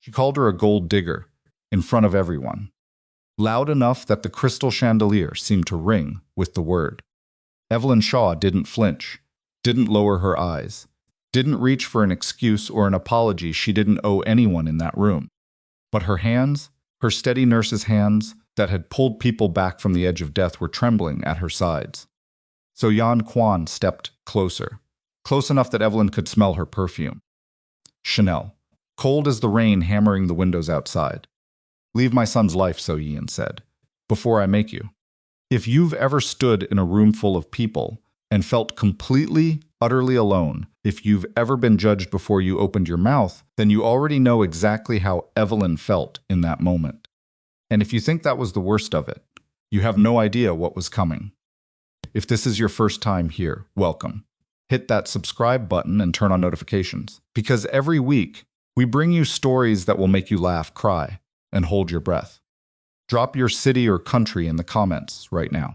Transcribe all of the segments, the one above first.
She called her a gold digger, in front of everyone. Loud enough that the crystal chandelier seemed to ring with the word. Evelyn Shaw didn't flinch, didn't lower her eyes, didn't reach for an excuse or an apology she didn't owe anyone in that room. But her hands, her steady nurse's hands that had pulled people back from the edge of death, were trembling at her sides. So-yeon Kwon stepped closer, close enough that Evelyn could smell her perfume. Chanel, cold as the rain hammering the windows outside. "Leave my son's life," So-yeon said, "before I make you." If you've ever stood in a room full of people and felt completely, utterly alone, if you've ever been judged before you opened your mouth, then you already know exactly how Evelyn felt in that moment. And if you think that was the worst of it, you have no idea what was coming. If this is your first time here, welcome. Hit that subscribe button and turn on notifications, because every week we bring you stories that will make you laugh, cry, and hold your breath. Drop your city or country in the comments right now.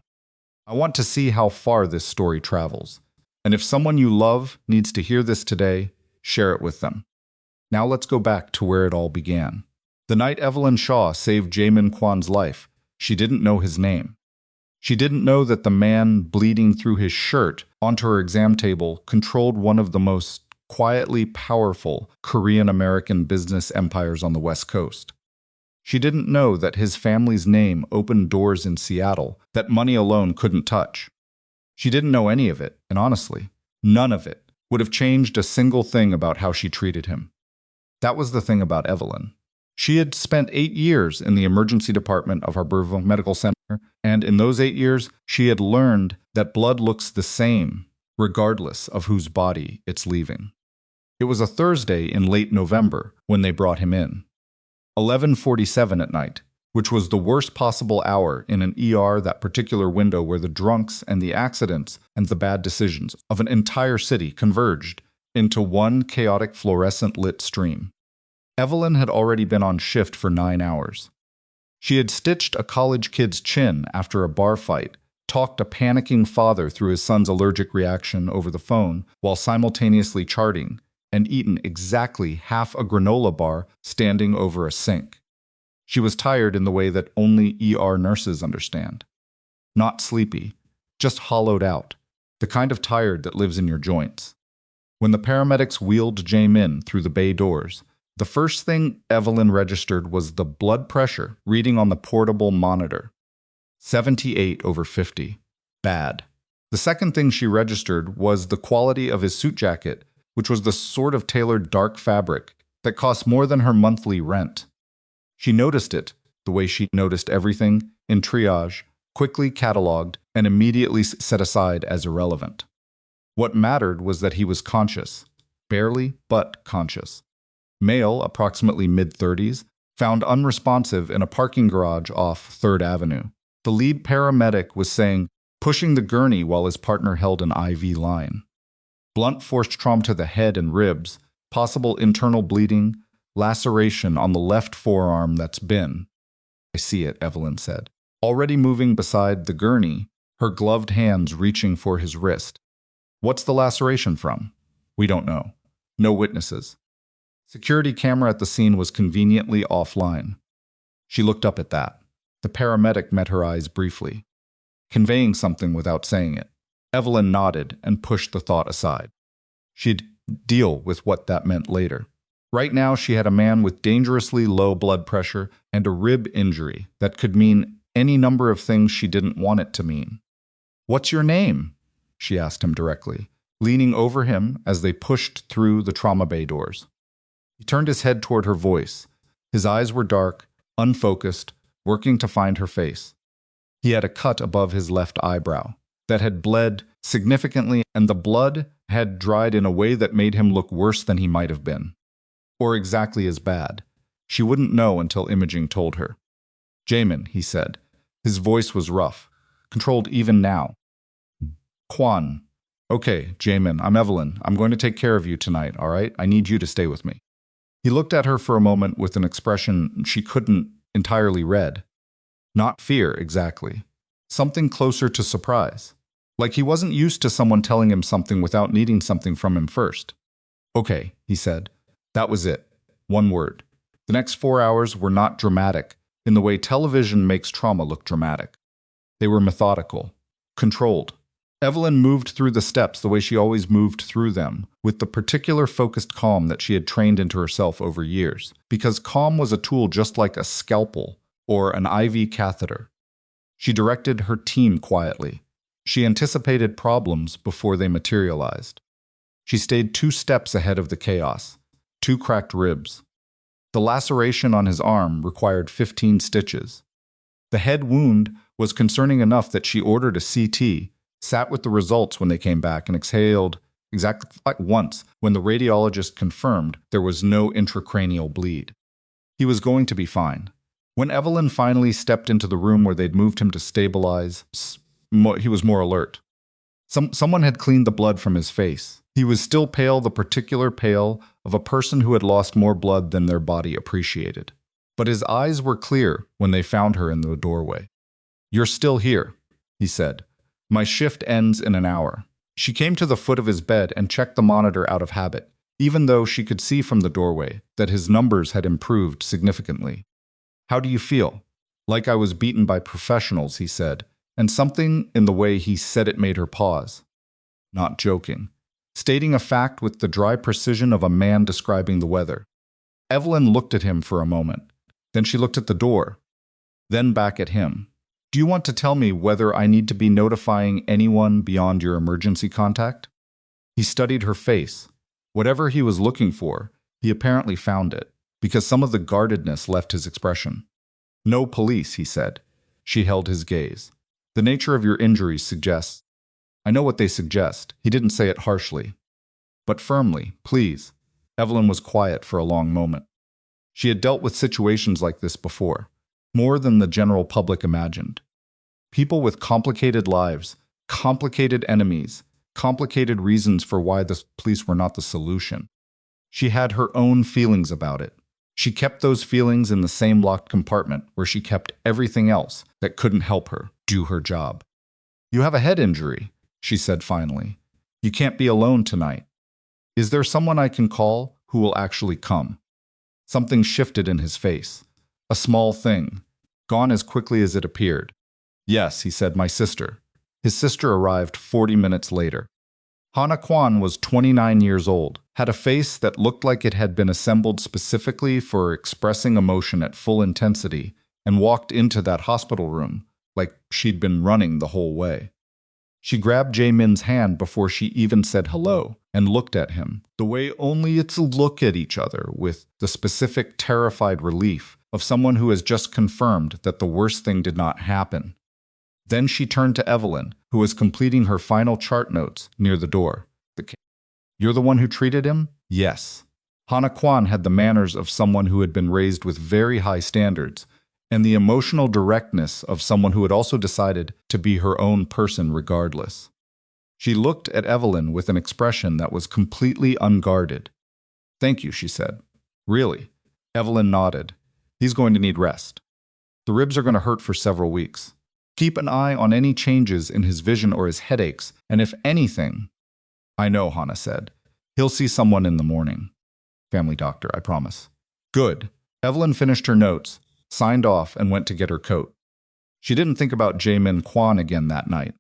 I want to see how far this story travels. And if someone you love needs to hear this today, share it with them. Now let's go back to where it all began. The night Evelyn Shaw saved Jae-min Kwon's life, she didn't know his name. She didn't know that the man bleeding through his shirt onto her exam table controlled one of the most quietly powerful Korean-American business empires on the West Coast. She didn't know that his family's name opened doors in Seattle that money alone couldn't touch. She didn't know any of it, and honestly, none of it would have changed a single thing about how she treated him. That was the thing about Evelyn. She had spent 8 years in the emergency department of Harborville Medical Center, and in those 8 years, she had learned that blood looks the same, regardless of whose body it's leaving. It was a Thursday in late November when they brought him in. 11:47 at night, which was the worst possible hour in an ER, that particular window where the drunks and the accidents and the bad decisions of an entire city converged into one chaotic fluorescent lit stream. Evelyn had already been on shift for 9 hours. She had stitched a college kid's chin after a bar fight, talked a panicking father through his son's allergic reaction over the phone while simultaneously charting, and eaten exactly half a granola bar standing over a sink. She was tired in the way that only ER nurses understand. Not sleepy, just hollowed out, the kind of tired that lives in your joints. When the paramedics wheeled Jae-min through the bay doors, the first thing Evelyn registered was the blood pressure reading on the portable monitor. 78/50. Bad. The second thing she registered was the quality of his suit jacket, which was the sort of tailored dark fabric that cost more than her monthly rent. She noticed it, the way she noticed everything, in triage, quickly cataloged, and immediately set aside as irrelevant. What mattered was that he was conscious, barely, but conscious. Male, approximately mid-30s, found unresponsive in a parking garage off 3rd Avenue. The lead paramedic was saying, pushing the gurney while his partner held an IV line. Blunt force trauma to the head and ribs, possible internal bleeding, laceration on the left forearm that's been. "I see it," Evelyn said, already moving beside the gurney, her gloved hands reaching for his wrist. "What's the laceration from?" "We don't know. No witnesses." Security camera at the scene was conveniently offline. She looked up at that. The paramedic met her eyes briefly, conveying something without saying it. Evelyn nodded and pushed the thought aside. She'd deal with what that meant later. Right now, she had a man with dangerously low blood pressure and a rib injury that could mean any number of things she didn't want it to mean. "What's your name?" she asked him directly, leaning over him as they pushed through the trauma bay doors. He turned his head toward her voice. His eyes were dark, unfocused, working to find her face. He had a cut above his left eyebrow that had bled significantly, and the blood had dried in a way that made him look worse than he might have been. Or exactly as bad. She wouldn't know until imaging told her. "Jae-min," he said. His voice was rough, controlled even now. "Kwon." "Okay, Jae-min, I'm Evelyn. I'm going to take care of you tonight, all right? I need you to stay with me." He looked at her for a moment with an expression she couldn't entirely read. Not fear, exactly. Something closer to surprise. Like he wasn't used to someone telling him something without needing something from him first. "Okay," he said. That was it. One word. The next 4 hours were not dramatic in the way television makes trauma look dramatic. They were methodical, controlled. Evelyn moved through the steps the way she always moved through them, with the particular focused calm that she had trained into herself over years, because calm was a tool just like a scalpel or an IV catheter. She directed her team quietly. She anticipated problems before they materialized. She stayed 2 steps ahead of the chaos, 2 cracked ribs. The laceration on his arm required 15 stitches. The head wound was concerning enough that she ordered a CT, sat with the results when they came back, and exhaled exactly once when the radiologist confirmed there was no intracranial bleed. He was going to be fine. When Evelyn finally stepped into the room where they'd moved him to stabilize, he was more alert. Someone had cleaned the blood from his face. He was still pale, the particular pale of a person who had lost more blood than their body appreciated. But his eyes were clear when they found her in the doorway. "You're still here," he said. "My shift ends in an hour." She came to the foot of his bed and checked the monitor out of habit, even though she could see from the doorway that his numbers had improved significantly. "How do you feel?" "Like I was beaten by professionals," he said, and something in the way he said it made her pause. Not joking. Stating a fact with the dry precision of a man describing the weather. Evelyn looked at him for a moment. Then she looked at the door. Then back at him. "Do you want to tell me whether I need to be notifying anyone beyond your emergency contact?" He studied her face. Whatever he was looking for, he apparently found it, because some of the guardedness left his expression. "No police," he said. She held his gaze. "The nature of your injuries suggests—" "I know what they suggest." He didn't say it harshly, but firmly. "Please." Evelyn was quiet for a long moment. She had dealt with situations like this before, more than the general public imagined. People with complicated lives, complicated enemies, complicated reasons for why the police were not the solution. She had her own feelings about it. She kept those feelings in the same locked compartment where she kept everything else that couldn't help her do her job. "You have a head injury," she said finally. "You can't be alone tonight. Is there someone I can call who will actually come?" Something shifted in his face. A small thing, gone as quickly as it appeared. "Yes," he said, "my sister." His sister arrived 40 minutes later. Hana Kwon was 29 years old, had a face that looked like it had been assembled specifically for expressing emotion at full intensity, and walked into that hospital room like she'd been running the whole way. She grabbed Jae-min's hand before she even said hello and looked at him, the way only it's look at each other, with the specific terrified relief of someone who has just confirmed that the worst thing did not happen. Then she turned to Evelyn, who was completing her final chart notes near the door. "You're the one who treated him?" "Yes." Hana Kwon had the manners of someone who had been raised with very high standards, and the emotional directness of someone who had also decided to be her own person regardless. She looked at Evelyn with an expression that was completely unguarded. "Thank you," she said. "Really?" Evelyn nodded. "He's going to need rest. The ribs are going to hurt for several weeks. Keep an eye on any changes in his vision or his headaches, and if anything—" "I know," Hana said. "He'll see someone in the morning. Family doctor, I promise." "Good." Evelyn finished her notes, signed off, and went to get her coat. She didn't think about Jae-min Kwon again that night,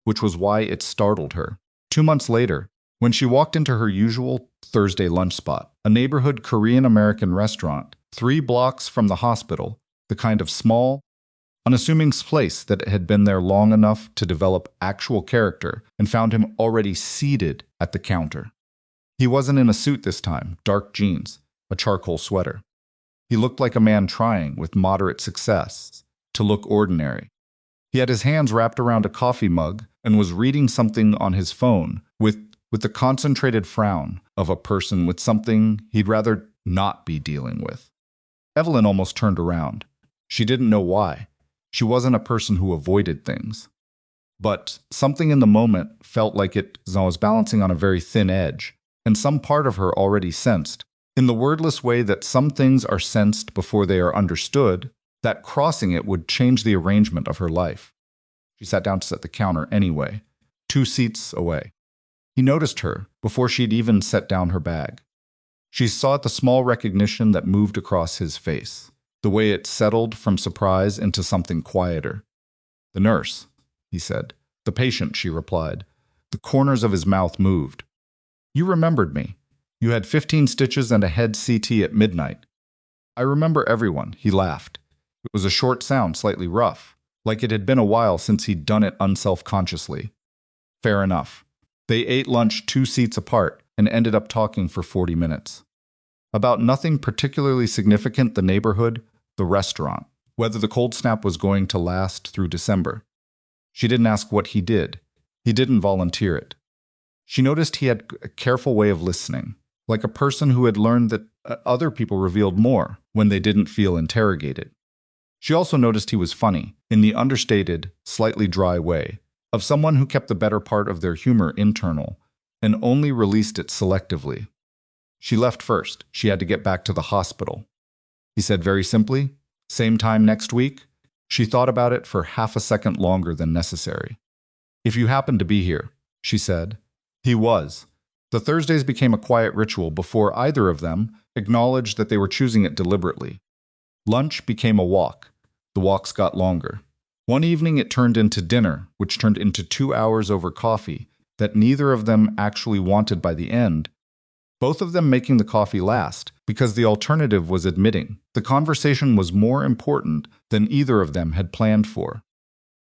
which was why it startled her. 2 months later, when she walked into her usual Thursday lunch spot, a neighborhood Korean-American restaurant, 3 blocks from the hospital, the kind of small, unassuming place that had been there long enough to develop actual character, and found him already seated at the counter. He wasn't in a suit this time, dark jeans, a charcoal sweater. He looked like a man trying, with moderate success, to look ordinary. He had his hands wrapped around a coffee mug and was reading something on his phone with the concentrated frown of a person with something he'd rather not be dealing with. Evelyn almost turned around. She didn't know why. She wasn't a person who avoided things. But something in the moment felt like it was balancing on a very thin edge, and some part of her already sensed, in the wordless way that some things are sensed before they are understood, that crossing it would change the arrangement of her life. She sat down at the counter anyway, 2 seats away. He noticed her before she'd even set down her bag. She saw the small recognition that moved across his face, the way it settled from surprise into something quieter. "The nurse," he said. "The patient," she replied. The corners of his mouth moved. "You remembered me. You had 15 stitches and a head CT at midnight." "I remember everyone," he laughed. It was a short sound, slightly rough, like it had been a while since he'd done it unselfconsciously. Fair enough. They ate lunch 2 seats apart and ended up talking for 40 minutes. About nothing particularly significant, the neighborhood, the restaurant, whether the cold snap was going to last through December. She didn't ask what he did. He didn't volunteer it. She noticed he had a careful way of listening, like a person who had learned that other people revealed more when they didn't feel interrogated. She also noticed he was funny, in the understated, slightly dry way, of someone who kept the better part of their humor internal and only released it selectively. She left first. She had to get back to the hospital. He said very simply, "Same time next week?" She thought about it for half a second longer than necessary. "If you happen to be here," she said. He was. The Thursdays became a quiet ritual before either of them acknowledged that they were choosing it deliberately. Lunch became a walk. The walks got longer. One evening it turned into dinner, which turned into 2 hours over coffee that neither of them actually wanted by the end, both of them making the coffee last because the alternative was admitting the conversation was more important than either of them had planned for.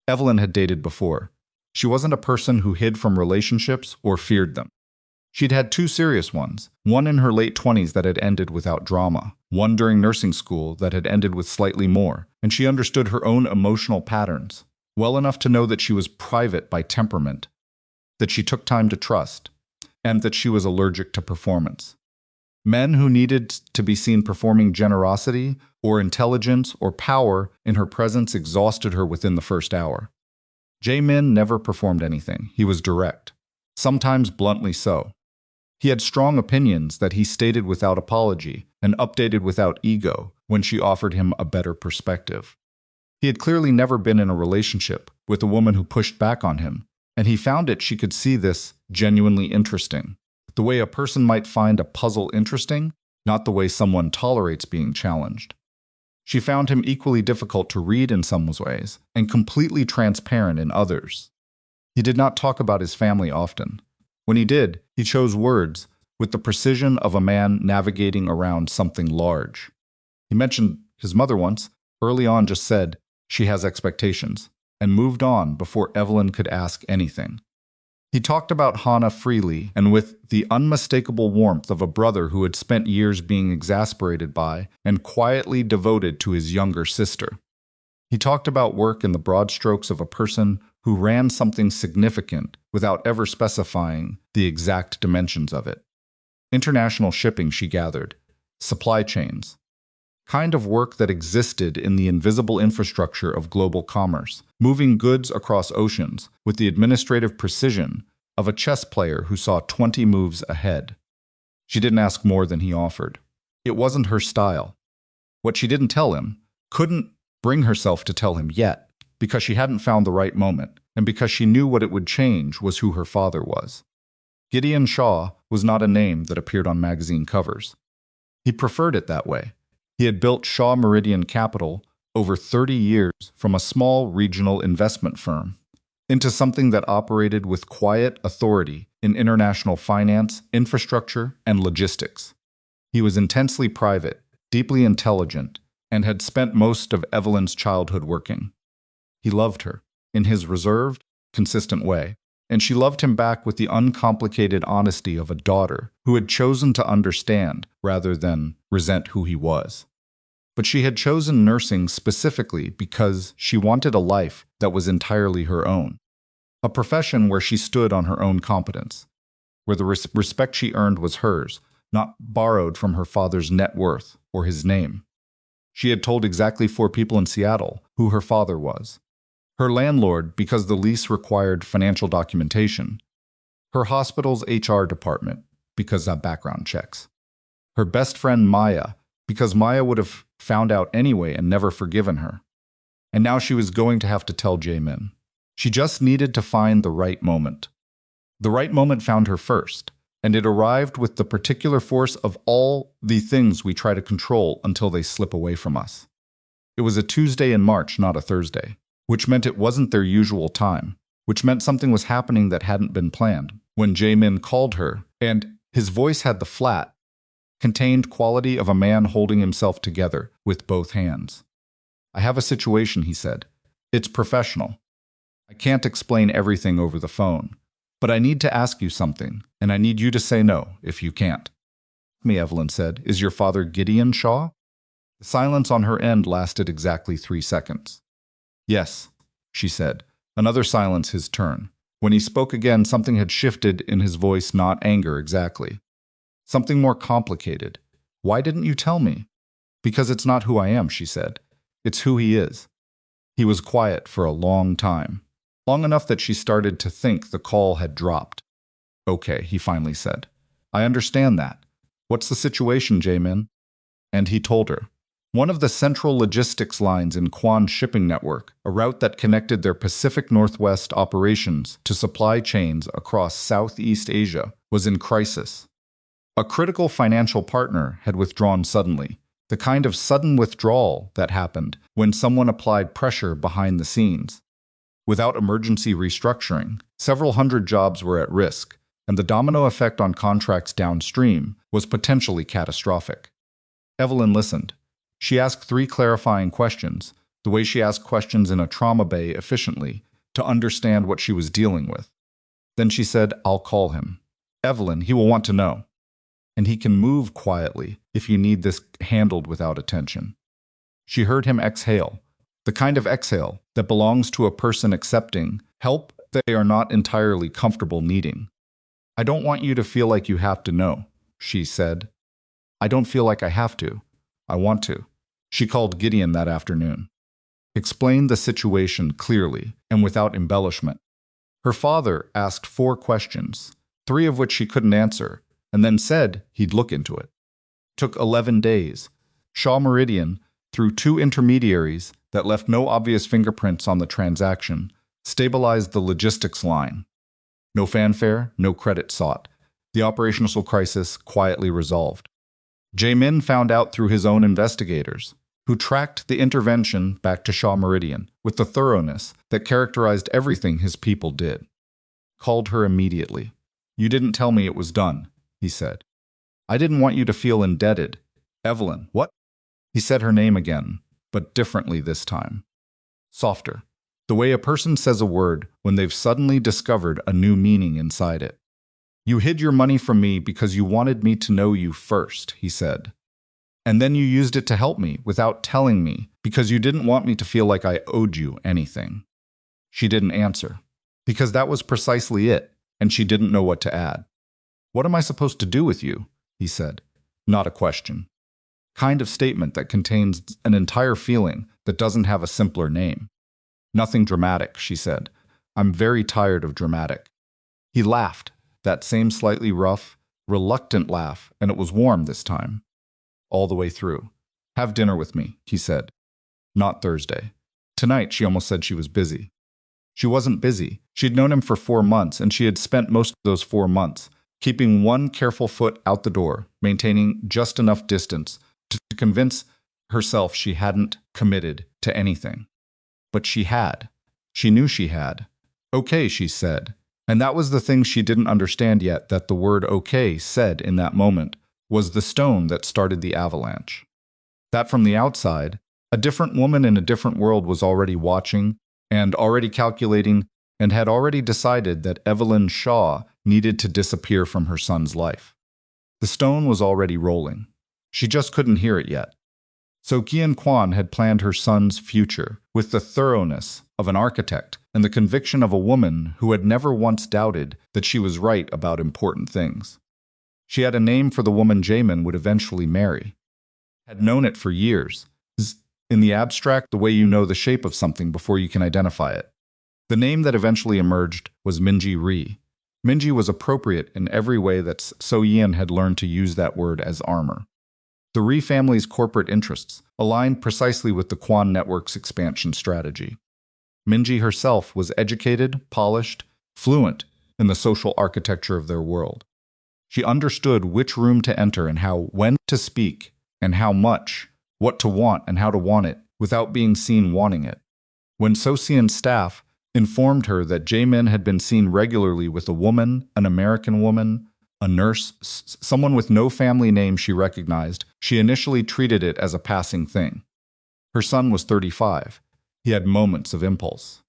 Evelyn had dated before. She wasn't a person who hid from relationships or feared them. She'd had 2 serious ones, one in her late 20s that had ended without drama, one during nursing school that had ended with slightly more, and she understood her own emotional patterns well enough to know that she was private by temperament, that she took time to trust, and that she was allergic to performance. Men who needed to be seen performing generosity or intelligence or power in her presence exhausted her within the first hour. Jae-min never performed anything. He was direct, sometimes bluntly so. He had strong opinions that he stated without apology and updated without ego when she offered him a better perspective. He had clearly never been in a relationship with a woman who pushed back on him, and he found she could see this genuinely interesting. The way a person might find a puzzle interesting, not the way someone tolerates being challenged. She found him equally difficult to read in some ways and completely transparent in others. He did not talk about his family often. When he did, he chose words with the precision of a man navigating around something large. He mentioned his mother once, early on just said, "She has expectations," and moved on before Evelyn could ask anything. He talked about Hana freely and with the unmistakable warmth of a brother who had spent years being exasperated by and quietly devoted to his younger sister. He talked about work in the broad strokes of a person who ran something significant without ever specifying the exact dimensions of it. International shipping, she gathered, supply chains, kind of work that existed in the invisible infrastructure of global commerce, moving goods across oceans with the administrative precision of a chess player who saw 20 moves ahead. She didn't ask more than he offered. It wasn't her style. What she didn't tell him, couldn't bring herself to tell him yet, because she hadn't found the right moment, and because she knew what it would change was who her father was. Gideon Shaw was not a name that appeared on magazine covers. He preferred it that way. He had built Shaw Meridian Capital over 30 years from a small regional investment firm into something that operated with quiet authority in international finance, infrastructure, and logistics. He was intensely private, deeply intelligent, and had spent most of Evelyn's childhood working. He loved her, in his reserved, consistent way, and she loved him back with the uncomplicated honesty of a daughter who had chosen to understand rather than resent who he was. But she had chosen nursing specifically because she wanted a life that was entirely her own, a profession where she stood on her own competence, where the respect she earned was hers, not borrowed from her father's net worth or his name. She had told exactly 4 people in Seattle who her father was. Her landlord, because the lease required financial documentation. Her hospital's HR department, because of background checks. Her best friend Maya, because Maya would have found out anyway and never forgiven her. And now she was going to have to tell Jae-min. She just needed to find the right moment. The right moment found her first, and it arrived with the particular force of all the things we try to control until they slip away from us. It was a Tuesday in March, not a Thursday, which meant it wasn't their usual time, which meant something was happening that hadn't been planned. When Jae-min called her, and his voice had the flat, contained quality of a man holding himself together with both hands. "I have a situation," he said. "It's professional. I can't explain everything over the phone, but I need to ask you something, and I need you to say no if you can't." "Me," Evelyn said. "Is your father Gideon Shaw?" The silence on her end lasted exactly 3 seconds. "Yes," she said. Another silence, his turn. When he spoke again, something had shifted in his voice, not anger exactly. Something more complicated. "Why didn't you tell me?" "Because it's not who I am," she said. "It's who he is." He was quiet for a long time. Long enough that she started to think the call had dropped. "Okay," he finally said. "I understand that. What's the situation, Jae-min?" And he told her. One of the central logistics lines in Kwon shipping network, a route that connected their Pacific Northwest operations to supply chains across Southeast Asia, was in crisis. A critical financial partner had withdrawn suddenly, the kind of sudden withdrawal that happened when someone applied pressure behind the scenes. Without emergency restructuring, several hundred jobs were at risk, and the domino effect on contracts downstream was potentially catastrophic. Evelyn listened. She asked 3 clarifying questions, the way she asked questions in a trauma bay efficiently, to understand what she was dealing with. Then she said, "I'll call him. Evelyn, he will want to know. And he can move quietly if you need this handled without attention." She heard him exhale, the kind of exhale that belongs to a person accepting help they are not entirely comfortable needing. "I don't want you to feel like you have to know," she said. "I don't feel like I have to. I want to." She called Gideon that afternoon. Explained the situation clearly and without embellishment. Her father asked 4 questions, 3 of which she couldn't answer, and then said he'd look into it. Took 11 days. Shaw Meridian, through 2 intermediaries that left no obvious fingerprints on the transaction, stabilized the logistics line. No fanfare, no credit sought. The operational crisis quietly resolved. Jae-min found out through his own investigators, who tracked the intervention back to Shaw Meridian with the thoroughness that characterized everything his people did. Called her immediately. "You didn't tell me it was done," he said. "I didn't want you to feel indebted." "Evelyn, what?" He said her name again, but differently this time. Softer. The way a person says a word when they've suddenly discovered a new meaning inside it. "You hid your money from me because you wanted me to know you first," he said. "And then you used it to help me without telling me because you didn't want me to feel like I owed you anything." She didn't answer, because that was precisely it, and she didn't know what to add. "What am I supposed to do with you?" he said. Not a question. Kind of statement that contains an entire feeling that doesn't have a simpler name. "Nothing dramatic," she said. "I'm very tired of dramatic." He laughed, that same slightly rough, reluctant laugh, and it was warm this time. All the way through. "Have dinner with me," he said. Not Thursday. Tonight, she almost said she was busy. She wasn't busy. She'd known him for 4 months, and she had spent most of those 4 months keeping one careful foot out the door, maintaining just enough distance to convince herself she hadn't committed to anything. But she had. She knew she had. "Okay," she said. And that was the thing she didn't understand yet, that the word "okay" said in that moment was the stone that started the avalanche. That from the outside, a different woman in a different world was already watching and already calculating and had already decided that Evelyn Shaw needed to disappear from her son's life. The stone was already rolling. She just couldn't hear it yet. So-yeon Kwon had planned her son's future with the thoroughness of an architect and the conviction of a woman who had never once doubted that she was right about important things. She had a name for the woman Jae-min would eventually marry. Had known it for years. In the abstract, the way you know the shape of something before you can identify it. The name that eventually emerged was Minji Ri. Minji was appropriate in every way that So-yeon had learned to use that word as armor. The Ri family's corporate interests aligned precisely with the Kwon network's expansion strategy. Minji herself was educated, polished, fluent in the social architecture of their world. She understood which room to enter and how, when to speak, and how much, what to want and how to want it, without being seen wanting it. When So-yeon's staff informed her that Jae-min had been seen regularly with a woman, an American woman, a nurse, someone with no family name she recognized, she initially treated it as a passing thing. Her son was 35. He had moments of impulse.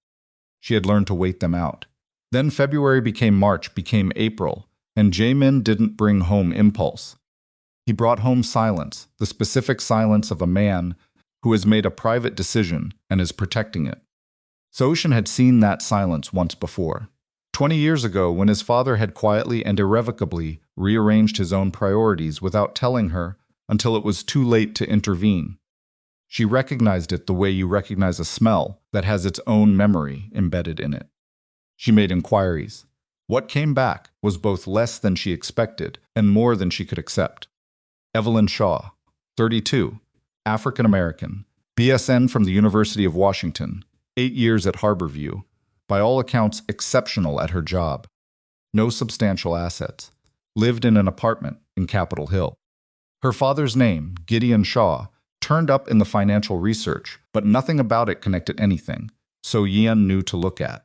She had learned to wait them out. Then February became March, became April, and Jae-min didn't bring home impulse. He brought home silence, the specific silence of a man who has made a private decision and is protecting it. So-yeon had seen that silence once before. 20 years ago, when his father had quietly and irrevocably rearranged his own priorities without telling her until it was too late to intervene. She recognized it the way you recognize a smell that has its own memory embedded in it. She made inquiries. What came back was both less than she expected and more than she could accept. Evelyn Shaw, 32, African American, BSN from the University of Washington, 8 years at Harborview, by all accounts exceptional at her job. No substantial assets. Lived in an apartment in Capitol Hill. Her father's name, Gideon Shaw, turned up in the financial research, but nothing about it connected anything So-yeon knew to look at.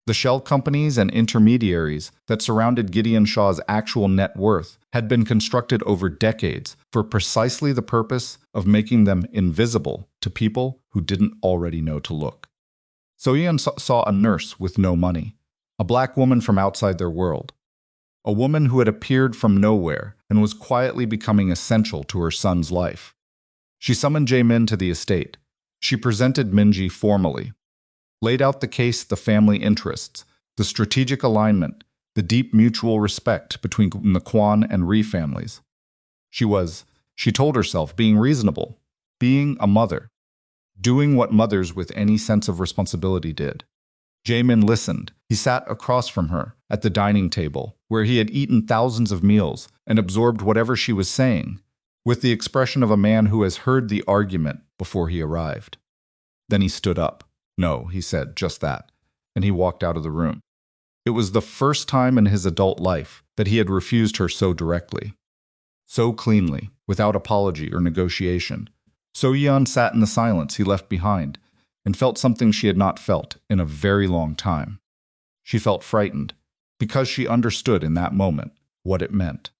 The shell companies and intermediaries that surrounded Gideon Shaw's actual net worth had been constructed over decades for precisely the purpose of making them invisible to people who didn't already know to look. So-yeon saw a nurse with no money, a black woman from outside their world, a woman who had appeared from nowhere and was quietly becoming essential to her son's life. She summoned Jae-min to the estate. She presented Minji formally, laid out the case, the family interests, the strategic alignment, the deep mutual respect between the Kwon and Ri families. She told herself, being reasonable, being a mother, doing what mothers with any sense of responsibility did. Jae-min listened. He sat across from her at the dining table, where he had eaten thousands of meals and absorbed whatever she was saying, with the expression of a man who has heard the argument before he arrived. Then he stood up. No, he said, just that, and he walked out of the room. It was the first time in his adult life that he had refused her so directly, so cleanly, without apology or negotiation. So-yeon sat in the silence he left behind and felt something she had not felt in a very long time. She felt frightened because she understood in that moment what it meant.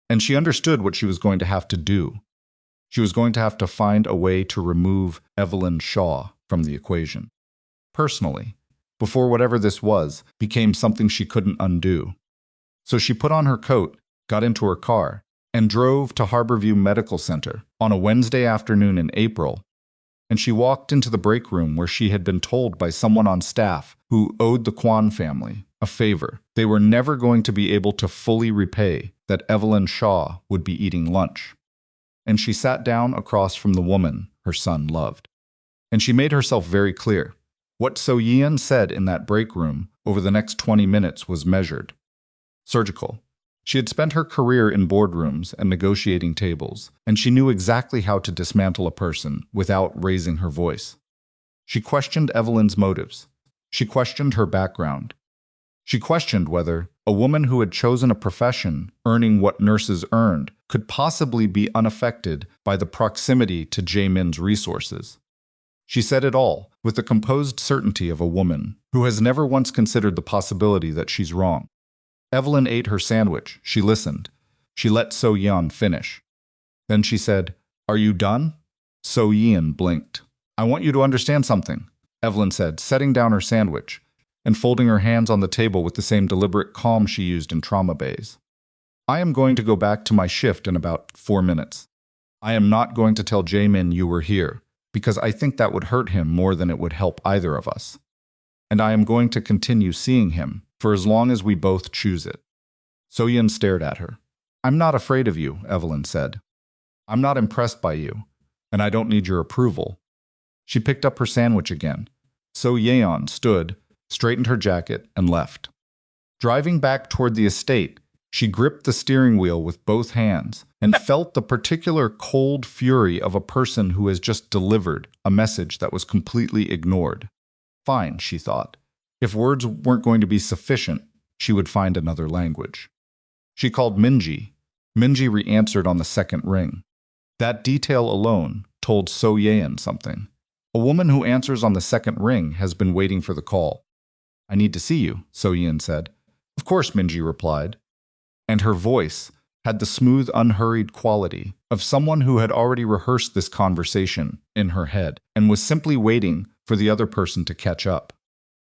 And she understood what she was going to have to do. She was going to have to find a way to remove Evelyn Shaw from the equation. Personally, before whatever this was became something she couldn't undo. So she put on her coat, got into her car, and drove to Harborview Medical Center on a Wednesday afternoon in April. And she walked into the break room where she had been told by someone on staff who owed the Kwon family a favor they were never going to be able to fully repay, that Evelyn Shaw would be eating lunch. And she sat down across from the woman her son loved. And she made herself very clear. What So-yeon said in that break room over the next 20 minutes was measured. Surgical. She had spent her career in boardrooms and negotiating tables, and she knew exactly how to dismantle a person without raising her voice. She questioned Evelyn's motives. She questioned her background. She questioned whether a woman who had chosen a profession earning what nurses earned could possibly be unaffected by the proximity to Jae-min's resources. She said it all with the composed certainty of a woman who has never once considered the possibility that she's wrong. Evelyn ate her sandwich. She listened. She let So-yeon finish. Then she said, "Are you done?" So-yeon blinked. "I want you to understand something," Evelyn said, setting down her sandwich and folding her hands on the table with the same deliberate calm she used in trauma bays. "I am going to go back to my shift in about 4 minutes. I am not going to tell Jae-min you were here, because I think that would hurt him more than it would help either of us. And I am going to continue seeing him for as long as we both choose it." So-yeon stared at her. "I'm not afraid of you," Evelyn said. "I'm not impressed by you, and I don't need your approval." She picked up her sandwich again. So-yeon stood, straightened her jacket, and left. Driving back toward the estate, she gripped the steering wheel with both hands and felt the particular cold fury of a person who has just delivered a message that was completely ignored. Fine, she thought. If words weren't going to be sufficient, she would find another language. She called Minji. Minji re-answered on the second ring. That detail alone told So-yeon something. A woman who answers on the second ring has been waiting for the call. I need to see you, So-yeon said. Of course, Minji replied. And her voice had the smooth, unhurried quality of someone who had already rehearsed this conversation in her head and was simply waiting for the other person to catch up.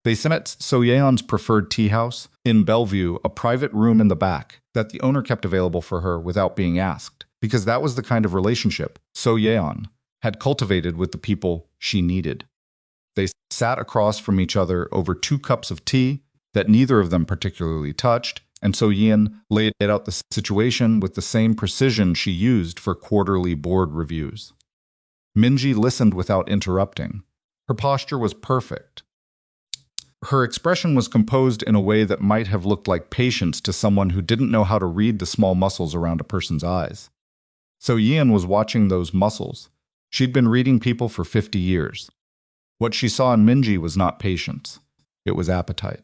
They met at So-yeon's preferred tea house in Bellevue, a private room in the back that the owner kept available for her without being asked, because that was the kind of relationship So-yeon had cultivated with the people she needed. They sat across from each other over 2 cups of tea that neither of them particularly touched, and So-yeon laid out the situation with the same precision she used for quarterly board reviews. Minji listened without interrupting. Her posture was perfect. Her expression was composed in a way that might have looked like patience to someone who didn't know how to read the small muscles around a person's eyes. So-yeon was watching those muscles. She'd been reading people for 50 years. What she saw in Minji was not patience. It was appetite.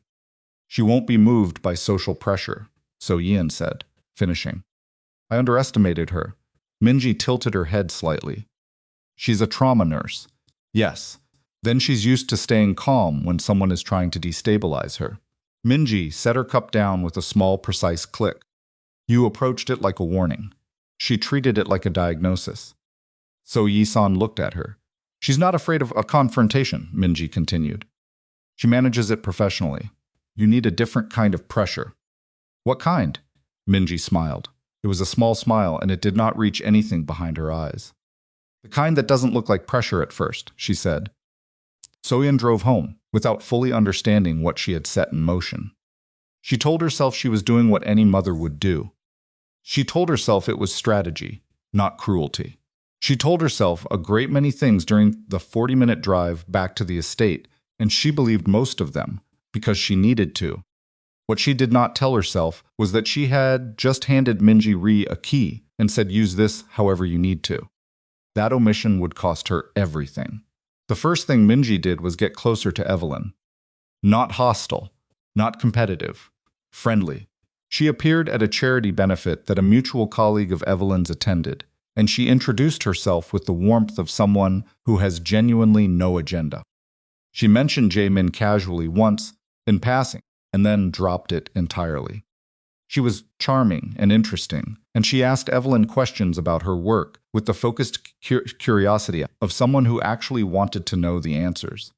She won't be moved by social pressure, So-yeon said, finishing. I underestimated her. Minji tilted her head slightly. She's a trauma nurse. Yes. Then she's used to staying calm when someone is trying to destabilize her. Minji set her cup down with a small, precise click. You approached it like a warning. She treated it like a diagnosis. So Yi-san looked at her. She's not afraid of a confrontation, Minji continued. She manages it professionally. You need a different kind of pressure. What kind? Minji smiled. It was a small smile, and it did not reach anything behind her eyes. The kind that doesn't look like pressure at first, she said. So-yeon drove home, without fully understanding what she had set in motion. She told herself she was doing what any mother would do. She told herself it was strategy, not cruelty. She told herself a great many things during the 40-minute drive back to the estate, and she believed most of them, because she needed to. What she did not tell herself was that she had just handed Minji Ri a key and said use this however you need to. That omission would cost her everything. The first thing Minji did was get closer to Evelyn. Not hostile, not competitive, friendly. She appeared at a charity benefit that a mutual colleague of Evelyn's attended, and she introduced herself with the warmth of someone who has genuinely no agenda. She mentioned Jae-min casually once, in passing, and then dropped it entirely. She was charming and interesting, and she asked Evelyn questions about her work with the focused curiosity of someone who actually wanted to know the answers.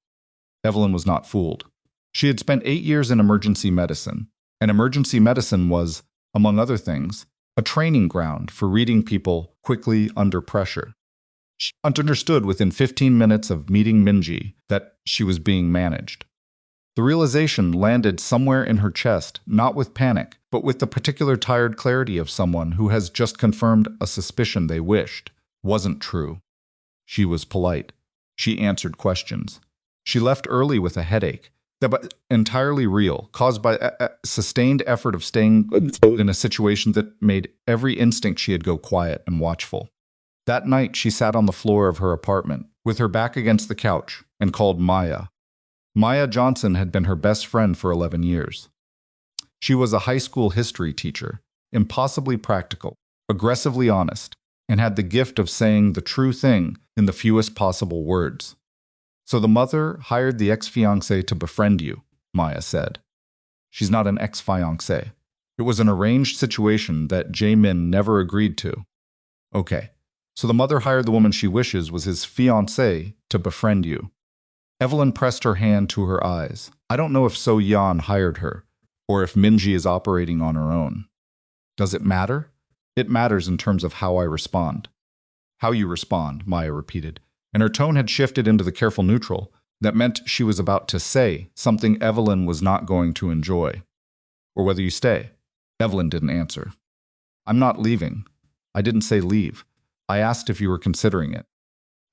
Evelyn was not fooled. She had spent 8 years in emergency medicine, and emergency medicine was, among other things, a training ground for reading people quickly under pressure. She understood within 15 minutes of meeting Minji that she was being managed. The realization landed somewhere in her chest, not with panic, but with the particular tired clarity of someone who has just confirmed a suspicion they wished wasn't true. She was polite. She answered questions. She left early with a headache, that entirely real, caused by a sustained effort of staying in a situation that made every instinct she had go quiet and watchful. That night, she sat on the floor of her apartment, with her back against the couch, and called Maya. Maya Johnson had been her best friend for 11 years. She was a high school history teacher, impossibly practical, aggressively honest, and had the gift of saying the true thing in the fewest possible words. So the mother hired the ex-fiancé to befriend you, Maya said. She's not an ex-fiancé. It was an arranged situation that Jae-min never agreed to. Okay, so the mother hired the woman she wishes was his fiancé to befriend you. Evelyn pressed her hand to her eyes. I don't know if So-yeon hired her, or if Minji is operating on her own. Does it matter? It matters in terms of how I respond. How you respond, Maya repeated, and her tone had shifted into the careful neutral that meant she was about to say something Evelyn was not going to enjoy. Or whether you stay. Evelyn didn't answer. I'm not leaving. I didn't say leave. I asked if you were considering it.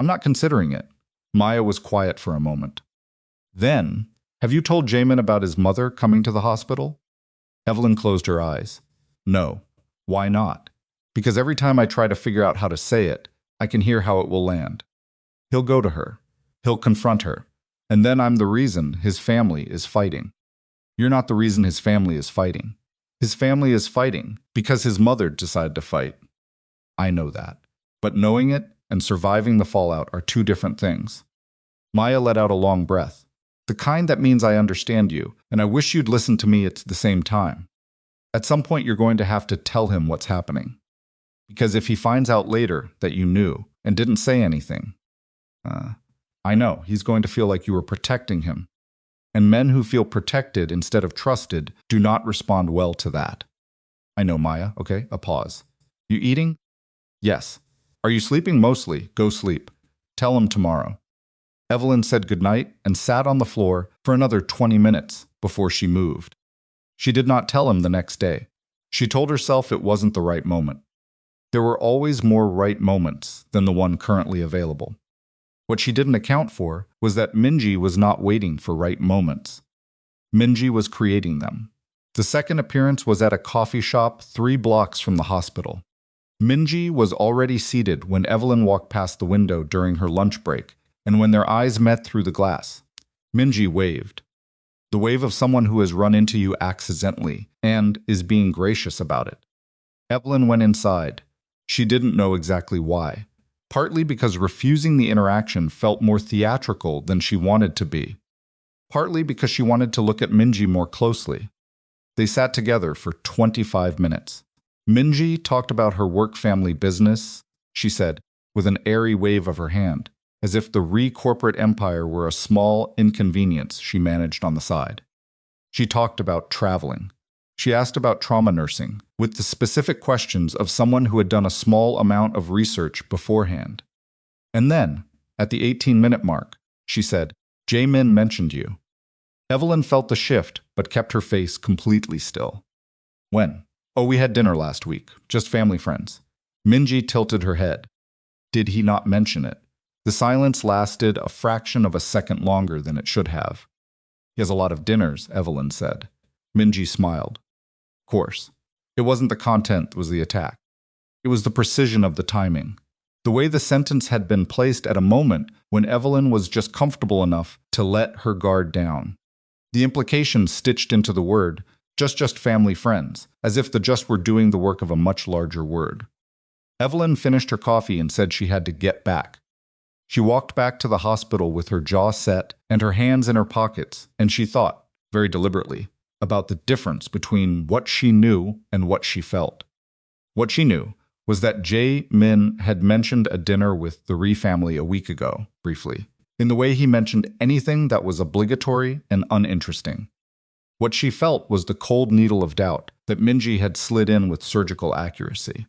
I'm not considering it. Maya was quiet for a moment. Then, have you told Jae-min about his mother coming to the hospital? Evelyn closed her eyes. No. Why not? Because every time I try to figure out how to say it, I can hear how it will land. He'll go to her. He'll confront her. And then I'm the reason his family is fighting. You're not the reason his family is fighting. His family is fighting because his mother decided to fight. I know that. But knowing it and surviving the fallout are two different things. Maya let out a long breath. The kind that means I understand you, and I wish you'd listen to me at the same time. At some point you're going to have to tell him what's happening. Because if he finds out later that you knew and didn't say anything, I know, he's going to feel like you were protecting him. And men who feel protected instead of trusted do not respond well to that. I know, Maya, okay? A pause. You eating? Yes. Are you sleeping? Mostly. Go sleep. Tell him tomorrow. Evelyn said goodnight and sat on the floor for another 20 minutes before she moved. She did not tell him the next day. She told herself it wasn't the right moment. There were always more right moments than the one currently available. What she didn't account for was that Minji was not waiting for right moments. Minji was creating them. The second appearance was at a coffee shop 3 blocks from the hospital. Minji was already seated when Evelyn walked past the window during her lunch break, and when their eyes met through the glass, Minji waved. The wave of someone who has run into you accidentally and is being gracious about it. Evelyn went inside. She didn't know exactly why. Partly because refusing the interaction felt more theatrical than she wanted to be. Partly because she wanted to look at Minji more closely. They sat together for 25 minutes. Minji talked about her work-family business, she said, with an airy wave of her hand, as if the corporate empire were a small inconvenience she managed on the side. She talked about traveling. She asked about trauma nursing, with the specific questions of someone who had done a small amount of research beforehand. And then, at the 18-minute mark, she said, Jae-min mentioned you. Evelyn felt the shift, but kept her face completely still. When? Oh, we had dinner last week, just family friends. Minji tilted her head. Did he not mention it? The silence lasted a fraction of a second longer than it should have. He has a lot of dinners, Evelyn said. Minji smiled. Of course. It wasn't the content that was the attack. It was the precision of the timing. The way the sentence had been placed at a moment when Evelyn was just comfortable enough to let her guard down. The implication stitched into the word, just family friends, as if the just were doing the work of a much larger word. Evelyn finished her coffee and said she had to get back. She walked back to the hospital with her jaw set and her hands in her pockets, and she thought, very deliberately, about the difference between what she knew and what she felt. What she knew was that Jae-min had mentioned a dinner with the Ri family a week ago, briefly, in the way he mentioned anything that was obligatory and uninteresting. What she felt was the cold needle of doubt that Minji had slid in with surgical accuracy.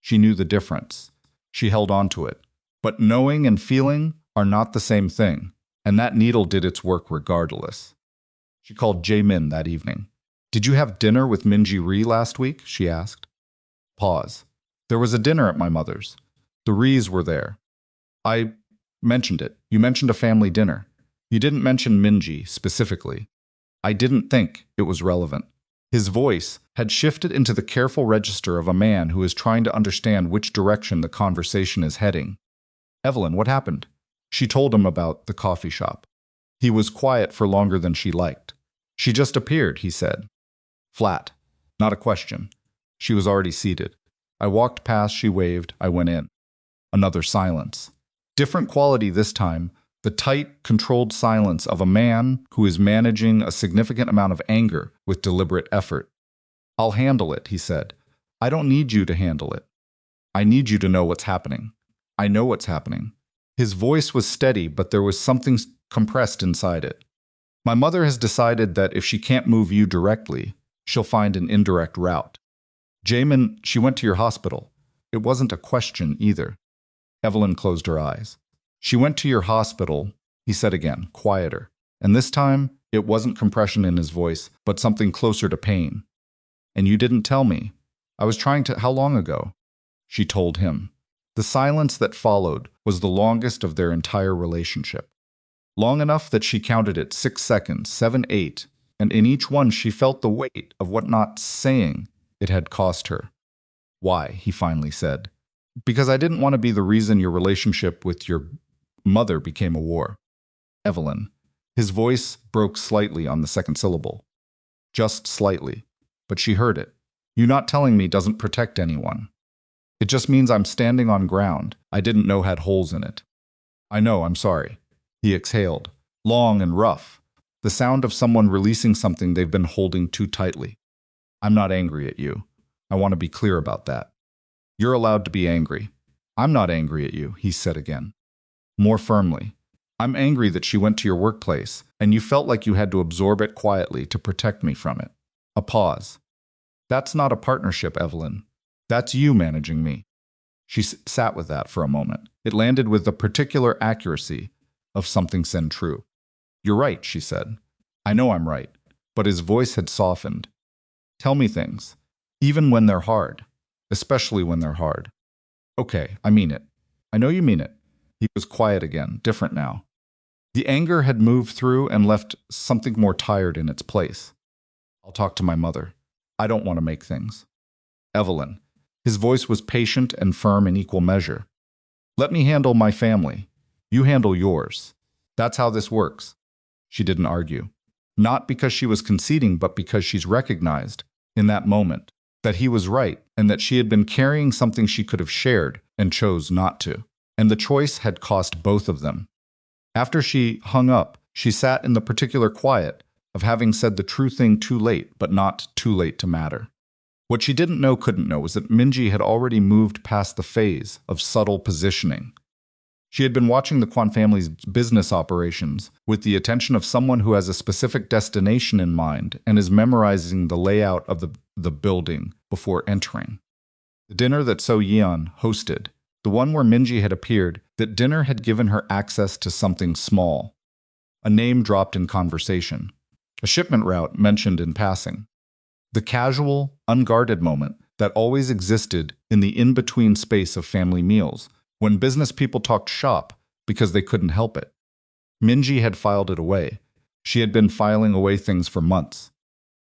She knew the difference. She held on to it. But knowing and feeling are not the same thing, and that needle did its work regardless. She called Jae-min that evening. Did you have dinner with Minji Ri last week? She asked. Pause. There was a dinner at my mother's. The Ri's were there. I mentioned it. You mentioned a family dinner. You didn't mention Minji specifically. I didn't think it was relevant. His voice had shifted into the careful register of a man who is trying to understand which direction the conversation is heading. Evelyn, what happened? She told him about the coffee shop. He was quiet for longer than she liked. She just appeared, he said. Flat. Not a question. She was already seated. I walked past, she waved, I went in. Another silence. Different quality this time, the tight, controlled silence of a man who is managing a significant amount of anger with deliberate effort. I'll handle it, he said. I don't need you to handle it. I need you to know what's happening. I know what's happening. His voice was steady, but there was something compressed inside it. My mother has decided that if she can't move you directly, she'll find an indirect route. Jae-min, she went to your hospital. It wasn't a question either. Evelyn closed her eyes. She went to your hospital, he said again, quieter. And this time, it wasn't compression in his voice, but something closer to pain. And you didn't tell me. I was trying to, how long ago? She told him. The silence that followed was the longest of their entire relationship. Long enough that she counted it 6 seconds, 7, 8, and in each one she felt the weight of what not saying it had cost her. Why, he finally said. Because I didn't want to be the reason your relationship with your mother became a war. Evelyn. His voice broke slightly on the second syllable. Just slightly. but she heard it. You not telling me doesn't protect anyone. It just means I'm standing on ground I didn't know had holes in it. I know, I'm sorry. He exhaled, long and rough, the sound of someone releasing something they've been holding too tightly. I'm not angry at you. I want to be clear about that. You're allowed to be angry. I'm not angry at you, he said again. More firmly. I'm angry that she went to your workplace, and you felt like you had to absorb it quietly to protect me from it. A pause. That's not a partnership, Evelyn. That's you managing me. She sat with that for a moment. It landed with the particular accuracy of something said true. You're right, she said. I know I'm right. But his voice had softened. Tell me things, even when they're hard, especially when they're hard. Okay, I mean it. I know you mean it. He was quiet again, different now. The anger had moved through and left something more tired in its place. I'll talk to my mother. I don't want to make things. Evelyn. His voice was patient and firm in equal measure. Let me handle my family. You handle yours. That's how this works. She didn't argue. Not because she was conceding, but because she's recognized, in that moment, that he was right and that she had been carrying something she could have shared and chose not to. And the choice had cost both of them. After she hung up, she sat in the particular quiet of having said the true thing too late, but not too late to matter. What she couldn't know was that Minji had already moved past the phase of subtle positioning. She had been watching the Kwon family's business operations with the attention of someone who has a specific destination in mind and is memorizing the layout of the building before entering. The dinner that So-yeon hosted, the one where Minji had appeared, that dinner had given her access to something small. A name dropped in conversation. A shipment route mentioned in passing. The casual, unguarded moment that always existed in the in-between space of family meals, when business people talked shop because they couldn't help it. Minji had filed it away. She had been filing away things for months.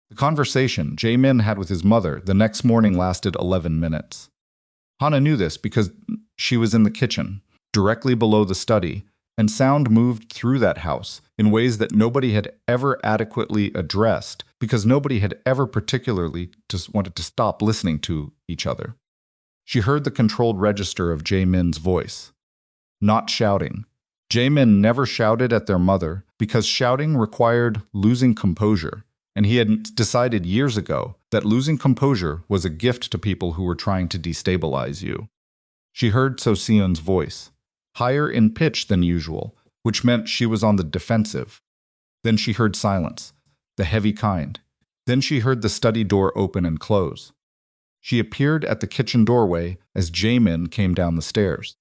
The conversation Jae-min had with his mother the next morning lasted 11 minutes. Hana knew this because she was in the kitchen, directly below the study, and sound moved through that house in ways that nobody had ever adequately addressed because nobody had ever particularly just wanted to stop listening to each other. She heard the controlled register of Jae-min's voice. Not shouting. Jae-min never shouted at their mother because shouting required losing composure, and he had decided years ago that losing composure was a gift to people who were trying to destabilize you. She heard So-yeon's voice, higher in pitch than usual, which meant she was on the defensive. Then she heard silence, the heavy kind. Then she heard the study door open and close. She appeared at the kitchen doorway as Jae-min came down the stairs.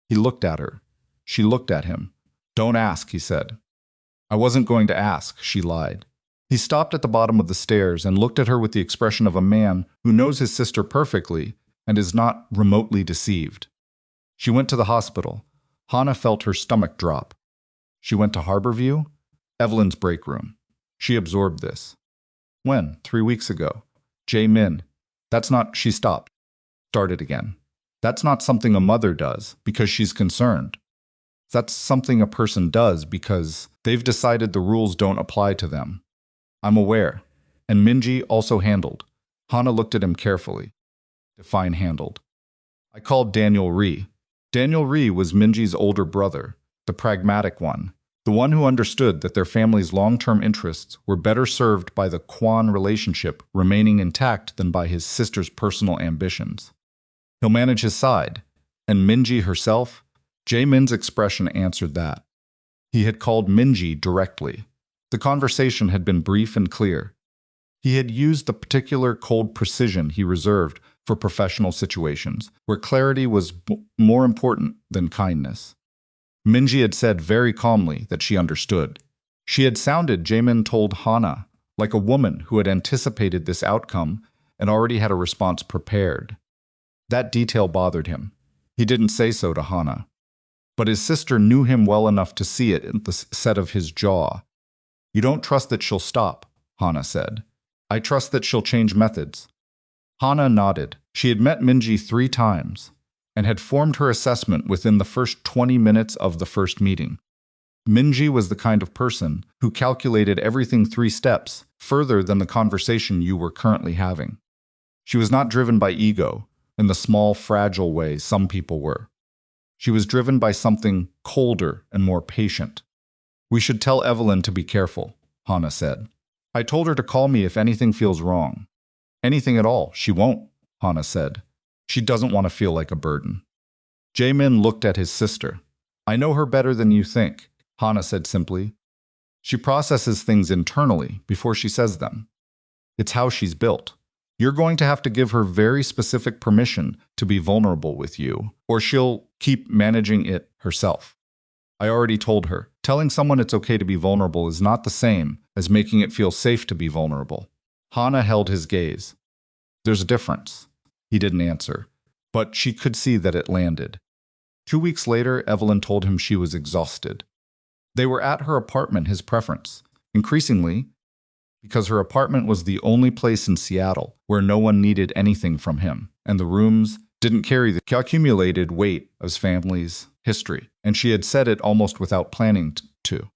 He looked at her. She looked at him. Don't ask, he said. I wasn't going to ask, she lied. He stopped at the bottom of the stairs and looked at her with the expression of a man who knows his sister perfectly and is not remotely deceived. She went to the hospital. Hana felt her stomach drop. She went to Harborview, Evelyn's break room. She absorbed this. When? 3 weeks ago. Jae-min. That's not, she stopped. Started again. That's not something a mother does because she's concerned. That's something a person does because they've decided the rules don't apply to them. I'm aware. And Minji also handled. Hana looked at him carefully. Define handled. I called Daniel Ri. Daniel Ri was Minji's older brother, the pragmatic one, the one who understood that their family's long-term interests were better served by the Kwon relationship remaining intact than by his sister's personal ambitions. He'll manage his side, and Minji herself, Jae-min's expression answered that. He had called Minji directly. The conversation had been brief and clear. He had used the particular cold precision he reserved for professional situations, where clarity was more important than kindness. Minji had said very calmly that she understood. She had sounded, Jae-min told Hana, like a woman who had anticipated this outcome and already had a response prepared. That detail bothered him. He didn't say so to Hana. But his sister knew him well enough to see it in the set of his jaw. You don't trust that she'll stop, Hana said. I trust that she'll change methods. Hana nodded. She had met Minji 3 times and had formed her assessment within the first 20 minutes of the first meeting. Minji was the kind of person who calculated everything 3 steps further than the conversation you were currently having. She was not driven by ego in the small, fragile way some people were. She was driven by something colder and more patient. We should tell Evelyn to be careful, Hannah said. I told her to call me if anything feels wrong. Anything at all, she won't, Hannah said. She doesn't want to feel like a burden. Jae-min looked at his sister. I know her better than you think, Hannah said simply. She processes things internally before she says them. It's how she's built. You're going to have to give her very specific permission to be vulnerable with you, or she'll keep managing it herself. I already told her, telling someone it's okay to be vulnerable is not the same as making it feel safe to be vulnerable. Hannah held his gaze. There's a difference. He didn't answer, but she could see that it landed. 2 weeks later, Evelyn told him she was exhausted. They were at her apartment, his preference. Increasingly, because her apartment was the only place in Seattle where no one needed anything from him, and the rooms didn't carry the accumulated weight of his family's history, and she had said it almost without planning to.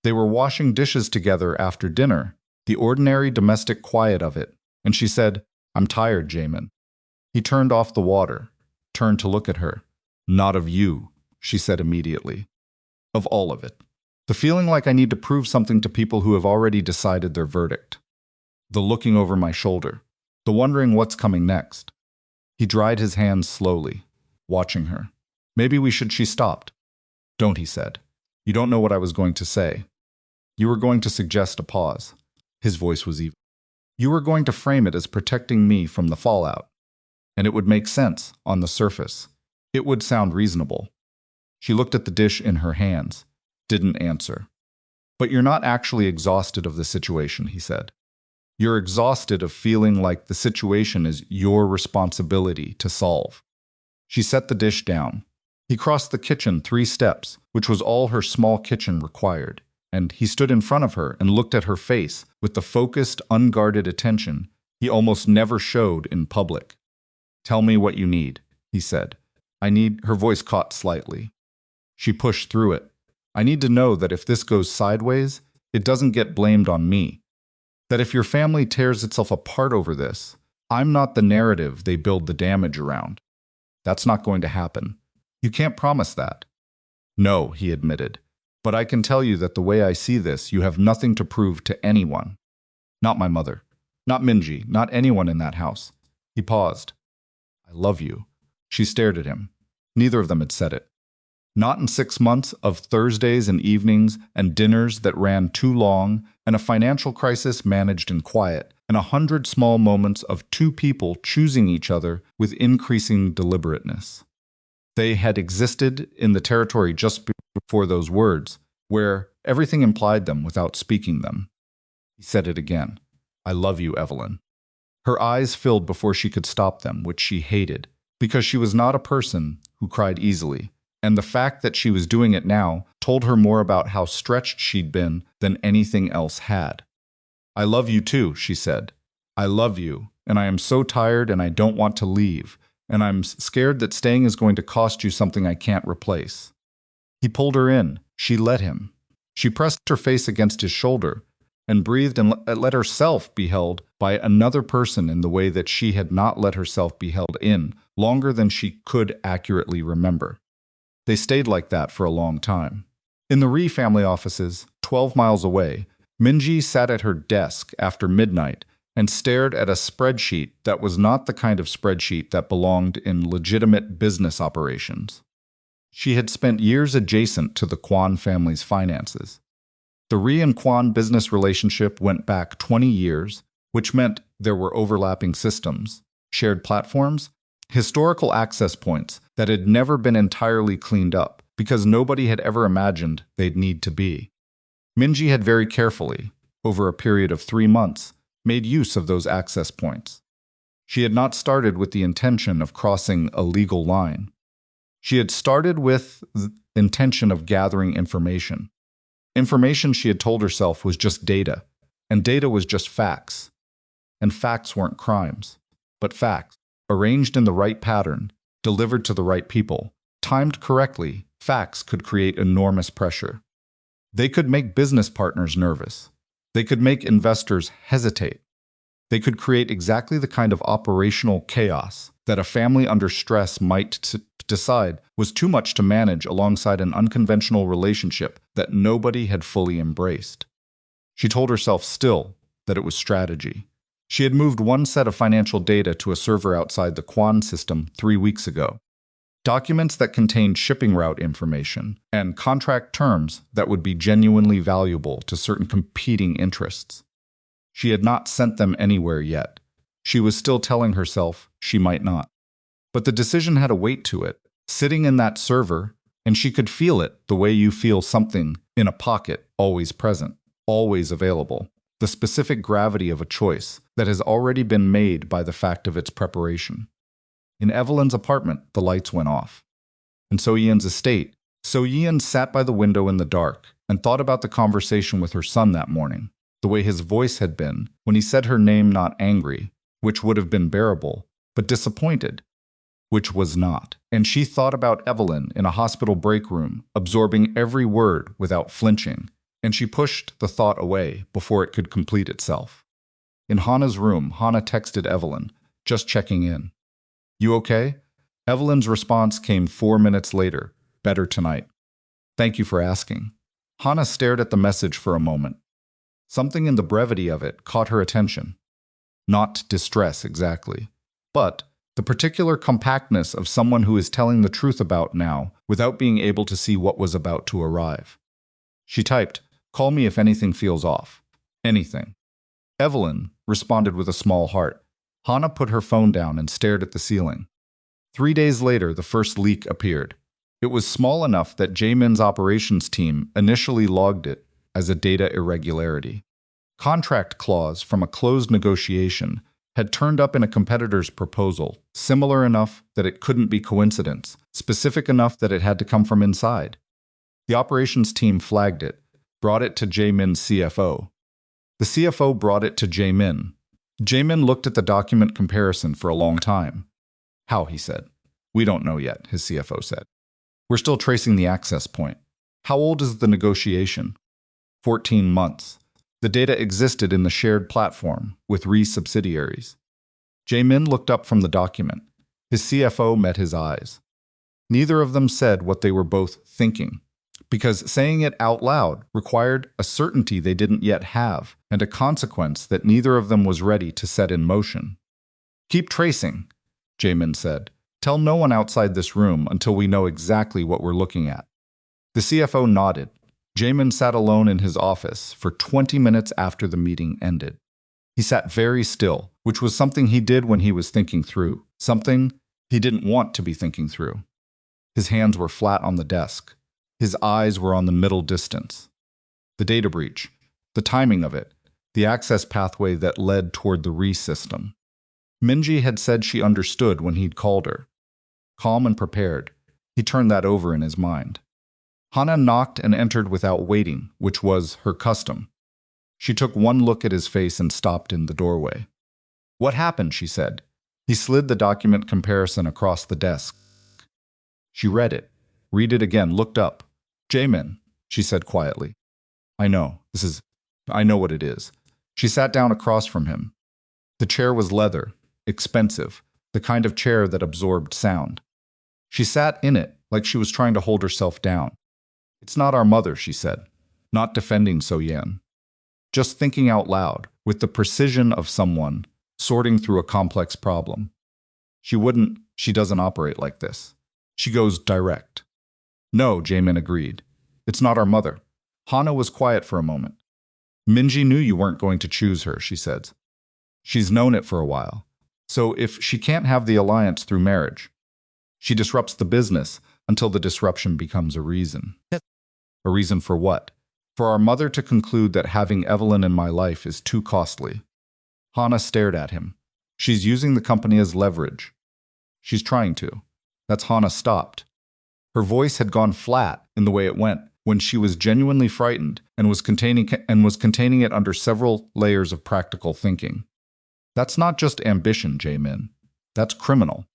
They were washing dishes together after dinner, the ordinary domestic quiet of it, and she said, I'm tired, Jae-min. He turned off the water, turned to look at her. Not of you, she said immediately. Of all of it. The feeling like I need to prove something to people who have already decided their verdict. The looking over my shoulder. The wondering what's coming next. He dried his hands slowly, watching her. Maybe we should, she stopped. Don't, he said. You don't know what I was going to say. You were going to suggest a pause. His voice was even. You were going to frame it as protecting me from the fallout. And it would make sense on the surface. It would sound reasonable. She looked at the dish in her hands. Didn't answer. But you're not actually exhausted of the situation, he said. You're exhausted of feeling like the situation is your responsibility to solve. She set the dish down. He crossed the kitchen 3 steps, which was all her small kitchen required, and he stood in front of her and looked at her face with the focused, unguarded attention he almost never showed in public. Tell me what you need, he said. I need, her voice caught slightly. She pushed through it. I need to know that if this goes sideways, it doesn't get blamed on me. That if your family tears itself apart over this, I'm not the narrative they build the damage around. That's not going to happen. You can't promise that. No, he admitted. But I can tell you that the way I see this, you have nothing to prove to anyone. Not my mother. Not Minji. Not anyone in that house. He paused. I love you. She stared at him. Neither of them had said it. Not in 6 months of Thursdays and evenings and dinners that ran too long, and a financial crisis managed in quiet, and 100 small moments of 2 people choosing each other with increasing deliberateness. They had existed in the territory just before those words, where everything implied them without speaking them. He said it again. I love you, Evelyn. Her eyes filled before she could stop them, which she hated, because she was not a person who cried easily. And the fact that she was doing it now told her more about how stretched she'd been than anything else had. I love you too, she said. I love you, and I am so tired and I don't want to leave, and I'm scared that staying is going to cost you something I can't replace. He pulled her in. She let him. She pressed her face against his shoulder and breathed and let herself be held by another person in the way that she had not let herself be held in longer than she could accurately remember. They stayed like that for a long time. In the Ri family offices, 12 miles away, Minji sat at her desk after midnight and stared at a spreadsheet that was not the kind of spreadsheet that belonged in legitimate business operations. She had spent years adjacent to the Kwon family's finances. The Ri and Kwon business relationship went back 20 years, which meant there were overlapping systems, shared platforms, historical access points that had never been entirely cleaned up because nobody had ever imagined they'd need to be. Minji had very carefully, over a period of 3 months, made use of those access points. She had not started with the intention of crossing a legal line. She had started with the intention of gathering information. Information, she had told herself, was just data, and data was just facts. And facts weren't crimes, but facts. Arranged in the right pattern, delivered to the right people, timed correctly, facts could create enormous pressure. They could make business partners nervous. They could make investors hesitate. They could create exactly the kind of operational chaos that a family under stress might decide was too much to manage alongside an unconventional relationship that nobody had fully embraced. She told herself still that it was strategy. She had moved one set of financial data to a server outside the Kwon system 3 weeks ago. Documents that contained shipping route information and contract terms that would be genuinely valuable to certain competing interests. She had not sent them anywhere yet. She was still telling herself she might not. But the decision had a weight to it, sitting in that server, and she could feel it the way you feel something in a pocket, always present, always available. The specific gravity of a choice that has already been made by the fact of its preparation. In Evelyn's apartment, the lights went off. In So-yeon's estate, So-yeon sat by the window in the dark and thought about the conversation with her son that morning, the way his voice had been when he said her name, not angry, which would have been bearable, but disappointed, which was not. And she thought about Evelyn in a hospital break room, absorbing every word without flinching, and she pushed the thought away before it could complete itself. In Hannah's room, Hannah texted Evelyn, just checking in. You okay? Evelyn's response came 4 minutes later. Better tonight. Thank you for asking. Hannah stared at the message for a moment. Something in the brevity of it caught her attention. Not distress exactly, but the particular compactness of someone who is telling the truth about now without being able to see what was about to arrive. She typed, "Call me if anything feels off." Anything. Evelyn responded with a small heart. Hannah put her phone down and stared at the ceiling. 3 days later, the first leak appeared. It was small enough that Jae-min's operations team initially logged it as a data irregularity. Contract clause from a closed negotiation had turned up in a competitor's proposal, similar enough that it couldn't be coincidence, specific enough that it had to come from inside. The operations team flagged it, brought it to Jae-min's CFO. The CFO brought it to Jae-min. Jae-min looked at the document comparison for a long time. How, he said. We don't know yet, his CFO said. We're still tracing the access point. How old is the negotiation? 14 months. The data existed in the shared platform with subsidiaries. Jae-min looked up from the document. His CFO met his eyes. Neither of them said what they were both thinking, because saying it out loud required a certainty they didn't yet have and a consequence that neither of them was ready to set in motion. Keep tracing, Jae-min said. Tell no one outside this room until we know exactly what we're looking at. The CFO nodded. Jae-min sat alone in his office for 20 minutes after the meeting ended. He sat very still, which was something he did when he was thinking through, something he didn't want to be thinking through. His hands were flat on the desk. His eyes were on the middle distance. The data breach, the timing of it, the access pathway that led toward the system. Minji had said she understood when he'd called her. Calm and prepared, he turned that over in his mind. Hannah knocked and entered without waiting, which was her custom. She took one look at his face and stopped in the doorway. What happened, she said. He slid the document comparison across the desk. She read it, read it again, looked up. Jae-min, she said quietly. I know what it is. She sat down across from him. The chair was leather, expensive, the kind of chair that absorbed sound. She sat in it like she was trying to hold herself down. It's not our mother, she said, not defending So-yeon. Just thinking out loud, with the precision of someone sorting through a complex problem. She doesn't operate like this. She goes direct. No, Jae-min agreed. It's not our mother. Hannah was quiet for a moment. Minji knew you weren't going to choose her, she said. She's known it for a while. So if she can't have the alliance through marriage, she disrupts the business until the disruption becomes a reason. A reason for what? For our mother to conclude that having Evelyn in my life is too costly. Hannah stared at him. She's using the company as leverage. She's trying to. That's Hannah stopped. Her voice had gone flat in the way it went when she was genuinely frightened and was containing it under several layers of practical thinking. That's not just ambition, Jae-min. That's criminal.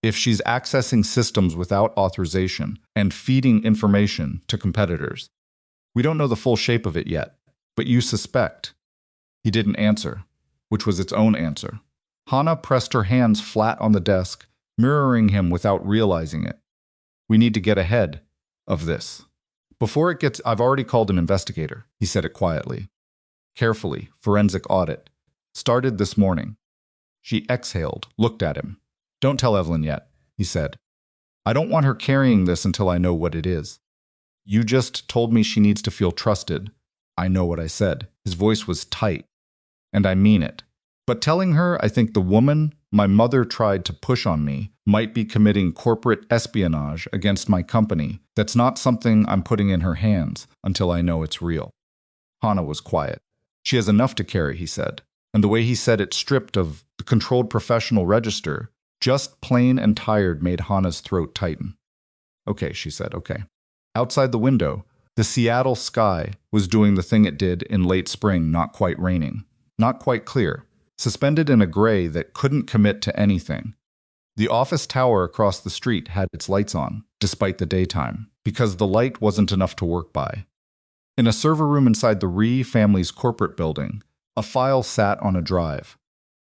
If she's accessing systems without authorization and feeding information to competitors, We don't know the full shape of it yet, but you suspect. He didn't answer, which was its own answer. Hana pressed her hands flat on the desk, mirroring him without realizing it. We need to get ahead of this. Before it gets, I've already called an investigator, he said it quietly. Carefully, forensic audit. Started this morning. She exhaled, looked at him. Don't tell Evelyn yet, he said. I don't want her carrying this until I know what it is. You just told me she needs to feel trusted. I know what I said. His voice was tight. And I mean it. But telling her I think the woman my mother tried to push on me might be committing corporate espionage against my company, that's not something I'm putting in her hands until I know it's real. Hana was quiet. She has enough to carry, he said. And the way he said it stripped of the controlled professional register, just plain and tired, made Hana's throat tighten. Okay, she said, okay. Outside the window, the Seattle sky was doing the thing it did in late spring, not quite raining, not quite clear, suspended in a gray that couldn't commit to anything. The office tower across the street had its lights on, despite the daytime, because the light wasn't enough to work by. In a server room inside the Rhee family's corporate building, a file sat on a drive.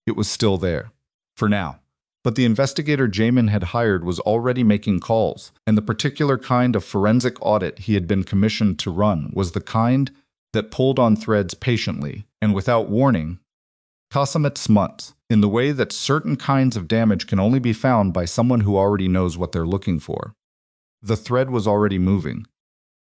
It was still there, for now. But the investigator Jae-min had hired was already making calls, and the particular kind of forensic audit he had been commissioned to run was the kind that pulled on threads patiently and without warning, consummate smuts, in the way that certain kinds of damage can only be found by someone who already knows what they're looking for. The thread was already moving,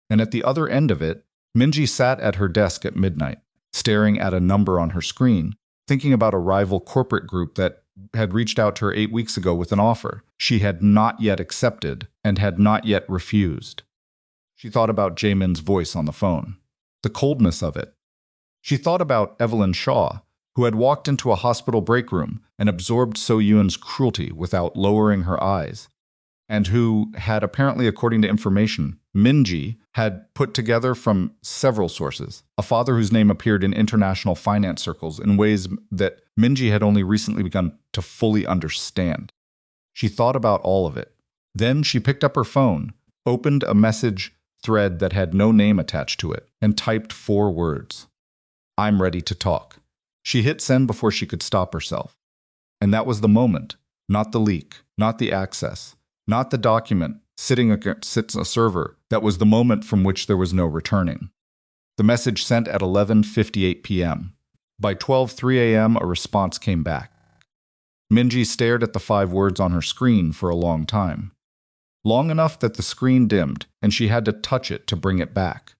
and at the other end of it, Minji sat at her desk at midnight, staring at a number on her screen, thinking about a rival corporate group that had reached out to her 8 weeks ago with an offer she had not yet accepted and had not yet refused. She thought about Jae-min's voice on the phone, the coldness of it. She thought about Evelyn Shaw, who had walked into a hospital break room and absorbed So-yeon's cruelty without lowering her eyes, and who had apparently, according to information Minji had put together from several sources, a father whose name appeared in international finance circles in ways that Minji had only recently begun to fully understand. She thought about all of it. Then she picked up her phone, opened a message thread that had no name attached to it, and typed 4 words. I'm ready to talk. She hit send before she could stop herself. And that was the moment, not the leak, not the access, not the document sitting against a server. That was the moment from which there was no returning. The message sent at 11:58 p.m. By 12:03 a.m., a response came back. Minji stared at the 5 words on her screen for a long time. Long enough that the screen dimmed, and she had to touch it to bring it back.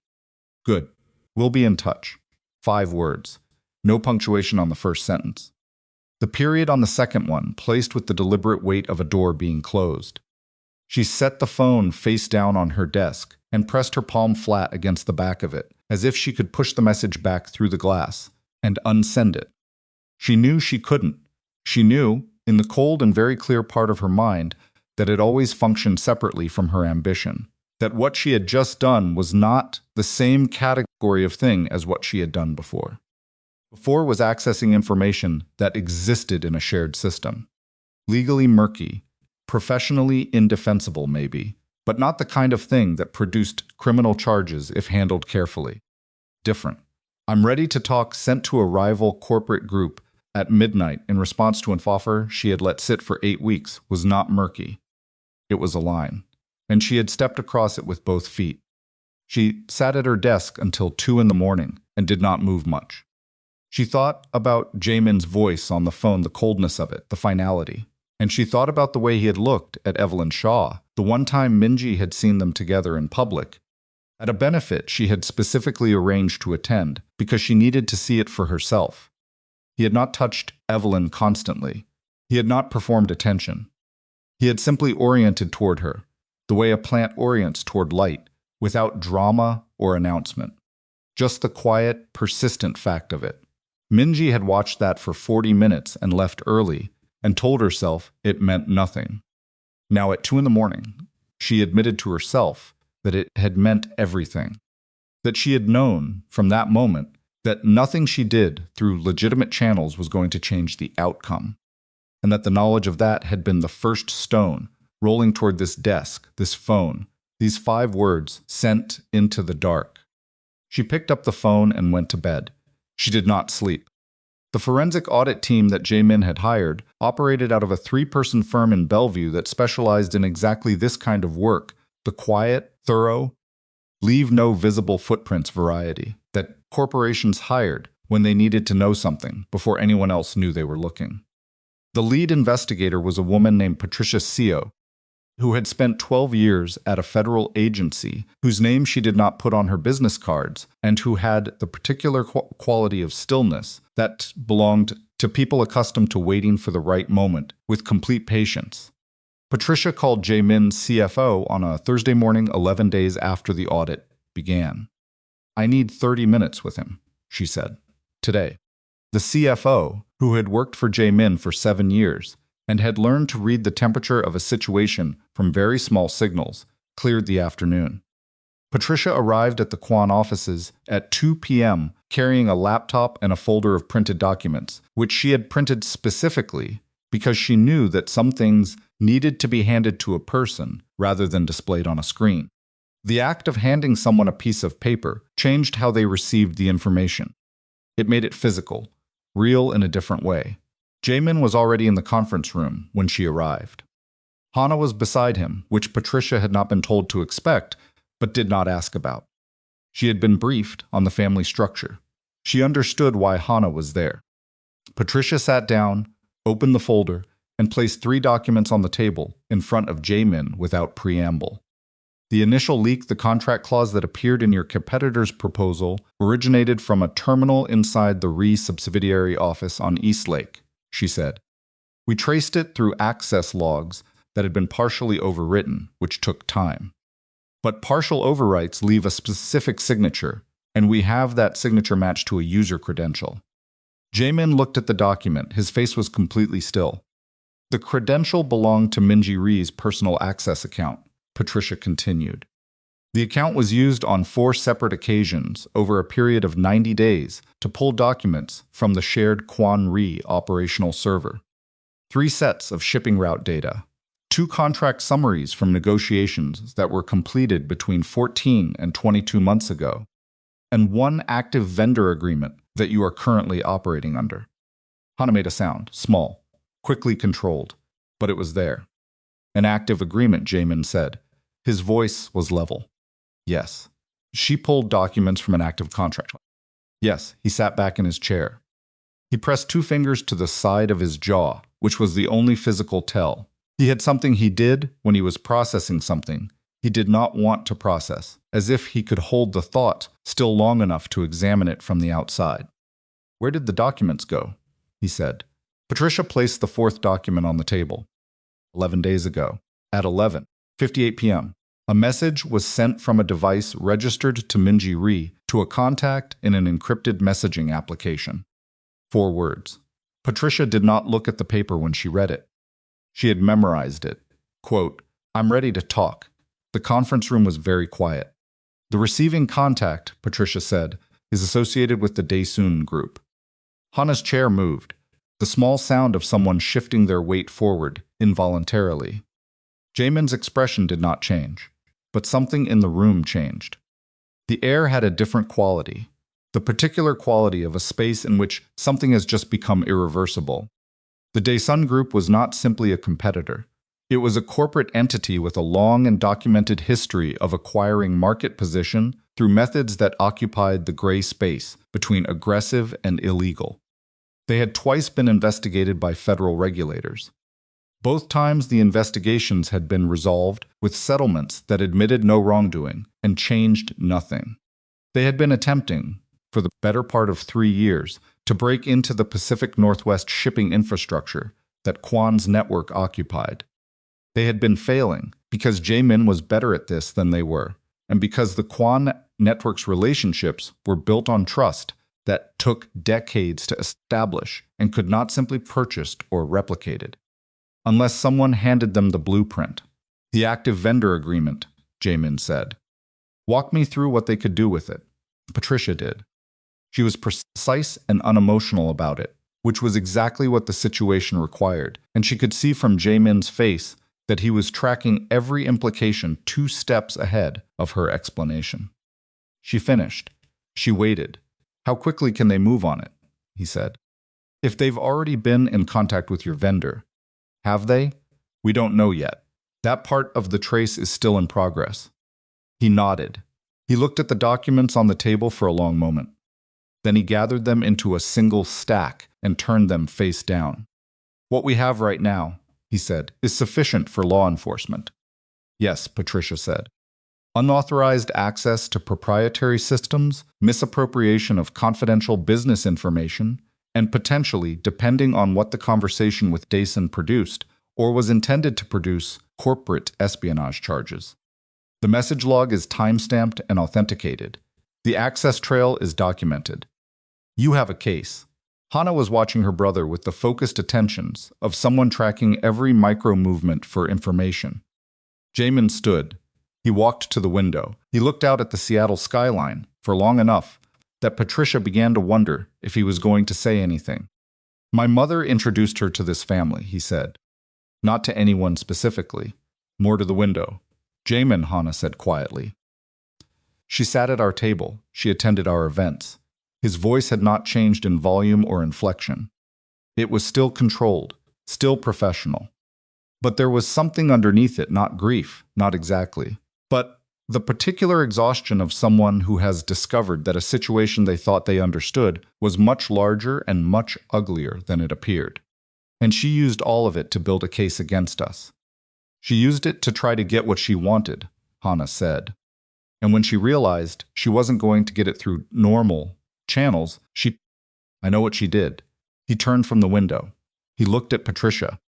Good. We'll be in touch. 5 words. No punctuation on the first sentence. The period on the second one, placed with the deliberate weight of a door being closed. She set the phone face down on her desk and pressed her palm flat against the back of it, as if she could push the message back through the glass and unsend it. She knew she couldn't. She knew, in the cold and very clear part of her mind, that it always functioned separately from her ambition, that what she had just done was not the same category of thing as what she had done before. Before was accessing information that existed in a shared system. Legally murky, professionally indefensible maybe, but not the kind of thing that produced criminal charges if handled carefully. Different. I'm ready to talk sent to a rival corporate group at midnight in response to an offer she had let sit for 8 weeks was not murky. It was a line, and she had stepped across it with both feet. She sat at her desk until 2 in the morning and did not move much. She thought about Jae-min's voice on the phone, the coldness of it, the finality. And she thought about the way he had looked at Evelyn Shaw, the one time Minji had seen them together in public, at a benefit she had specifically arranged to attend because she needed to see it for herself. He had not touched Evelyn constantly. He had not performed attention. He had simply oriented toward her, the way a plant orients toward light, without drama or announcement. Just the quiet, persistent fact of it. Minji had watched that for 40 minutes and left early, and told herself it meant nothing. Now at 2 in the morning, she admitted to herself that it had meant everything. That she had known, from that moment, that nothing she did through legitimate channels was going to change the outcome. And that the knowledge of that had been the first stone rolling toward this desk, this phone, these 5 words sent into the dark. She picked up the phone and went to bed. She did not sleep. The forensic audit team that Jae-min had hired operated out of a 3-person firm in Bellevue that specialized in exactly this kind of work, the quiet, thorough, leave no visible footprints variety that corporations hired when they needed to know something before anyone else knew they were looking. The lead investigator was a woman named Patricia Seo, who had spent 12 years at a federal agency whose name she did not put on her business cards and who had the particular quality of stillness that belonged to people accustomed to waiting for the right moment with complete patience. Patricia called Jae-min's CFO on a Thursday morning 11 days after the audit began. "I need 30 minutes with him," she said. "Today." The CFO, who had worked for Jae-min for 7 years, and had learned to read the temperature of a situation from very small signals, cleared the afternoon. Patricia arrived at the Kwon offices at 2 p.m. carrying a laptop and a folder of printed documents, which she had printed specifically because she knew that some things needed to be handed to a person rather than displayed on a screen. The act of handing someone a piece of paper changed how they received the information. It made it physical, real in a different way. Jae-min was already in the conference room when she arrived. Hana was beside him, which Patricia had not been told to expect, but did not ask about. She had been briefed on the family structure. She understood why Hana was there. Patricia sat down, opened the folder, and placed 3 documents on the table in front of Jae-min without preamble. The initial leak, the contract clause that appeared in your competitor's proposal, originated from a terminal inside the RE subsidiary office on Eastlake, she said. We traced it through access logs that had been partially overwritten, which took time. But partial overwrites leave a specific signature, and we have that signature matched to a user credential. Jae-min looked at the document. His face was completely still. The credential belonged to Minji Ri's personal access account, Patricia continued. The account was used on 4 separate occasions over a period of 90 days to pull documents from the shared Kwon Ri operational server. 3 sets of shipping route data, 2 contract summaries from negotiations that were completed between 14 and 22 months ago, and 1 active vendor agreement that you are currently operating under. Hana made a sound, small, quickly controlled, but it was there. An active agreement, Jae-min said. His voice was level. Yes. She pulled documents from an active contract. Yes, he sat back in his chair. He pressed 2 fingers to the side of his jaw, which was the only physical tell. He had something he did when he was processing something he did not want to process, as if he could hold the thought still long enough to examine it from the outside. Where did the documents go? He said. Patricia placed the 4th document on the table. 11 days ago, at 11:58 p.m., a message was sent from a device registered to Minji Ri to a contact in an encrypted messaging application. 4 words. Patricia did not look at the paper when she read it. She had memorized it. Quote, I'm ready to talk. The conference room was very quiet. The receiving contact, Patricia said, is associated with the Daesun group. Hana's chair moved, the small sound of someone shifting their weight forward involuntarily. Jae-min's expression did not change, but something in the room changed. The air had a different quality, the particular quality of a space in which something has just become irreversible. The Daesun Group was not simply a competitor. It was a corporate entity with a long and documented history of acquiring market position through methods that occupied the gray space between aggressive and illegal. They had twice been investigated by federal regulators. Both times the investigations had been resolved with settlements that admitted no wrongdoing and changed nothing. They had been attempting, for the better part of 3 years, to break into the Pacific Northwest shipping infrastructure that Kwon's network occupied. They had been failing because Jae-min was better at this than they were, and because the Kwon network's relationships were built on trust that took decades to establish and could not simply be purchased or replicated. Unless someone handed them the blueprint, the active vendor agreement, Jae-min said. Walk me through what they could do with it. Patricia did. She was precise and unemotional about it, which was exactly what the situation required, and she could see from Jae-min's face that he was tracking every implication 2 steps ahead of her explanation. She finished. She waited. How quickly can they move on it? He said. If they've already been in contact with your vendor. Have they? We don't know yet. That part of the trace is still in progress. He nodded. He looked at the documents on the table for a long moment. Then he gathered them into a single stack and turned them face down. What we have right now, he said, is sufficient for law enforcement. Yes, Patricia said. Unauthorized access to proprietary systems, misappropriation of confidential business information, and potentially, depending on what the conversation with Dason produced, or was intended to produce, corporate espionage charges. The message log is time-stamped and authenticated. The access trail is documented. You have a case. Hana was watching her brother with the focused attentions of someone tracking every micro-movement for information. Jae-min stood. He walked to the window. He looked out at the Seattle skyline for long enough that Patricia began to wonder if he was going to say anything. My mother introduced her to this family, he said. Not to anyone specifically. More to the window. Jae-min, Hana said quietly. She sat at our table. She attended our events. His voice had not changed in volume or inflection. It was still controlled, still professional. But there was something underneath it, not grief, not exactly. But the particular exhaustion of someone who has discovered that a situation they thought they understood was much larger and much uglier than it appeared. And she used all of it to build a case against us. She used it to try to get what she wanted, Hana said. And when she realized she wasn't going to get it through normal channels, I know what she did. He turned from the window. He looked at Patricia.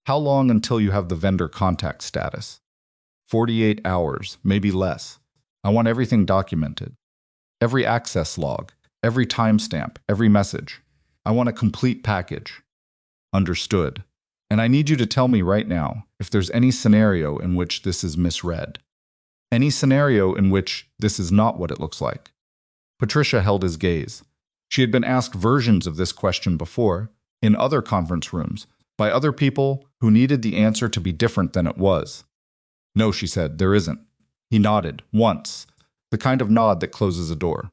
How long until you have the vendor contact status? 48 hours, maybe less. I want everything documented. Every access log, every timestamp, every message. I want a complete package. Understood. And I need you to tell me right now if there's any scenario in which this is misread. Any scenario in which this is not what it looks like. Patricia held his gaze. She had been asked versions of this question before, in other conference rooms, by other people who needed the answer to be different than it was. No, she said, there isn't. He nodded, once, the kind of nod that closes a door.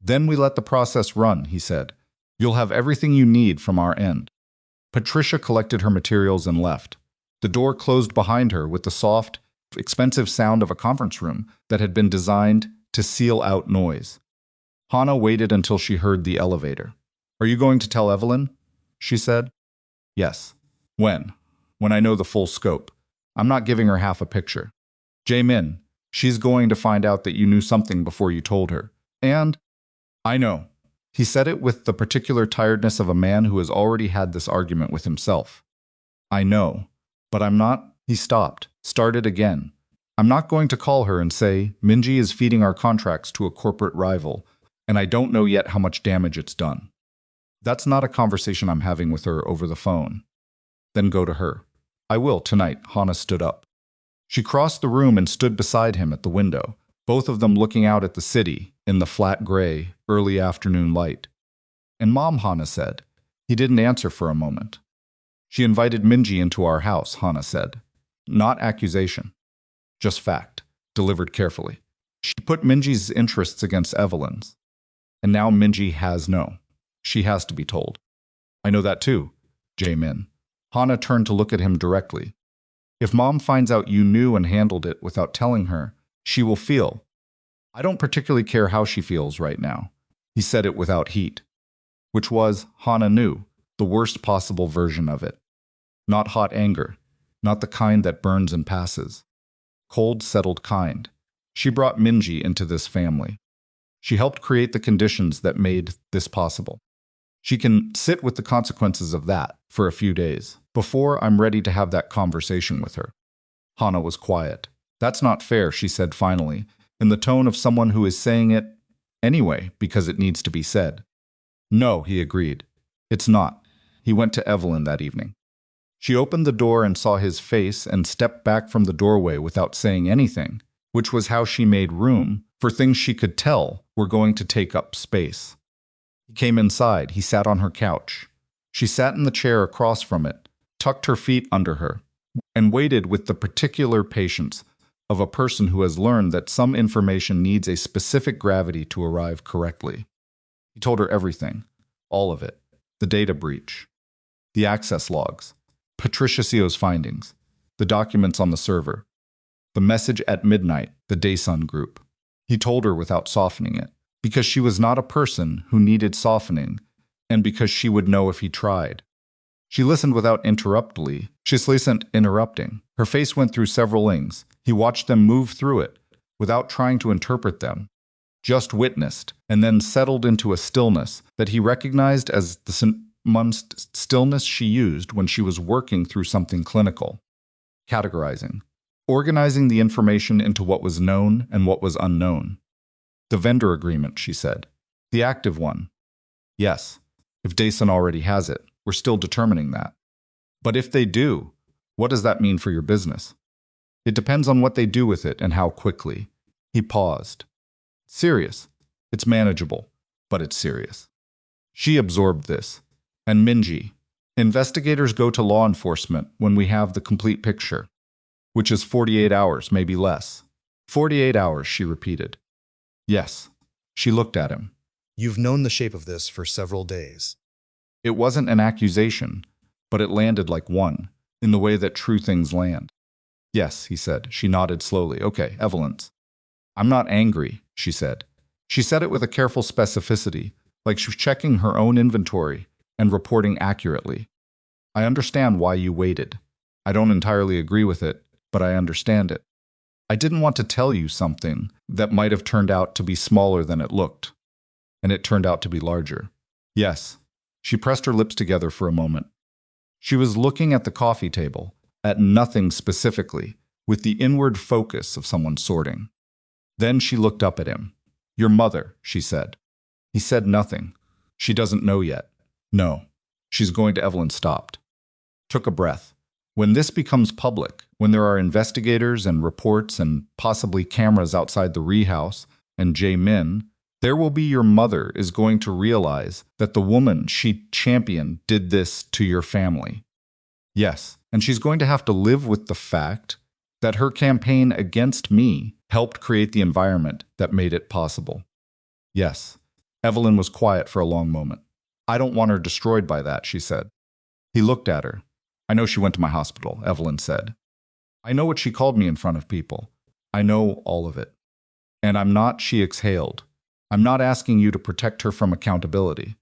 Then we let the process run, he said. You'll have everything you need from our end. Patricia collected her materials and left. The door closed behind her with the soft, expensive sound of a conference room that had been designed to seal out noise. Hana waited until she heard the elevator. Are you going to tell Evelyn? She said. Yes. When? When I know the full scope. I'm not giving her half a picture. Jae-min, she's going to find out that you knew something before you told her. And? I know. He said it with the particular tiredness of a man who has already had this argument with himself. I know. But I'm not. He stopped, started again. I'm not going to call her and say, Minji is feeding our contracts to a corporate rival, and I don't know yet how much damage it's done. That's not a conversation I'm having with her over the phone. Then go to her. I will, tonight. Hana stood up. She crossed the room and stood beside him at the window, both of them looking out at the city in the flat gray, early afternoon light. And Mom, Hana said. He didn't answer for a moment. She invited Minji into our house, Hana said. Not accusation. Just fact, delivered carefully. She put Minji's interests against Evelyn's. And now Minji has no. She has to be told. I know that too, Jae-min. Hana turned to look at him directly. If Mom finds out you knew and handled it without telling her, she will feel. I don't particularly care how she feels right now. He said it without heat. Which was, Hana knew, the worst possible version of it. Not hot anger, not the kind that burns and passes. Cold, settled kind. She brought Minji into this family. She helped create the conditions that made this possible. She can sit with the consequences of that for a few days, before I'm ready to have that conversation with her. Hana was quiet. That's not fair, she said finally, in the tone of someone who is saying it anyway because it needs to be said. No, he agreed. It's not. He went to Evelyn that evening. She opened the door and saw his face and stepped back from the doorway without saying anything, which was how she made room for things she could tell were going to take up space. He came inside. He sat on her couch. She sat in the chair across from it, tucked her feet under her, and waited with the particular patience of a person who has learned that some information needs a specific gravity to arrive correctly. He told her everything, all of it, the data breach, the access logs, Patricia Seo's findings, the documents on the server, the message at midnight, the Daesun group. He told her without softening it, because she was not a person who needed softening, and because she would know if he tried. She listened without interrupting. Her face went through several ings. He watched them move through it, without trying to interpret them. Just witnessed, and then settled into a stillness that he recognized as the stillness she used when she was working through something clinical. Categorizing. Organizing the information into what was known and what was unknown. The vendor agreement, she said. The active one. Yes, if Daesun already has it, we're still determining that. But if they do, what does that mean for your business? It depends on what they do with it and how quickly. He paused. Serious. It's manageable, but it's serious. She absorbed this. And Minji. Investigators go to law enforcement when we have the complete picture, which is 48 hours, maybe less. 48 hours, she repeated. Yes. She looked at him. You've known the shape of this for several days. It wasn't an accusation, but it landed like one, in the way that true things land. Yes, he said. She nodded slowly. Okay, Evelyn's. I'm not angry, she said. She said it with a careful specificity, like she was checking her own inventory and reporting accurately. I understand why you waited. I don't entirely agree with it, but I understand it. I didn't want to tell you something that might have turned out to be smaller than it looked, and it turned out to be larger. Yes. She pressed her lips together for a moment. She was looking at the coffee table, at nothing specifically, with the inward focus of someone sorting. Then she looked up at him. Your mother, she said. He said nothing. She doesn't know yet. No. She's going to. Evelyn stopped. Took a breath. When this becomes public, when there are investigators and reports and possibly cameras outside the Ree house and Jae-min, there will be your mother is going to realize that the woman she championed did this to your family. Yes, and she's going to have to live with the fact that her campaign against me helped create the environment that made it possible. Yes. Evelyn was quiet for a long moment. I don't want her destroyed by that, she said. He looked at her. I know she went to my hospital, Evelyn said. I know what she called me in front of people. I know all of it. And I'm not, she exhaled. I'm not asking you to protect her from accountability.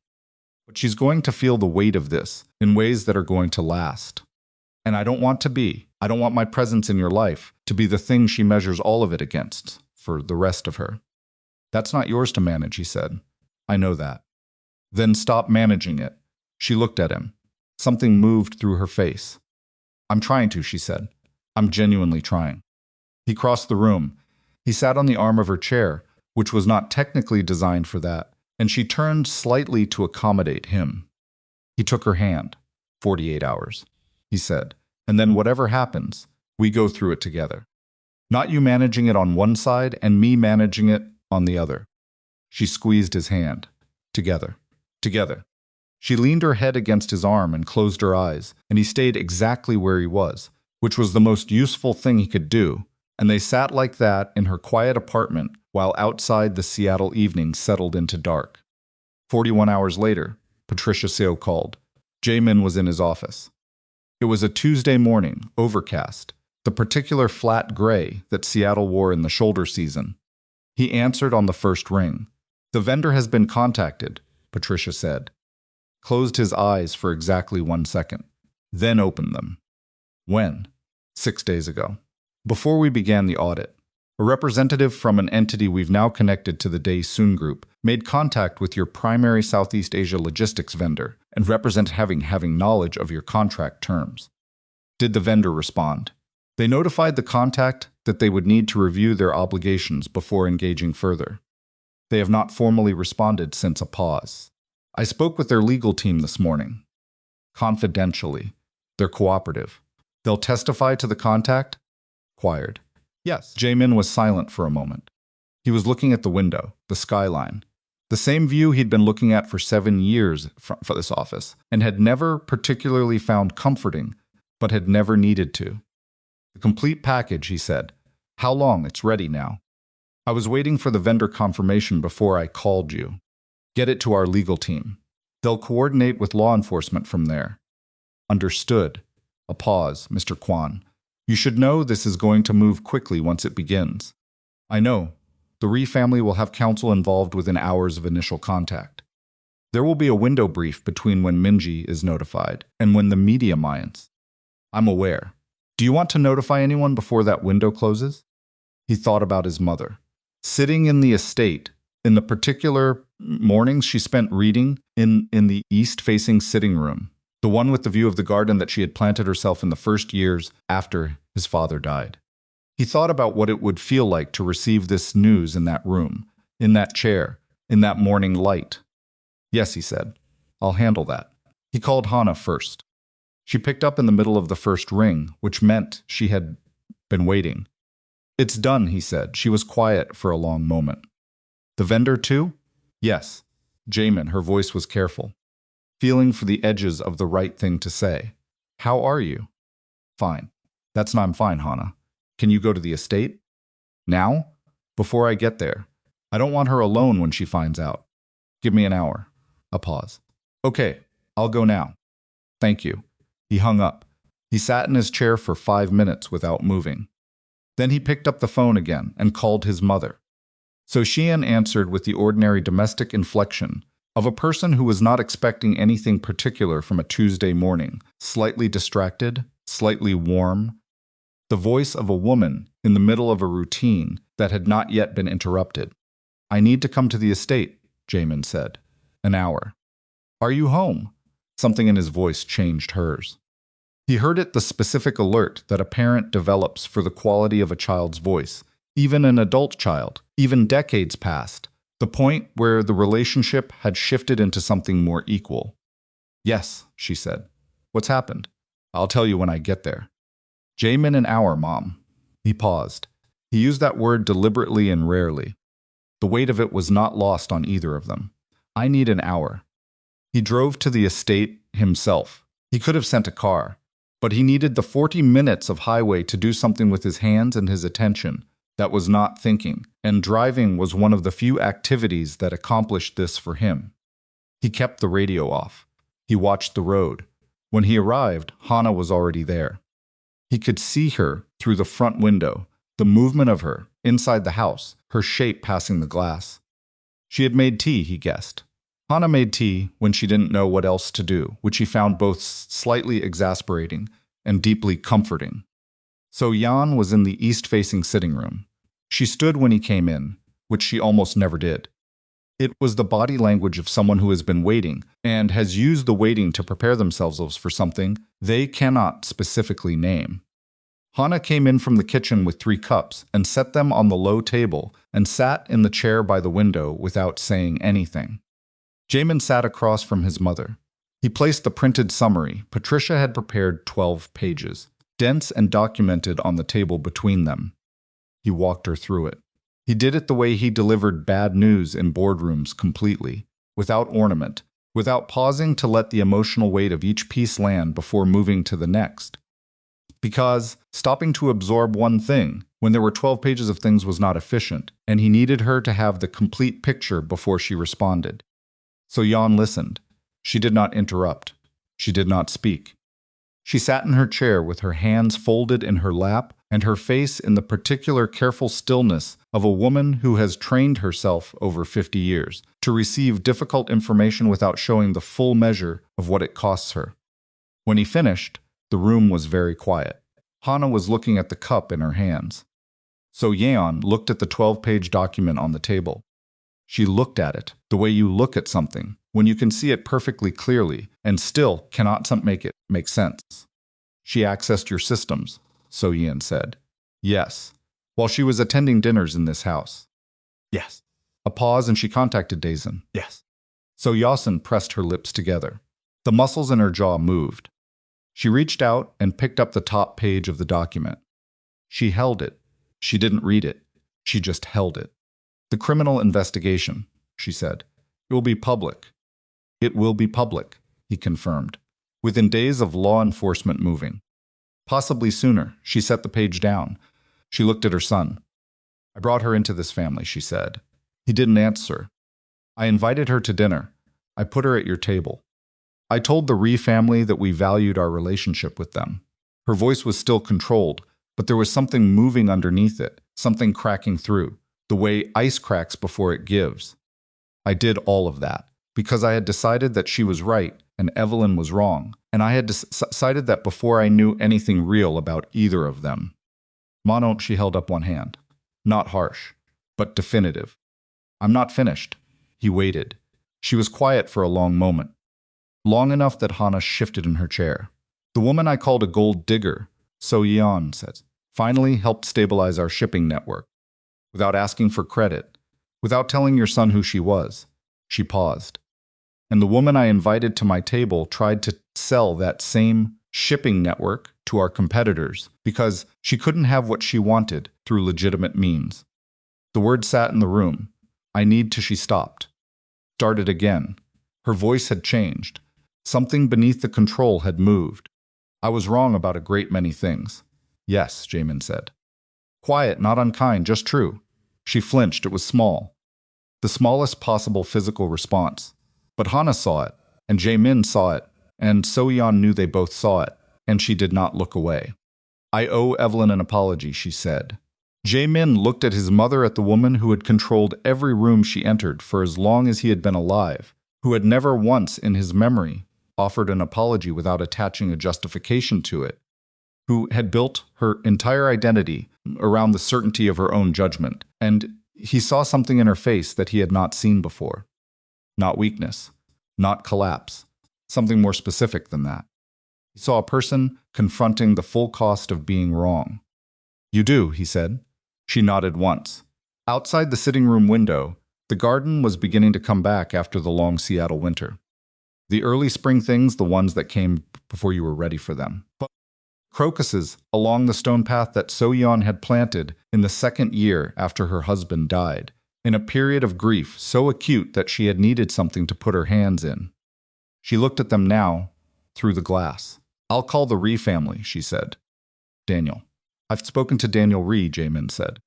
But she's going to feel the weight of this in ways that are going to last. And I don't want my presence in your life to be the thing she measures all of it against for the rest of her. That's not yours to manage, he said. I know that. Then stop managing it. She looked at him. Something moved through her face. I'm trying to, she said. I'm genuinely trying. He crossed the room. He sat on the arm of her chair, which was not technically designed for that, and she turned slightly to accommodate him. He took her hand. 48 hours, he said, and then whatever happens, we go through it together. Not you managing it on one side and me managing it on the other. She squeezed his hand. Together. Together. She leaned her head against his arm and closed her eyes, and he stayed exactly where he was, which was the most useful thing he could do, and they sat like that in her quiet apartment while outside the Seattle evening settled into dark. 41 hours later, Patricia Seo called. Jae-min was in his office. It was a Tuesday morning, overcast, the particular flat gray that Seattle wore in the shoulder season. He answered on the first ring. The vendor has been contacted, Patricia said. Closed his eyes for exactly 1 second, then opened them. When? 6 days ago. Before we began the audit, a representative from an entity we've now connected to the Daesun Group made contact with your primary Southeast Asia logistics vendor and represented having knowledge of your contract terms. Did the vendor respond? They notified the contact that they would need to review their obligations before engaging further. They have not formally responded since a pause. I spoke with their legal team this morning. Confidentially. They're cooperative. They'll testify to the contact? Quired. Yes. Jae-min was silent for a moment. He was looking at the window, the skyline, the same view he'd been looking at for 7 years for this office, and had never particularly found comforting, but had never needed to. The complete package, he said. How long? It's ready now. I was waiting for the vendor confirmation before I called you. Get it to our legal team. They'll coordinate with law enforcement from there. Understood. A pause, Mr. Kwon. You should know this is going to move quickly once it begins. I know. The Ri family will have counsel involved within hours of initial contact. There will be a window brief between when Minji is notified and when the media minds. I'm aware. Do you want to notify anyone before that window closes? He thought about his mother. Sitting in the estate, in the particular mornings she spent reading in the east-facing sitting room, the one with the view of the garden that she had planted herself in the first years after his father died. He thought about what it would feel like to receive this news in that room, in that chair, in that morning light. Yes, he said. I'll handle that. He called Hana first. She picked up in the middle of the first ring, which meant she had been waiting. It's done, he said. She was quiet for a long moment. The vendor too? Yes. Jae-min, her voice was careful, feeling for the edges of the right thing to say. How are you? Fine. I'm fine, Hana. Can you go to the estate? Now? Before I get there. I don't want her alone when she finds out. Give me an hour. A pause. Okay, I'll go now. Thank you. He hung up. He sat in his chair for 5 minutes without moving. Then he picked up the phone again and called his mother. So-yeon answered with the ordinary domestic inflection of a person who was not expecting anything particular from a Tuesday morning, slightly distracted, slightly warm. The voice of a woman in the middle of a routine that had not yet been interrupted. I need to come to the estate, Jae-min said. An hour. Are you home? Something in his voice changed hers. He heard it, the specific alert that a parent develops for the quality of a child's voice, even an adult child, even decades past, the point where the relationship had shifted into something more equal. Yes, she said. What's happened? I'll tell you when I get there. Jae-min, an hour, Mom. He paused. He used that word deliberately and rarely. The weight of it was not lost on either of them. I need an hour. He drove to the estate himself. He could have sent a car, but he needed the 40 minutes of highway to do something with his hands and his attention that was not thinking, and driving was one of the few activities that accomplished this for him. He kept the radio off. He watched the road. When he arrived, Hana was already there. He could see her through the front window, the movement of her inside the house, her shape passing the glass. She had made tea, he guessed. Hana made tea when she didn't know what else to do, which he found both slightly exasperating and deeply comforting. So-yeon was in the east-facing sitting room. She stood when he came in, which she almost never did. It was the body language of someone who has been waiting and has used the waiting to prepare themselves for something they cannot specifically name. Hana came in from the kitchen with 3 cups and set them on the low table and sat in the chair by the window without saying anything. Jae-min sat across from his mother. He placed the printed summary. Patricia had prepared 12 pages, dense and documented, on the table between them. He walked her through it. He did it the way he delivered bad news in boardrooms, completely, without ornament, without pausing to let the emotional weight of each piece land before moving to the next. Because stopping to absorb one thing when there were 12 pages of things was not efficient, and he needed her to have the complete picture before she responded. So-yeon listened. She did not interrupt. She did not speak. She sat in her chair with her hands folded in her lap and her face in the particular careful stillness of a woman who has trained herself over 50 years to receive difficult information without showing the full measure of what it costs her. When he finished, the room was very quiet. Hana was looking at the cup in her hands. So-yeon looked at the 12-page document on the table. She looked at it the way you look at something, when you can see it perfectly clearly and still cannot make it make sense. She accessed your systems, So-yeon said. Yes. While she was attending dinners in this house. Yes. A pause, and she contacted Daesun. Yes. So-yeon pressed her lips together. The muscles in her jaw moved. She reached out and picked up the top page of the document. She held it. She didn't read it. She just held it. The criminal investigation, she said. It will be public. It will be public, he confirmed. Within days of law enforcement moving. Possibly sooner. She set the page down. She looked at her son. I brought her into this family, she said. He didn't answer. I invited her to dinner. I put her at your table. I told the Ree family that we valued our relationship with them. Her voice was still controlled, but there was something moving underneath it, something cracking through, the way ice cracks before it gives. I did all of that because I had decided that she was right and Evelyn was wrong, and I had decided that before I knew anything real about either of them. Manon, she held up one hand. Not harsh, but definitive. I'm not finished. He waited. She was quiet for a long moment. Long enough that Hannah shifted in her chair. The woman I called a gold digger, So-yeon, said, finally helped stabilize our shipping network. Without asking for credit, without telling your son who she was. She paused. And the woman I invited to my table tried to sell that same shipping network to our competitors because she couldn't have what she wanted through legitimate means. The word sat in the room. I need to. She stopped. Started again. Her voice had changed. Something beneath the control had moved. I was wrong about a great many things. Yes, Jae-min said. Quiet, not unkind, just true. She flinched. It was small. The smallest possible physical response. But Hannah saw it, and Jae-min saw it, and So-yeon knew they both saw it, and she did not look away. I owe Evelyn an apology, she said. Jae-min looked at his mother, at the woman who had controlled every room she entered for as long as he had been alive, who had never once in his memory offered an apology without attaching a justification to it, who had built her entire identity around the certainty of her own judgment, and he saw something in her face that he had not seen before. Not weakness, not collapse, something more specific than that. He saw a person confronting the full cost of being wrong. You do, he said. She nodded once. Outside the sitting room window, the garden was beginning to come back after the long Seattle winter. The early spring things, the ones that came before you were ready for them. But crocuses along the stone path that So-yeon had planted in the second year after her husband died, in a period of grief so acute that she had needed something to put her hands in. She looked at them now, through the glass. I'll call the Ree family, she said. Daniel. I've spoken to Daniel Ree, Jae-min said.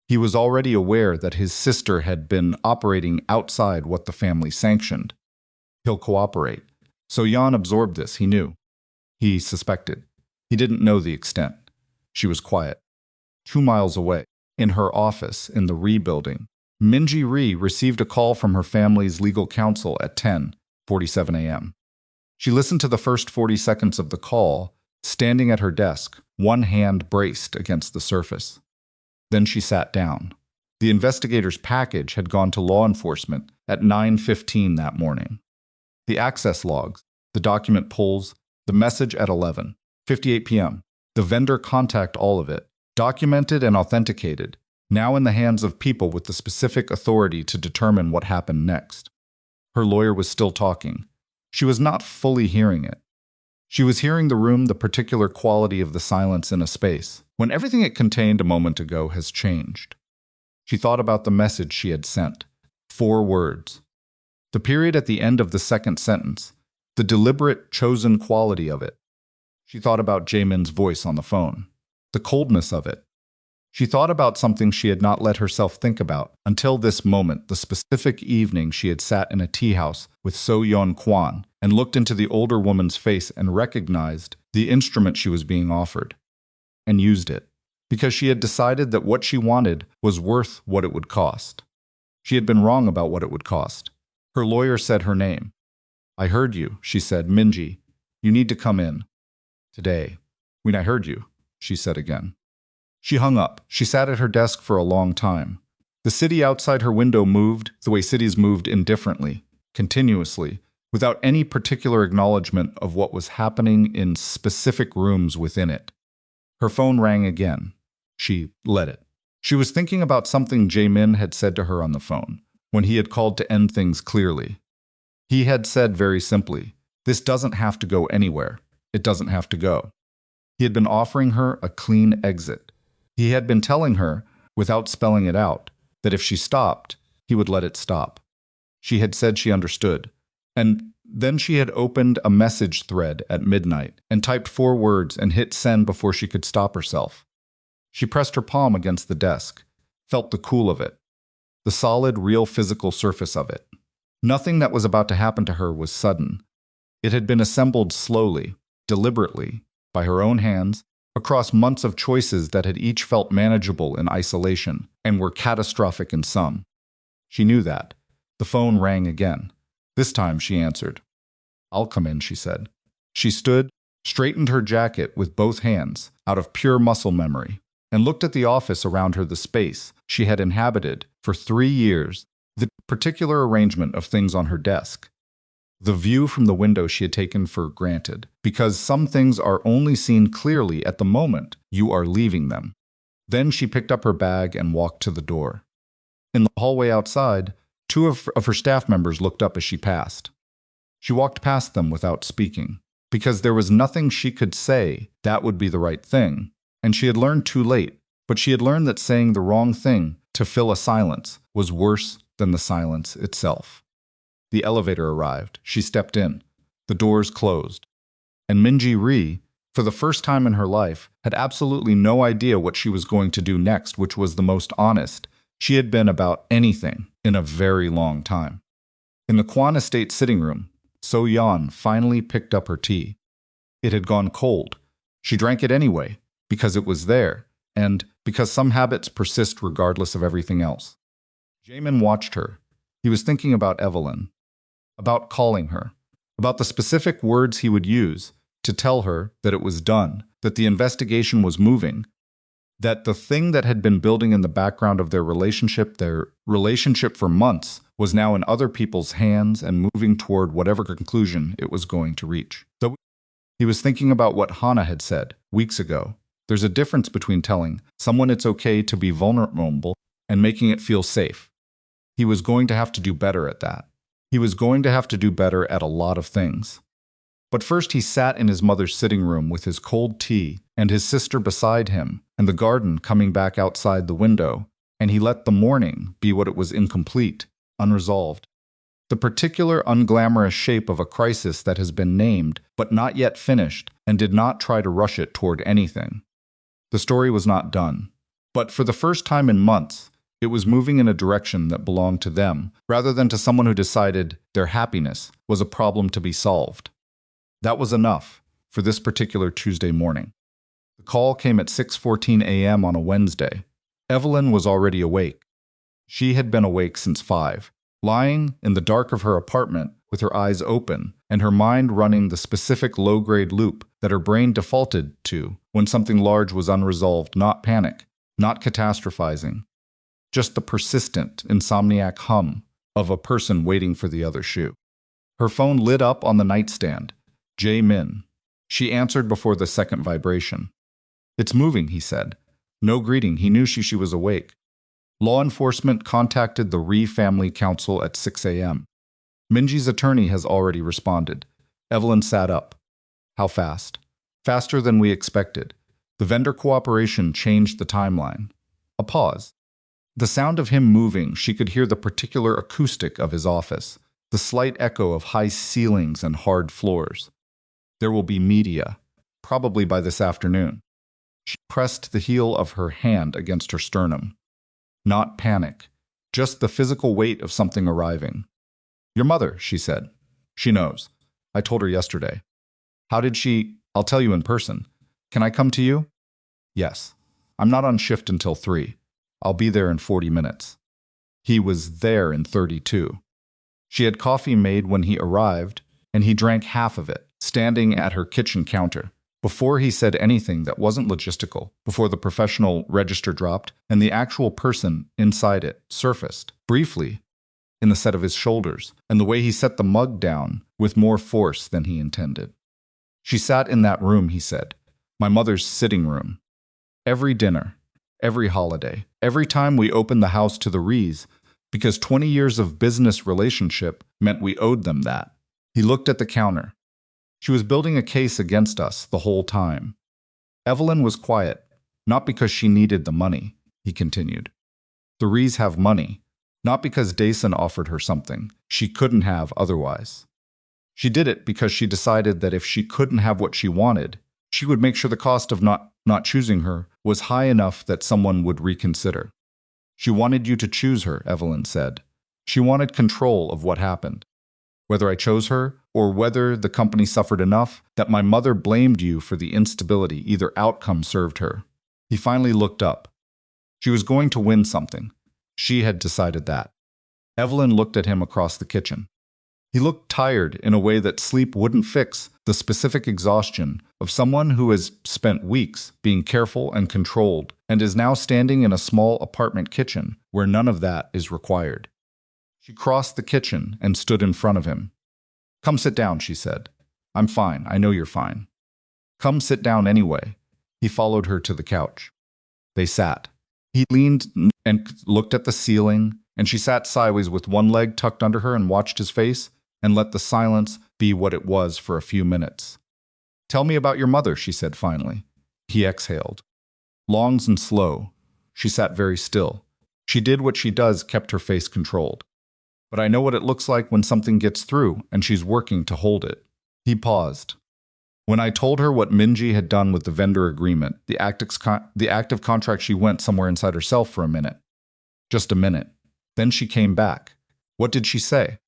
He was already aware that his sister had been operating outside what the family sanctioned. He'll cooperate. So-yeon absorbed this, he knew. He suspected. He didn't know the extent. She was quiet. 2 miles away, in her office in the Ree building, Min-ji Ree received a call from her family's legal counsel at 10:47 a.m. She listened to the first 40 seconds of the call, standing at her desk, one hand braced against the surface. Then she sat down. The investigator's package had gone to law enforcement at 9:15 that morning. The access logs, the document pulls, the message at 11:58 p.m., the vendor contact, all of it, documented and authenticated, now in the hands of people with the specific authority to determine what happened next. Her lawyer was still talking. She was not fully hearing it. She was hearing the room, the particular quality of the silence in a space, when everything it contained a moment ago has changed. She thought about the message she had sent. 4 words. The period at the end of the second sentence, the deliberate, chosen quality of it. She thought about Jae-min's voice on the phone, the coldness of it. She thought about something she had not let herself think about until this moment, the specific evening she had sat in a tea house with So-yeon Kwon and looked into the older woman's face and recognized the instrument she was being offered, and used it, because she had decided that what she wanted was worth what it would cost. She had been wrong about what it would cost. Her lawyer said her name. I heard you, she said. Min-ji, you need to come in. Today. When I heard you, she said again. She hung up. She sat at her desk for a long time. The city outside her window moved the way cities moved, indifferently, continuously, without any particular acknowledgement of what was happening in specific rooms within it. Her phone rang again. She let it. She was thinking about something Jae-min had said to her on the phone, when he had called to end things clearly. He had said very simply, this doesn't have to go anywhere. It doesn't have to go. He had been offering her a clean exit. He had been telling her, without spelling it out, that if she stopped, he would let it stop. She had said she understood. And then she had opened a message thread at midnight and typed 4 words and hit send before she could stop herself. She pressed her palm against the desk, felt the cool of it, the solid, real physical surface of it. Nothing that was about to happen to her was sudden. It had been assembled slowly, deliberately, by her own hands, across months of choices that had each felt manageable in isolation and were catastrophic in some. She knew that. The phone rang again. This time she answered. "I'll come in," she said. She stood, straightened her jacket with both hands, out of pure muscle memory, and looked at the office around her, the space she had inhabited for 3 years, the particular arrangement of things on her desk, the view from the window she had taken for granted, because some things are only seen clearly at the moment you are leaving them. Then she picked up her bag and walked to the door. In the hallway outside, 2 of her staff members looked up as she passed. She walked past them without speaking, because there was nothing she could say that would be the right thing, and she had learned too late, but she had learned that saying the wrong thing to fill a silence was worse than the silence itself. The elevator arrived. She stepped in. The doors closed. And Min-ji Ri, for the first time in her life, had absolutely no idea what she was going to do next, which was the most honest she had been about anything in a very long time. In the Kwon estate sitting room, So-yeon finally picked up her tea. It had gone cold. She drank it anyway, because it was there, and because some habits persist regardless of everything else. Jae-min watched her. He was thinking about Evelyn, about calling her, about the specific words he would use to tell her that it was done, that the investigation was moving, that the thing that had been building in the background of their relationship for months, was now in other people's hands and moving toward whatever conclusion it was going to reach. So he was thinking about what Hannah had said weeks ago. There's a difference between telling someone it's okay to be vulnerable and making it feel safe. He was going to have to do better at that. He was going to have to do better at a lot of things. But first he sat in his mother's sitting room with his cold tea and his sister beside him and the garden coming back outside the window, and he let the morning be what it was: incomplete, unresolved. The particular unglamorous shape of a crisis that has been named but not yet finished, and did not try to rush it toward anything. The story was not done. But for the first time in months, it was moving in a direction that belonged to them, rather than to someone who decided their happiness was a problem to be solved. That was enough for this particular Tuesday morning. The call came at 6:14 a.m. on a Wednesday. Evelyn was already awake. She had been awake since 5, lying in the dark of her apartment with her eyes open and her mind running the specific low-grade loop that her brain defaulted to when something large was unresolved. Not panic, not catastrophizing, just the persistent, insomniac hum of a person waiting for the other shoe. Her phone lit up on the nightstand. Jae-min. She answered before the second vibration. "It's moving," he said. No greeting. He knew she was awake. Law enforcement contacted the Ri Family Council at 6 a.m. Minji's attorney has already responded. Evelyn sat up. How fast? Faster than we expected. The vendor cooperation changed the timeline. A pause. The sound of him moving, she could hear the particular acoustic of his office, the slight echo of high ceilings and hard floors. There will be media, probably by this afternoon. She pressed the heel of her hand against her sternum. Not panic, just the physical weight of something arriving. "Your mother," she said. "She knows. I told her yesterday." "How did she—" "I'll tell you in person. Can I come to you?" "Yes. I'm not on shift until 3. I'll be there in 40 minutes. He was there in 32. She had coffee made when he arrived, and he drank half of it, standing at her kitchen counter. Before he said anything that wasn't logistical, before the professional register dropped, and the actual person inside it surfaced, briefly, in the set of his shoulders, and the way he set the mug down with more force than he intended. "She sat in that room," he said. "My mother's sitting room. Every dinner, every holiday, every time we opened the house to the Rees, because 20 years of business relationship meant we owed them that." He looked at the counter. She was building a case against us the whole time. Evelyn was quiet, not because she needed the money, he continued. The Rees have money, not because Dason offered her something she couldn't have otherwise. She did it because she decided that if she couldn't have what she wanted, she would make sure the cost of not choosing her was high enough that someone would reconsider. She wanted you to choose her, Evelyn said. She wanted control of what happened. Whether I chose her, or whether the company suffered enough that my mother blamed you for the instability, either outcome served her. He finally looked up. She was going to win something. She had decided that. Evelyn looked at him across the kitchen. He looked tired in a way that sleep wouldn't fix the specific exhaustion of someone who has spent weeks being careful and controlled and is now standing in a small apartment kitchen where none of that is required. She crossed the kitchen and stood in front of him. "Come sit down," she said. "I'm fine. I know you're fine." "Come sit down anyway." He followed her to the couch. They sat. He leaned and looked at the ceiling, and she sat sideways with one leg tucked under her and watched his face and let the silence be what it was for a few minutes. "Tell me about your mother," she said finally. He exhaled. Long and slow. She sat very still. She did what she does, kept her face controlled. "But I know what it looks like when something gets through, and she's working to hold it." He paused. "When I told her what Minji had done with the vendor agreement, the active contract, she went somewhere inside herself for a minute. Just a minute. Then she came back. What did she say?"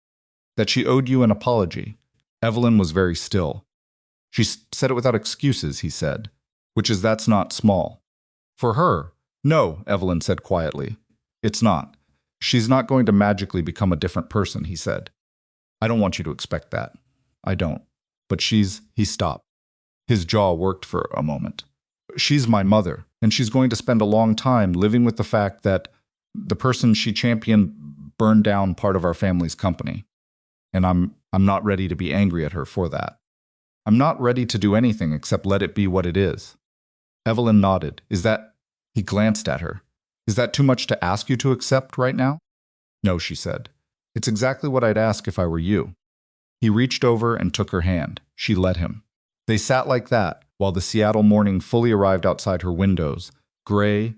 "That she owed you an apology." Evelyn was very still. "She said it without excuses," he said, that's not small. "For her, no," Evelyn said quietly. "It's not. She's not going to magically become a different person," he said. "I don't want you to expect that. I don't. But he stopped. His jaw worked for a moment. "She's my mother, and she's going to spend a long time living with the fact that the person she championed burned down part of our family's company. And I'm not ready to be angry at her for that. I'm not ready to do anything except let it be what it is." Evelyn nodded. He glanced at her. "Is that too much to ask you to accept right now?" "No," she said. "It's exactly what I'd ask if I were you." He reached over and took her hand. She let him. They sat like that while the Seattle morning fully arrived outside her windows, gray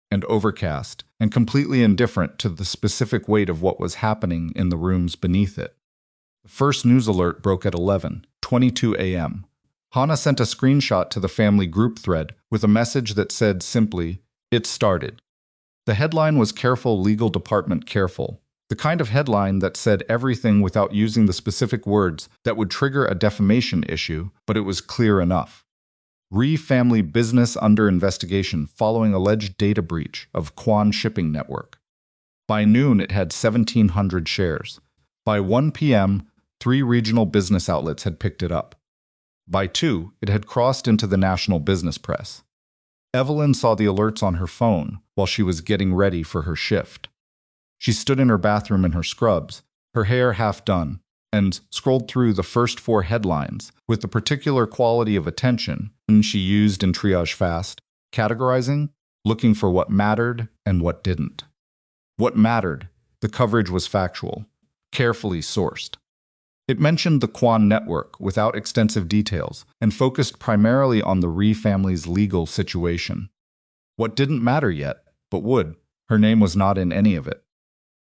and overcast, and completely indifferent to the specific weight of what was happening in the rooms beneath it. The first news alert broke at 11:22 a.m. Hannah sent a screenshot to the family group thread with a message that said simply, "It started." The headline was "Careful Legal Department Careful," the kind of headline that said everything without using the specific words that would trigger a defamation issue, but it was clear enough. Family business under investigation following alleged data breach of Kwon shipping network. By noon, it had 1,700 shares. By 1 p.m., 3 regional business outlets had picked it up. By 2, it had crossed into the national business press. Evelyn saw the alerts on her phone while she was getting ready for her shift. She stood in her bathroom in her scrubs, her hair half done, and scrolled through the first 4 headlines with the particular quality of attention she used in Triage Fast, categorizing, looking for what mattered and what didn't. What mattered, the coverage was factual, carefully sourced. It mentioned the Kwon network without extensive details and focused primarily on the Rhee family's legal situation. What didn't matter yet, but would, her name was not in any of it.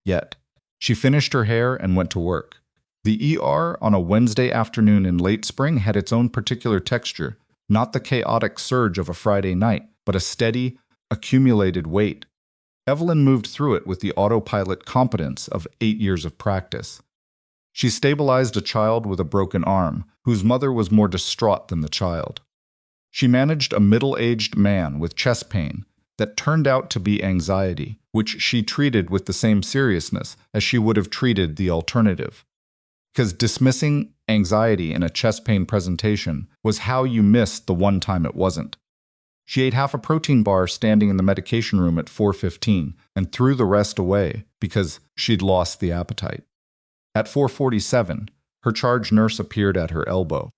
Yet. She finished her hair and went to work. The ER on a Wednesday afternoon in late spring had its own particular texture, not the chaotic surge of a Friday night, but a steady, accumulated weight. Evelyn moved through it with the autopilot competence of 8 years of practice. She stabilized a child with a broken arm, whose mother was more distraught than the child. She managed a middle-aged man with chest pain that turned out to be anxiety, which she treated with the same seriousness as she would have treated the alternative. Because dismissing anxiety in a chest pain presentation was how you missed the one time it wasn't. She ate half a protein bar standing in the medication room at 4:15 and threw the rest away because she'd lost the appetite. At 4:47, her charge nurse appeared at her elbow.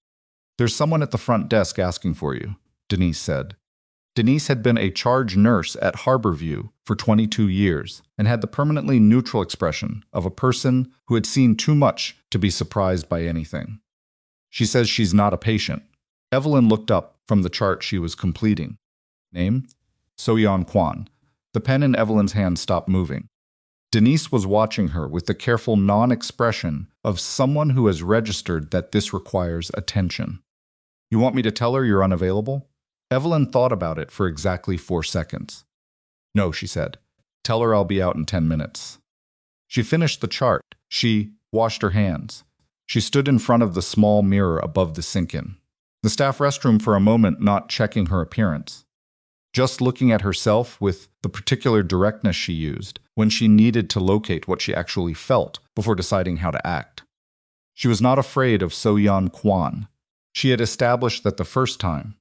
"There's someone at the front desk asking for you," Denise said. Denise had been a charge nurse at Harborview for 22 years and had the permanently neutral expression of a person who had seen too much to be surprised by anything. "She says she's not a patient." Evelyn looked up from the chart she was completing. Name? So-yeon Kwon. The pen in Evelyn's hand stopped moving. Denise was watching her with the careful non-expression of someone who has registered that this requires attention. "You want me to tell her you're unavailable?" Evelyn thought about it for exactly 4 seconds. No, she said. Tell her I'll be out in 10 minutes. She finished the chart. She washed her hands. She stood in front of the small mirror above the sink-in. The staff restroom for a moment, not checking her appearance. Just looking at herself with the particular directness she used when she needed to locate what she actually felt before deciding how to act. She was not afraid of So-yeon Kwon. She had established that the first time.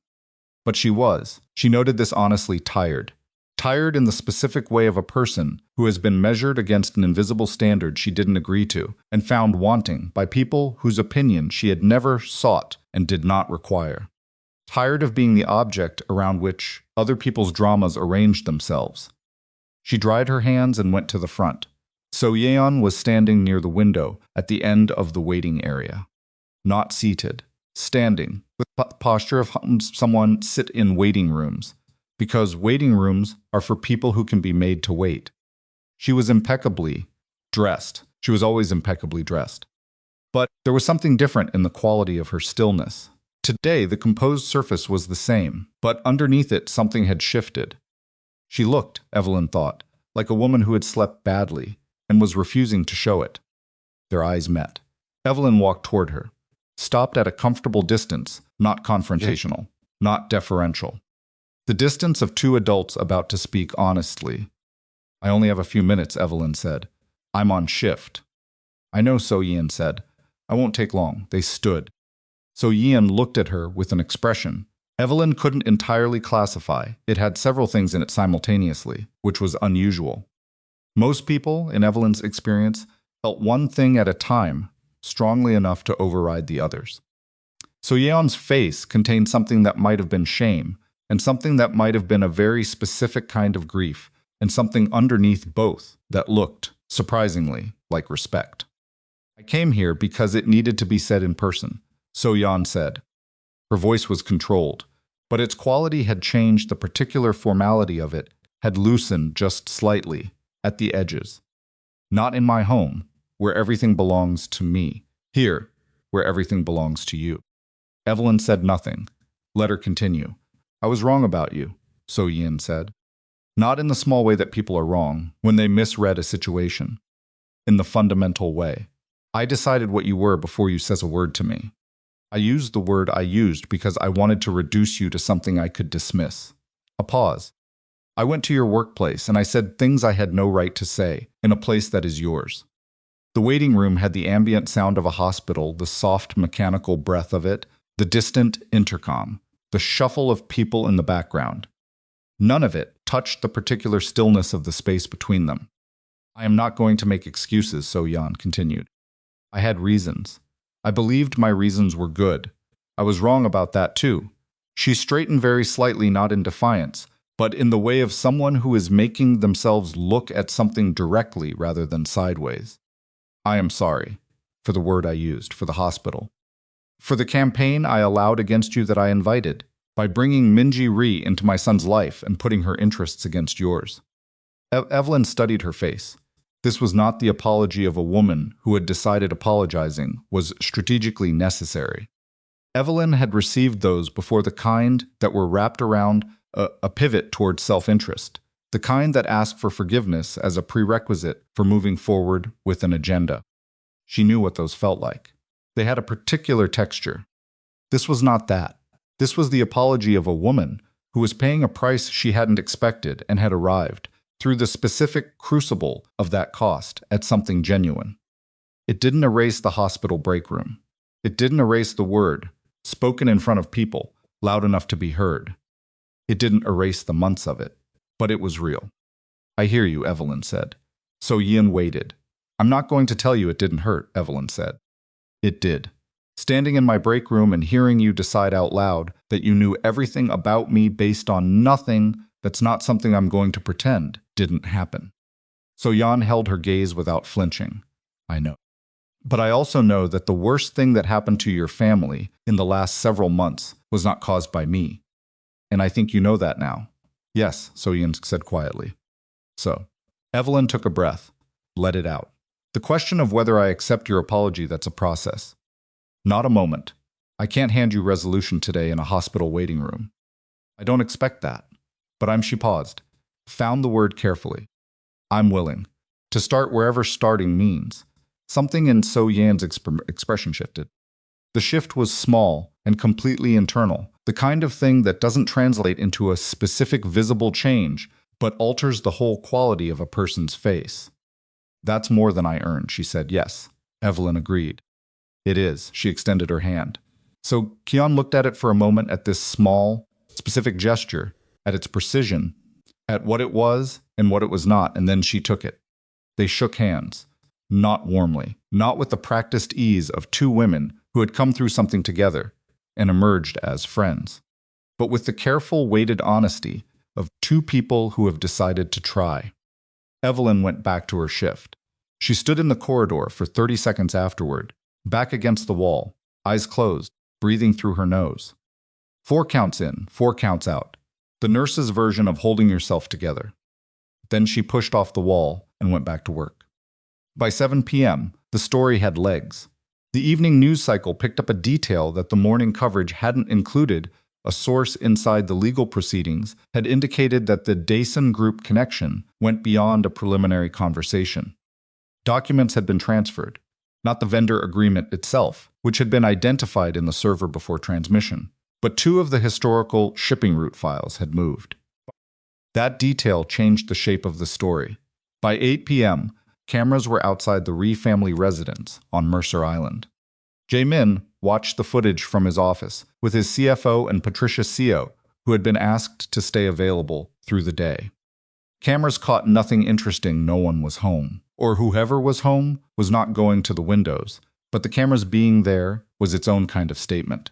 But she was. She noted this honestly tired. Tired in the specific way of a person who has been measured against an invisible standard she didn't agree to and found wanting by people whose opinion she had never sought and did not require. Tired of being the object around which other people's dramas arranged themselves. She dried her hands and went to the front. So-yeon was standing near the window at the end of the waiting area. Not seated, standing, with the posture of someone sit in waiting rooms, because waiting rooms are for people who can be made to wait. She was impeccably dressed. She was always impeccably dressed. But there was something different in the quality of her stillness. Today, the composed surface was the same, but underneath it, something had shifted. She looked, Evelyn thought, like a woman who had slept badly and was refusing to show it. Their eyes met. Evelyn walked toward her, stopped at a comfortable distance, not confrontational, not deferential. The distance of two adults about to speak honestly. I only have a few minutes, Evelyn said. I'm on shift. I know, So-yeon said. I won't take long. They stood. So-yeon looked at her with an expression. Evelyn couldn't entirely classify. It had several things in it simultaneously, which was unusual. Most people, in Evelyn's experience, felt one thing at a time, strongly enough to override the others. So-yeon's face contained something that might have been shame, and something that might have been a very specific kind of grief, and something underneath both that looked, surprisingly, like respect. I came here because it needed to be said in person, So-yeon said. Her voice was controlled, but its quality had changed. The particular formality of it had loosened just slightly at the edges. Not in my home, where everything belongs to me. Here, where everything belongs to you. Evelyn said nothing. Let her continue. I was wrong about you, So-yeon said. Not in the small way that people are wrong when they misread a situation. In the fundamental way. I decided what you were before you says a word to me. I used the word I used because I wanted to reduce you to something I could dismiss. A pause. I went to your workplace and I said things I had no right to say in a place that is yours. The waiting room had the ambient sound of a hospital, the soft mechanical breath of it, the distant intercom, the shuffle of people in the background. None of it touched the particular stillness of the space between them. I am not going to make excuses, So-yeon continued. I had reasons. I believed my reasons were good. I was wrong about that too. She straightened very slightly, not in defiance, but in the way of someone who is making themselves look at something directly rather than sideways. I am sorry for the word I used, for the hospital. For the campaign I allowed against you that I invited, by bringing Minji Ri into my son's life and putting her interests against yours. Evelyn studied her face. This was not the apology of a woman who had decided apologizing was strategically necessary. Evelyn had received those before, the kind that were wrapped around a pivot toward self-interest, the kind that asked for forgiveness as a prerequisite for moving forward with an agenda. She knew what those felt like. They had a particular texture. This was not that. This was the apology of a woman who was paying a price she hadn't expected and had arrived, through the specific crucible of that cost, at something genuine. It didn't erase the hospital break room. It didn't erase the word, spoken in front of people, loud enough to be heard. It didn't erase the months of it, but it was real. I hear you, Evelyn said. So-yeon waited. I'm not going to tell you it didn't hurt, Evelyn said. It did. Standing in my break room and hearing you decide out loud that you knew everything about me based on nothing that's not something I'm going to pretend didn't happen. So-yeon held her gaze without flinching. I know. But I also know that the worst thing that happened to your family in the last several months was not caused by me. And I think you know that now. Yes, So-yeon said quietly. So, Evelyn took a breath. Let it out. The question of whether I accept your apology, that's a process. Not a moment. I can't hand you resolution today in a hospital waiting room. I don't expect that. But she paused, found the word carefully. I'm willing. To start wherever starting means. Something in So-yeon's expression shifted. The shift was small and completely internal, the kind of thing that doesn't translate into a specific visible change, but alters the whole quality of a person's face. That's more than I earned, she said. Yes, Evelyn agreed. It is, she extended her hand. So Kwon looked at it for a moment, at this small, specific gesture, at its precision, at what it was and what it was not, and then she took it. They shook hands, not warmly, not with the practiced ease of two women who had come through something together and emerged as friends, but with the careful, weighted honesty of two people who have decided to try. Evelyn went back to her shift. She stood in the corridor for 30 seconds afterward, back against the wall, eyes closed, breathing through her nose. 4 counts in, 4 counts out. The nurse's version of holding yourself together. Then she pushed off the wall and went back to work. By 7 p.m., the story had legs. The evening news cycle picked up a detail that the morning coverage hadn't included. A source inside the legal proceedings had indicated that the Daesun Group connection went beyond a preliminary conversation. Documents had been transferred, not the vendor agreement itself, which had been identified in the server before transmission, but 2 of the historical shipping route files had moved. That detail changed the shape of the story. By 8 p.m., cameras were outside the Rhee family residence on Mercer Island. Jae-min watched the footage from his office with his CFO and Patricia Seo, who had been asked to stay available through the day. Cameras caught nothing interesting. No one was home, or whoever was home was not going to the windows, but the cameras being there was its own kind of statement.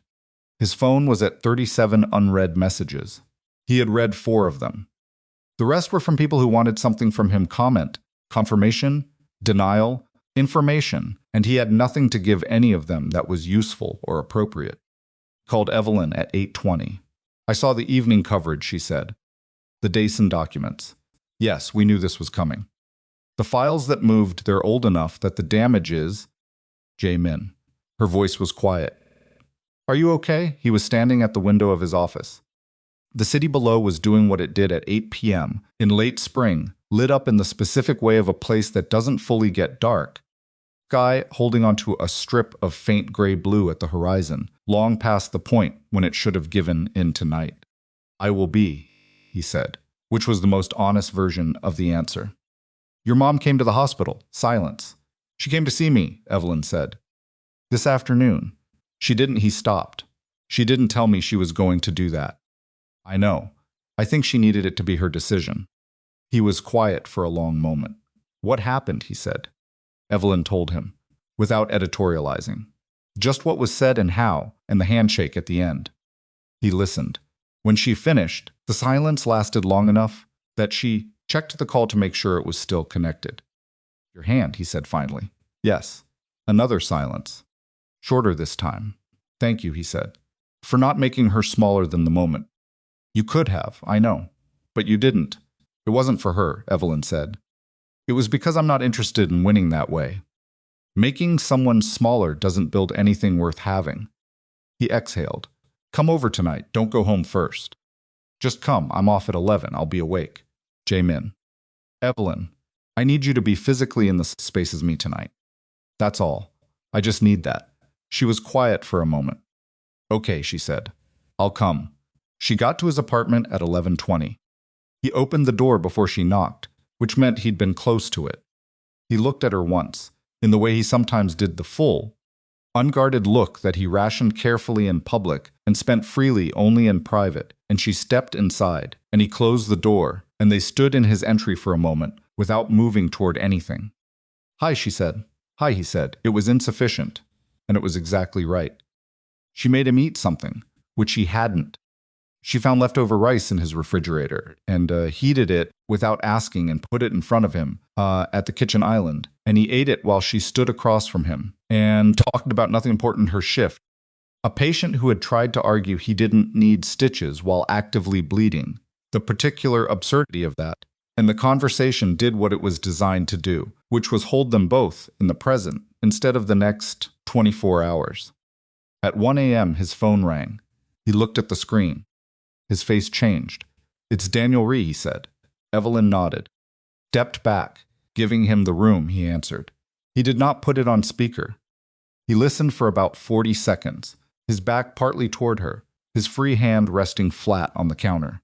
His phone was at 37 unread messages. He had read 4 of them. The rest were from people who wanted something from him: comment, confirmation, denial, information, and he had nothing to give any of them that was useful or appropriate. Called Evelyn at 8:20. I saw the evening coverage, she said. The Daesun documents. Yes, we knew this was coming. The files that moved, they're old enough that the damage is... Jae-min. Her voice was quiet. Are you okay? He was standing at the window of his office. The city below was doing what it did at 8 p.m. in late spring, lit up in the specific way of a place that doesn't fully get dark. Sky holding onto a strip of faint gray blue at the horizon, long past the point when it should have given in to night. I will be, he said, which was the most honest version of the answer. Your mom came to the hospital. Silence. She came to see me, Evelyn said. This afternoon. She didn't. He stopped. She didn't tell me she was going to do that. I know. I think she needed it to be her decision. He was quiet for a long moment. What happened, he said. Evelyn told him, without editorializing. Just what was said and how, and the handshake at the end. He listened. When she finished, the silence lasted long enough that she checked the call to make sure it was still connected. Your hand, he said finally. Yes. Another silence. Shorter this time. Thank you, he said, for not making her smaller than the moment. You could have, I know. But you didn't. It wasn't for her, Evelyn said. It was because I'm not interested in winning that way. Making someone smaller doesn't build anything worth having. He exhaled. Come over tonight. Don't go home first. Just come. I'm off at 11. I'll be awake. Jae-min. Evelyn, I need you to be physically in the space as me tonight. That's all. I just need that. She was quiet for a moment. Okay, she said. I'll come. She got to his apartment at 11:20. He opened the door before she knocked, which meant he'd been close to it. He looked at her once, in the way he sometimes did the full, unguarded look that he rationed carefully in public and spent freely only in private, and she stepped inside, and he closed the door, and they stood in his entry for a moment, without moving toward anything. Hi, she said. Hi, he said. It was insufficient, and it was exactly right. She made him eat something, which he hadn't. She found leftover rice in his refrigerator and heated it without asking and put it in front of him at the kitchen island, and he ate it while she stood across from him and talked about nothing important in her shift. A patient who had tried to argue he didn't need stitches while actively bleeding, the particular absurdity of that, and the conversation did what it was designed to do, which was hold them both in the present instead of the next 24 hours. At 1 a.m. his phone rang. He looked at the screen. His face changed. "It's Daniel Rhee," he said. Evelyn nodded. Stepped back, giving him the room, he answered. He did not put it on speaker. He listened for about 40 seconds, his back partly toward her, his free hand resting flat on the counter.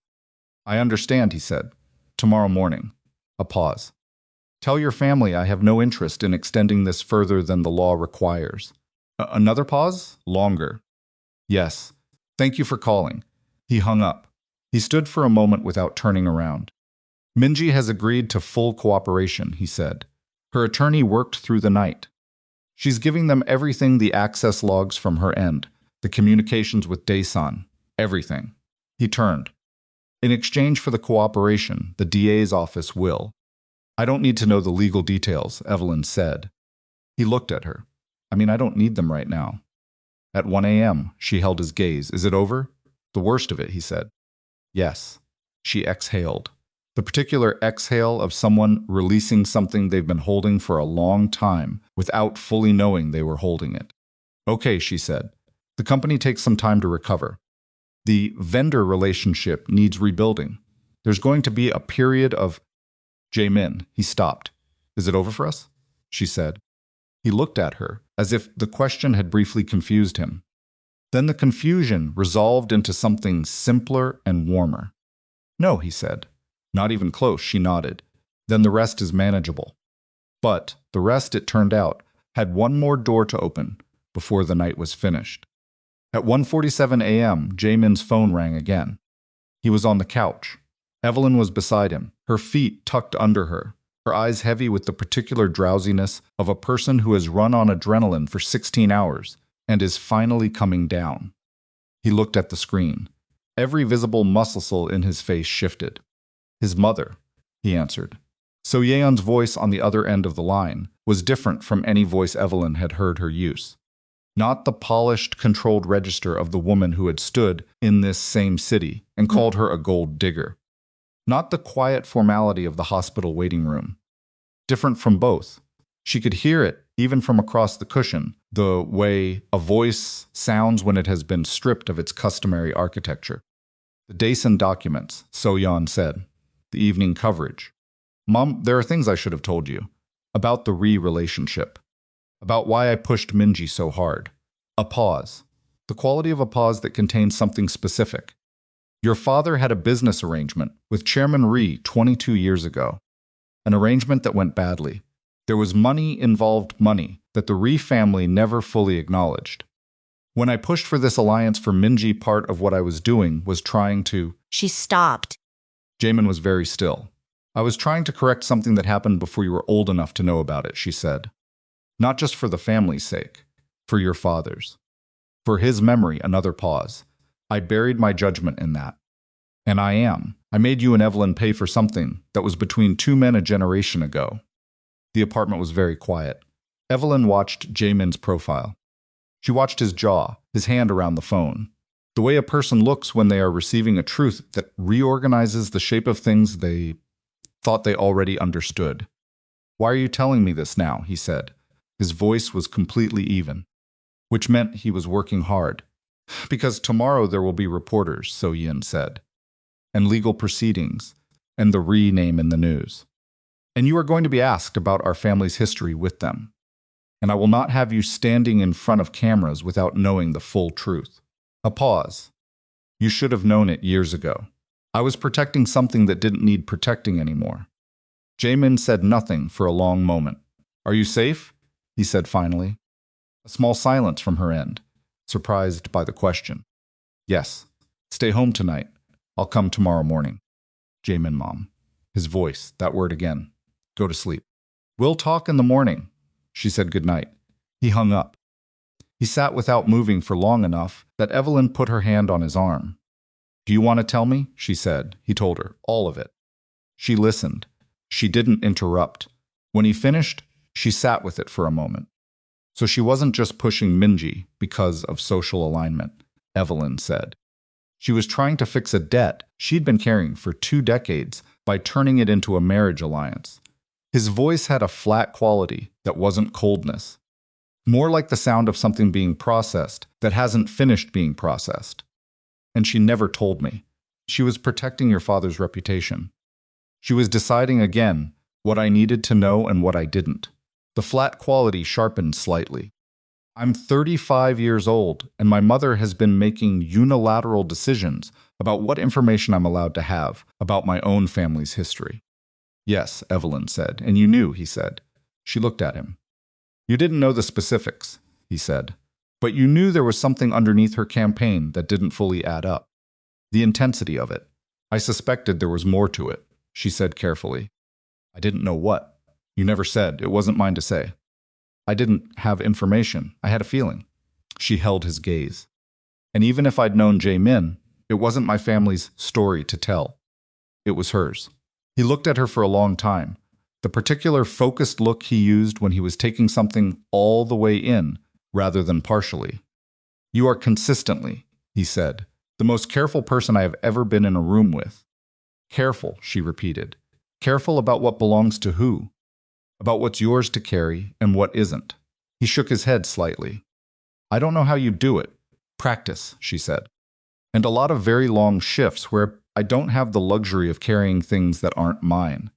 "I understand," he said. "Tomorrow morning." A pause. "Tell your family I have no interest in extending this further than the law requires." Another pause? Longer. "Yes. Thank you for calling." He hung up. He stood for a moment without turning around. "Minji has agreed to full cooperation," he said. "Her attorney worked through the night. She's giving them everything, the access logs from her end, the communications with Daesan, everything." He turned. "In exchange for the cooperation, the DA's office will." "I don't need to know the legal details," Evelyn said. He looked at her. I don't need them right now." At 1 a.m., she held his gaze. "Is it over?" "The worst of it," he said. "Yes." She exhaled. The particular exhale of someone releasing something they've been holding for a long time without fully knowing they were holding it. "Okay," she said. "The company takes some time to recover. The vendor relationship needs rebuilding. There's going to be a period of—" "Jae-min," he stopped. "Is it over for us?" she said. He looked at her, as if the question had briefly confused him. Then the confusion resolved into something simpler and warmer. "No," he said. "Not even close," she nodded. "Then the rest is manageable." But the rest, it turned out, had one more door to open before the night was finished. At 1:47 a.m., Jae-min's phone rang again. He was on the couch. Evelyn was beside him, her feet tucked under her, her eyes heavy with the particular drowsiness of a person who has run on adrenaline for 16 hours and is finally coming down. He looked at the screen. Every visible muscle in his face shifted. "His mother," he answered. So-yeon's voice on the other end of the line was different from any voice Evelyn had heard her use. Not the polished, controlled register of the woman who had stood in this same city and called her a gold digger. Not the quiet formality of the hospital waiting room. Different from both. She could hear it, even from across the cushion, the way a voice sounds when it has been stripped of its customary architecture. "The Daesan documents," So-yeon said. "The evening coverage. Mom, there are things I should have told you. About the Rhee relationship. About why I pushed Minji so hard." A pause. The quality of a pause that contains something specific. "Your father had a business arrangement with Chairman Rhee 22 years ago. An arrangement that went badly. There was money involved, money that the Rhee family never fully acknowledged. When I pushed for this alliance for Minji, part of what I was doing was trying to—" She stopped. Jae-min was very still. "I was trying to correct something that happened before you were old enough to know about it," she said. "Not just for the family's sake, for your father's. For his memory." Another pause. "I buried my judgment in that. And I made you and Evelyn pay for something that was between two men a generation ago." The apartment was very quiet. Evelyn watched Jae-min's profile. She watched his jaw, his hand around the phone. The way a person looks when they are receiving a truth that reorganizes the shape of things they thought they already understood. "Why are you telling me this now?" he said. His voice was completely even, which meant he was working hard. "Because tomorrow there will be reporters," So-yeon said, "and legal proceedings, and the Rhee name in the news. And you are going to be asked about our family's history with them. And I will not have you standing in front of cameras without knowing the full truth." A pause. "You should have known it years ago. I was protecting something that didn't need protecting anymore." Jae-min said nothing for a long moment. "Are you safe?" he said finally. A small silence from her end, surprised by the question. "Yes. Stay home tonight. I'll come tomorrow morning." Jae-min, Mom. His voice, that word again. "Go to sleep." "We'll talk in the morning." She said goodnight. He hung up. He sat without moving for long enough that Evelyn put her hand on his arm. "Do you want to tell me?" she said. He told her, all of it. She listened. She didn't interrupt. When he finished, she sat with it for a moment. So she wasn't just pushing Minji because of social alignment, Evelyn said. She was trying to fix a debt she'd been carrying for 2 decades by turning it into a marriage alliance. His voice had a flat quality that wasn't coldness. More like the sound of something being processed that hasn't finished being processed. "And she never told me. She was protecting your father's reputation. She was deciding again what I needed to know and what I didn't. The flat quality sharpened slightly. I'm 35 years old, and my mother has been making unilateral decisions about what information I'm allowed to have about my own family's history. Yes, Evelyn said, and you knew, he said. She looked at him. You didn't know the specifics, he said, but you knew there was something underneath her campaign that didn't fully add up. The intensity of it. I suspected there was more to it, she said carefully. I didn't know what. You never said. It wasn't mine to say. I didn't have information. I had a feeling. She held his gaze. And even if I'd known Jae-min, it wasn't my family's story to tell. It was hers. He looked at her for a long time. The particular focused look he used when he was taking something all the way in, rather than partially. You are consistently, he said, the most careful person I have ever been in a room with. Careful, she repeated. Careful about what belongs to who. About what's yours to carry and what isn't. He shook his head slightly. I don't know how you do it. Practice, she said. And a lot of very long shifts where I don't have the luxury of carrying things that aren't mine.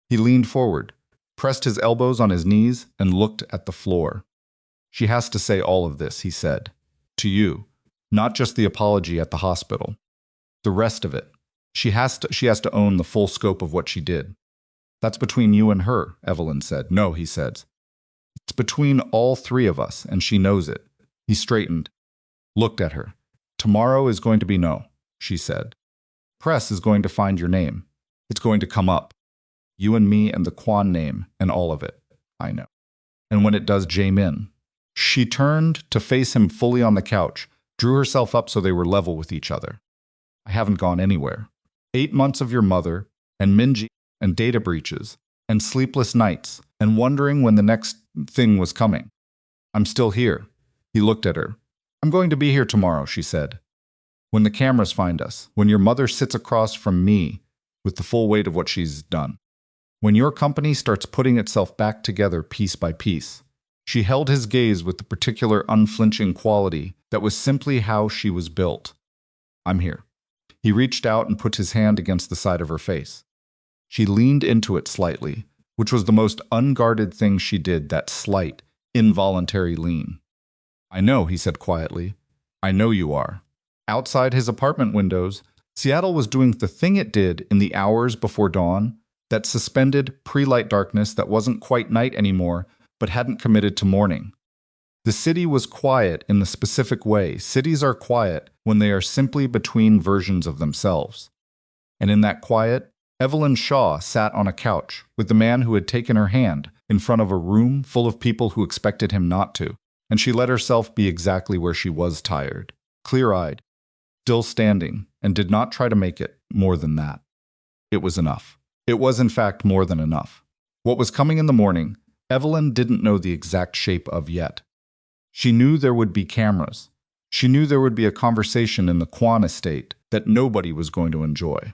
He leaned forward, pressed his elbows on his knees, and looked at the floor. She has to say all of this, he said. To you. Not just the apology at the hospital. The rest of it. She has to own the full scope of what she did. That's between you and her, Evelyn said. No, he said. It's between all three of us, and she knows it. He straightened, looked at her. Tomorrow is going to be no, she said. Press is going to find your name. It's going to come up. You and me and the Kwon name and all of it. I know. And when it does, Jae-min. She turned to face him fully on the couch, drew herself up so they were level with each other. I haven't gone anywhere. 8 months of your mother, and Minji, and data breaches, and sleepless nights, and wondering when the next thing was coming. I'm still here. He looked at her. I'm going to be here tomorrow, she said. When the cameras find us, when your mother sits across from me with the full weight of what she's done. When your company starts putting itself back together piece by piece. She held his gaze with the particular unflinching quality that was simply how she was built. I'm here. He reached out and put his hand against the side of her face. She leaned into it slightly, which was the most unguarded thing she did, that slight, involuntary lean. I know, he said quietly. I know you are. Outside his apartment windows, Seattle was doing the thing it did in the hours before dawn, that suspended pre-light darkness that wasn't quite night anymore, but hadn't committed to morning. The city was quiet in the specific way cities are quiet when they are simply between versions of themselves. And in that quiet, Evelyn Shaw sat on a couch with the man who had taken her hand in front of a room full of people who expected him not to, and she let herself be exactly where she was, tired, clear-eyed, still standing, and did not try to make it more than that. It was enough. It was, in fact, more than enough. What was coming in the morning, Evelyn didn't know the exact shape of yet. She knew there would be cameras. She knew there would be a conversation in the Kwon estate that nobody was going to enjoy.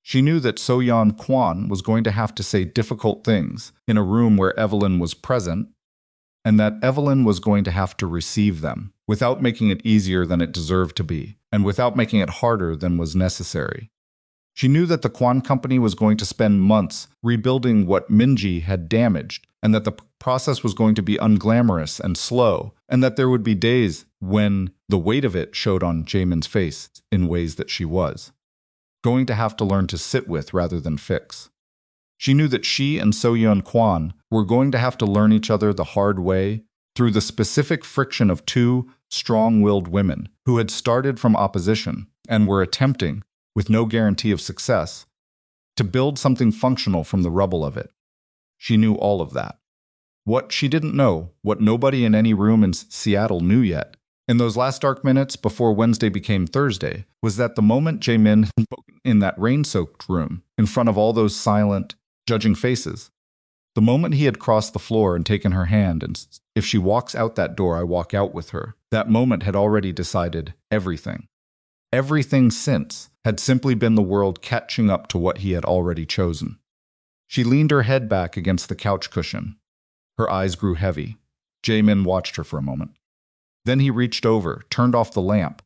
She knew that So-yeon Kwon was going to have to say difficult things in a room where Evelyn was present, and that Evelyn was going to have to receive them without making it easier than it deserved to be, and without making it harder than was necessary. She knew that the Kwon company was going to spend months rebuilding what Minji had damaged, and that the process was going to be unglamorous and slow, and that there would be days when the weight of it showed on Jae-min's face in ways that she was going to have to learn to sit with rather than fix. She knew that she and So-yeon Kwon were going to have to learn each other the hard way through the specific friction of two strong-willed women who had started from opposition and were attempting, with no guarantee of success, to build something functional from the rubble of it. She knew all of that. What she didn't know, what nobody in any room in Seattle knew yet, in those last dark minutes before Wednesday became Thursday, was that the moment Jae-min spoke in that rain-soaked room, in front of all those silent, judging faces, the moment he had crossed the floor and taken her hand and if she walks out that door, I walk out with her, that moment had already decided everything. Everything since had simply been the world catching up to what he had already chosen. She leaned her head back against the couch cushion. Her eyes grew heavy. Jae-min watched her for a moment. Then he reached over, turned off the lamp,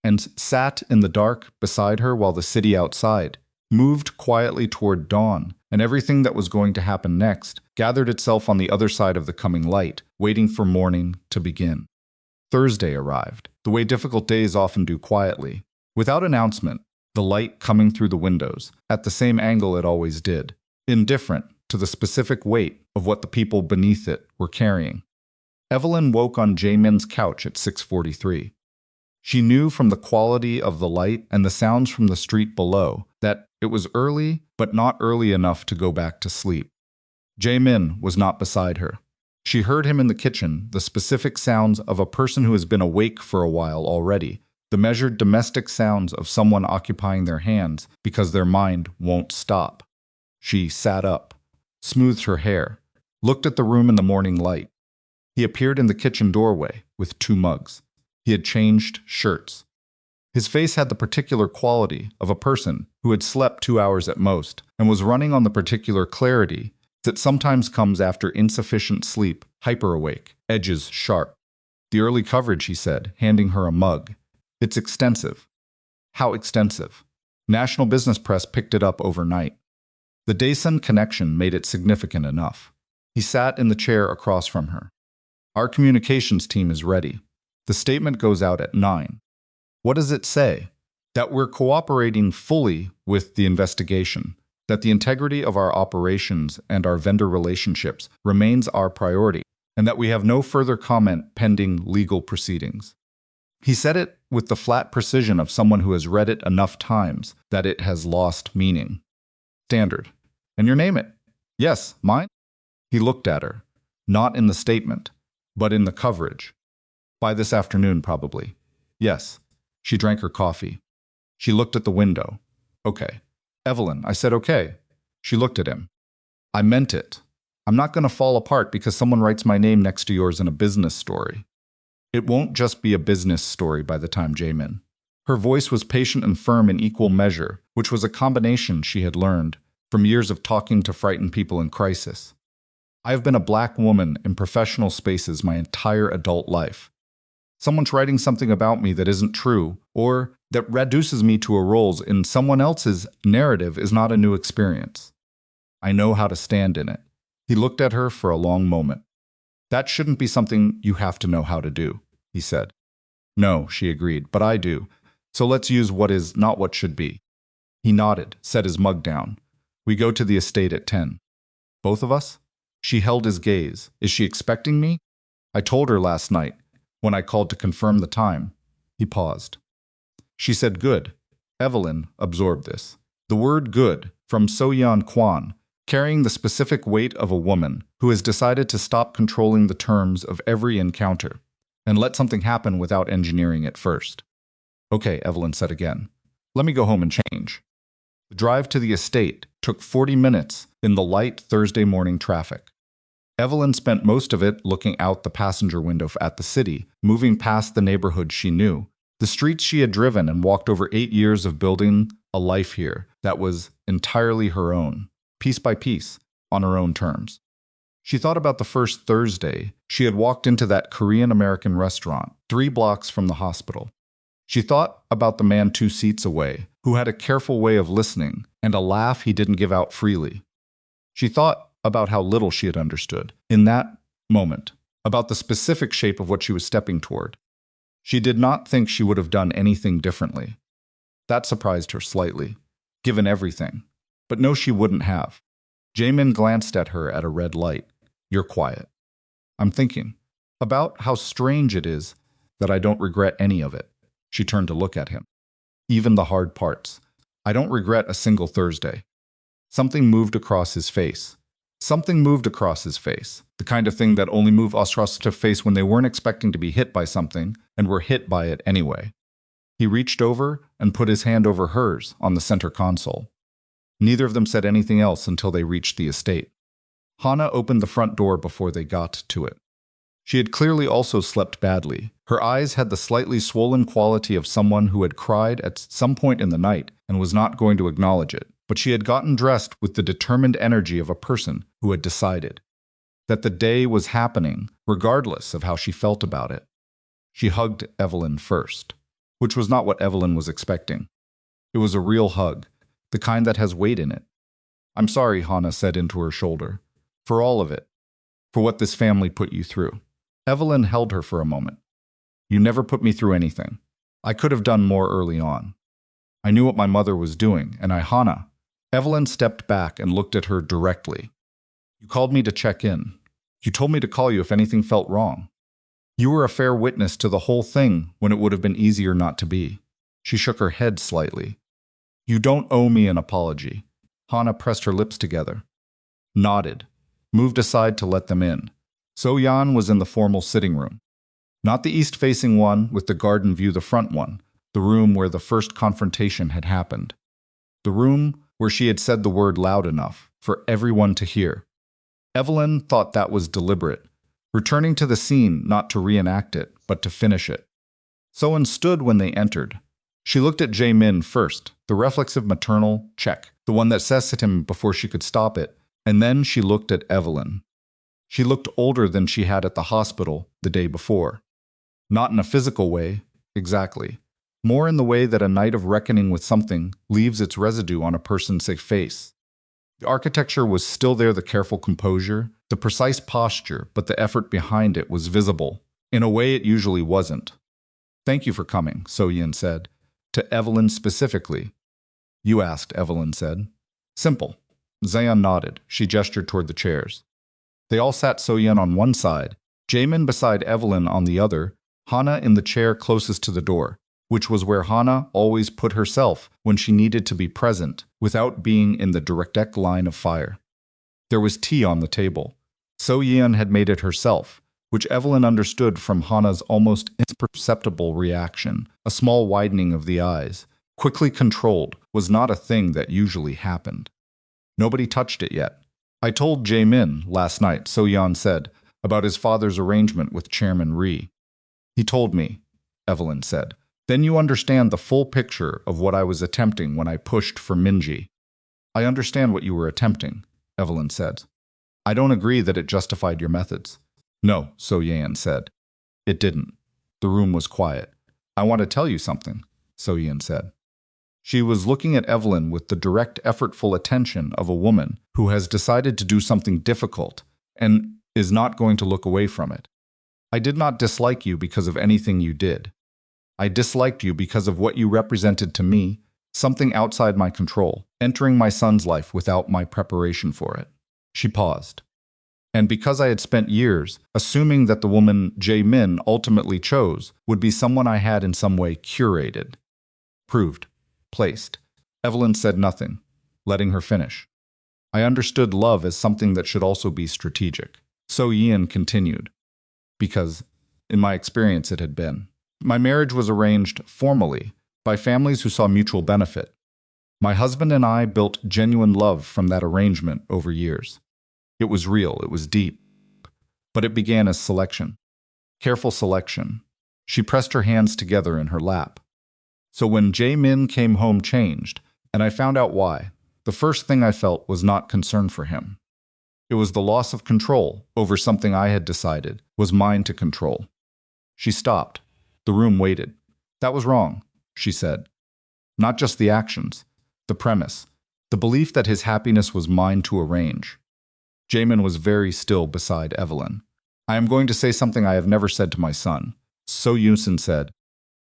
and sat in the dark beside her while the city outside moved quietly toward dawn, and everything that was going to happen next gathered itself on the other side of the coming light, waiting for morning to begin. Thursday arrived, the way difficult days often do quietly, without announcement, the light coming through the windows, at the same angle it always did, indifferent to the specific weight of what the people beneath it were carrying. Evelyn woke on Jae-min's couch at 6:43. She knew from the quality of the light and the sounds from the street below that it was early, but not early enough to go back to sleep. Jae-min was not beside her. She heard him in the kitchen, the specific sounds of a person who has been awake for a while already, the measured domestic sounds of someone occupying their hands because their mind won't stop. She sat up, smoothed her hair, looked at the room in the morning light. He appeared in the kitchen doorway with 2 mugs. He had changed shirts. His face had the particular quality of a person who had slept 2 hours at most and was running on the particular clarity that sometimes comes after insufficient sleep, hyper-awake, edges sharp. The early coverage, he said, handing her a mug. It's extensive. How extensive? National business press picked it up overnight. The Daesun connection made it significant enough. He sat in the chair across from her. Our communications team is ready. The statement goes out at 9. What does it say? That we're cooperating fully with the investigation, that the integrity of our operations and our vendor relationships remains our priority, and that we have no further comment pending legal proceedings. He said it with the flat precision of someone who has read it enough times that it has lost meaning. Standard. And your name it? Yes, mine? He looked at her, not in the statement, but in the coverage. By this afternoon, probably. Yes. She drank her coffee. She looked at the window. Okay. Evelyn, I said okay. She looked at him. I meant it. I'm not going to fall apart because someone writes my name next to yours in a business story. It won't just be a business story by the time Jae-min. Her voice was patient and firm in equal measure, which was a combination she had learned from years of talking to frightened people in crisis. I have been a black woman in professional spaces my entire adult life. Someone's writing something about me that isn't true, or that reduces me to a role in someone else's narrative is not a new experience. I know how to stand in it. He looked at her for a long moment. That shouldn't be something you have to know how to do, he said. No, she agreed, but I do. So let's use what is not what should be. He nodded, set his mug down. We go to the estate at 10. Both of us? She held his gaze. Is she expecting me? I told her last night, when I called to confirm the time. He paused. She said good. Evelyn absorbed this. The word good, from So-yeon Kwon, carrying the specific weight of a woman who has decided to stop controlling the terms of every encounter and let something happen without engineering it first. Okay, Evelyn said again. Let me go home and change. The drive to the estate took 40 minutes in the light Thursday morning traffic. Evelyn spent most of it looking out the passenger window at the city, moving past the neighborhood she knew, the streets she had driven and walked over 8 years of building a life here that was entirely her own, piece by piece, on her own terms. She thought about the first Thursday she had walked into that Korean-American restaurant 3 blocks from the hospital. She thought about the man 2 seats away, who had a careful way of listening and a laugh he didn't give out freely. She thought about how little she had understood in that moment, about the specific shape of what she was stepping toward. She did not think she would have done anything differently. That surprised her slightly, given everything. But no, she wouldn't have. Jae-min glanced at her at a red light. You're quiet. I'm thinking about how strange it is that I don't regret any of it. She turned to look at him. Even the hard parts. I don't regret a single Thursday. Something moved across his face. Something moved across his face, the kind of thing that only moved across to face when they weren't expecting to be hit by something and were hit by it anyway. He reached over and put his hand over hers on the center console. Neither of them said anything else until they reached the estate. Hana opened the front door before they got to it. She had clearly also slept badly. Her eyes had the slightly swollen quality of someone who had cried at some point in the night and was not going to acknowledge it. But she had gotten dressed with the determined energy of a person who had decided that the day was happening regardless of how she felt about it. She hugged Evelyn first. which was not what Evelyn was expecting. It was a real hug, the kind that has weight in it. "I'm sorry," Hannah said into her shoulder. "For all of it. For what this family put you through." Evelyn held her for a moment. "You never put me through anything. I could have done more early on. I knew what my mother was doing, and Hannah." Evelyn stepped back and looked at her directly. "You called me to check in. You told me to call you if anything felt wrong. You were a fair witness to the whole thing when it would have been easier not to be." She shook her head slightly. "You don't owe me an apology." Hannah pressed her lips together, nodded, moved aside to let them in. So-yeon was in the formal sitting room. Not the east-facing one with the garden view, the front one, the room where the first confrontation had happened. The room where she had said the word loud enough for everyone to hear. Evelyn thought that was deliberate, returning to the scene not to reenact it, but to finish it. So-yeon stood when they entered. She looked at Jae-min first, the reflexive maternal check, the one that says at him before she could stop it, and then she looked at Evelyn. She looked older than she had at the hospital the day before. Not in a physical way, exactly. More in the way that a night of reckoning with something leaves its residue on a person's face. The architecture was still there, the careful composure, the precise posture, but the effort behind it was visible, in a way it usually wasn't. "Thank you for coming," So-yeon said, to Evelyn specifically. "You asked," Evelyn said. "Simple." Zayon nodded. She gestured toward the chairs. They all sat, So-yeon on one side, Jae-min beside Evelyn on the other, Hannah in the chair closest to the door, which was where Hannah always put herself when she needed to be present without being in the direct line of fire. There was tea on the table. So-yeon had made it herself, which Evelyn understood from Hannah's almost imperceptible reaction. A small widening of the eyes, quickly controlled, was not a thing that usually happened. Nobody touched it yet. "I told Jae-min last night," So-yeon said, "about his father's arrangement with Chairman Ri." "He told me," Evelyn said. "Then you understand the full picture of what I was attempting when I pushed for Minji." "I understand what you were attempting," Evelyn said. "I don't agree that it justified your methods." "No," So-yeon said. "It didn't." The room was quiet. "I want to tell you something," So-yeon said. She was looking at Evelyn with the direct, effortful attention of a woman who has decided to do something difficult and is not going to look away from it. "I did not dislike you because of anything you did. I disliked you because of what you represented to me, something outside my control, entering my son's life without my preparation for it." She paused. "And because I had spent years assuming that the woman Jae-min ultimately chose would be someone I had in some way curated, proved, placed." Evelyn said nothing, letting her finish. "I understood love as something that should also be strategic." So-yeon continued. "Because, in my experience, it had been. My marriage was arranged formally by families who saw mutual benefit. My husband and I built genuine love from that arrangement over years. It was real, it was deep. But it began as selection. Careful selection." She pressed her hands together in her lap. "So when Jae-min came home changed, and I found out why, the first thing I felt was not concern for him. It was the loss of control over something I had decided was mine to control." She stopped. The room waited. "That was wrong," she said. "Not just the actions, the premise, the belief that his happiness was mine to arrange." Jae-min was very still beside Evelyn. "I am going to say something I have never said to my son," So-yeon said.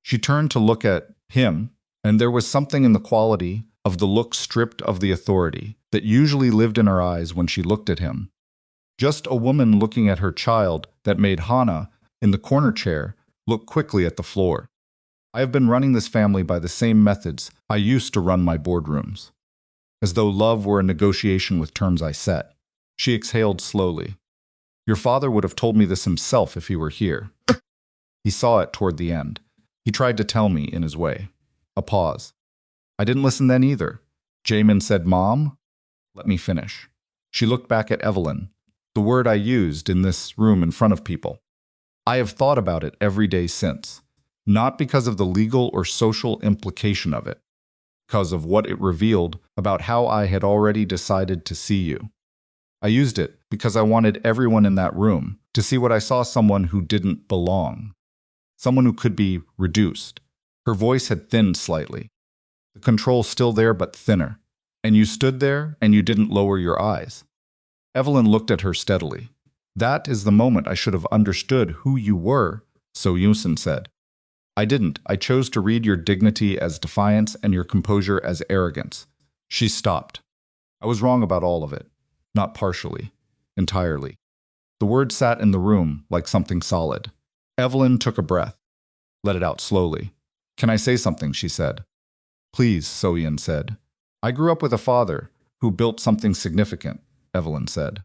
She turned to look at him, and there was something in the quality of the look stripped of the authority that usually lived in her eyes when she looked at him. Just a woman looking at her child that made Hannah, in the corner chair, look quickly at the floor. "I have been running this family by the same methods I used to run my boardrooms. As though love were a negotiation with terms I set." She exhaled slowly. "Your father would have told me this himself if he were here. He saw it toward the end. He tried to tell me in his way." A pause. "I didn't listen then either." Jae-min said, "Mom, let me finish." She looked back at Evelyn, the word I used in this room in front of people. "I have thought about it every day since, not because of the legal or social implication of it, because of what it revealed about how I had already decided to see you. I used it because I wanted everyone in that room to see what I saw: someone who didn't belong, someone who could be reduced, Her voice had thinned slightly. The control still there but thinner. And you stood there and you didn't lower your eyes. Evelyn looked at her steadily. That is the moment I should have understood who you were, So-yeon said. I didn't. I chose to read your dignity as defiance and your composure as arrogance. She stopped. I was wrong about all of it. Not partially. Entirely. The word sat in the room like something solid. Evelyn took a breath. Let it out slowly. Can I say something, she said. Please, So-yeon said. I grew up with a father who built something significant, Evelyn said.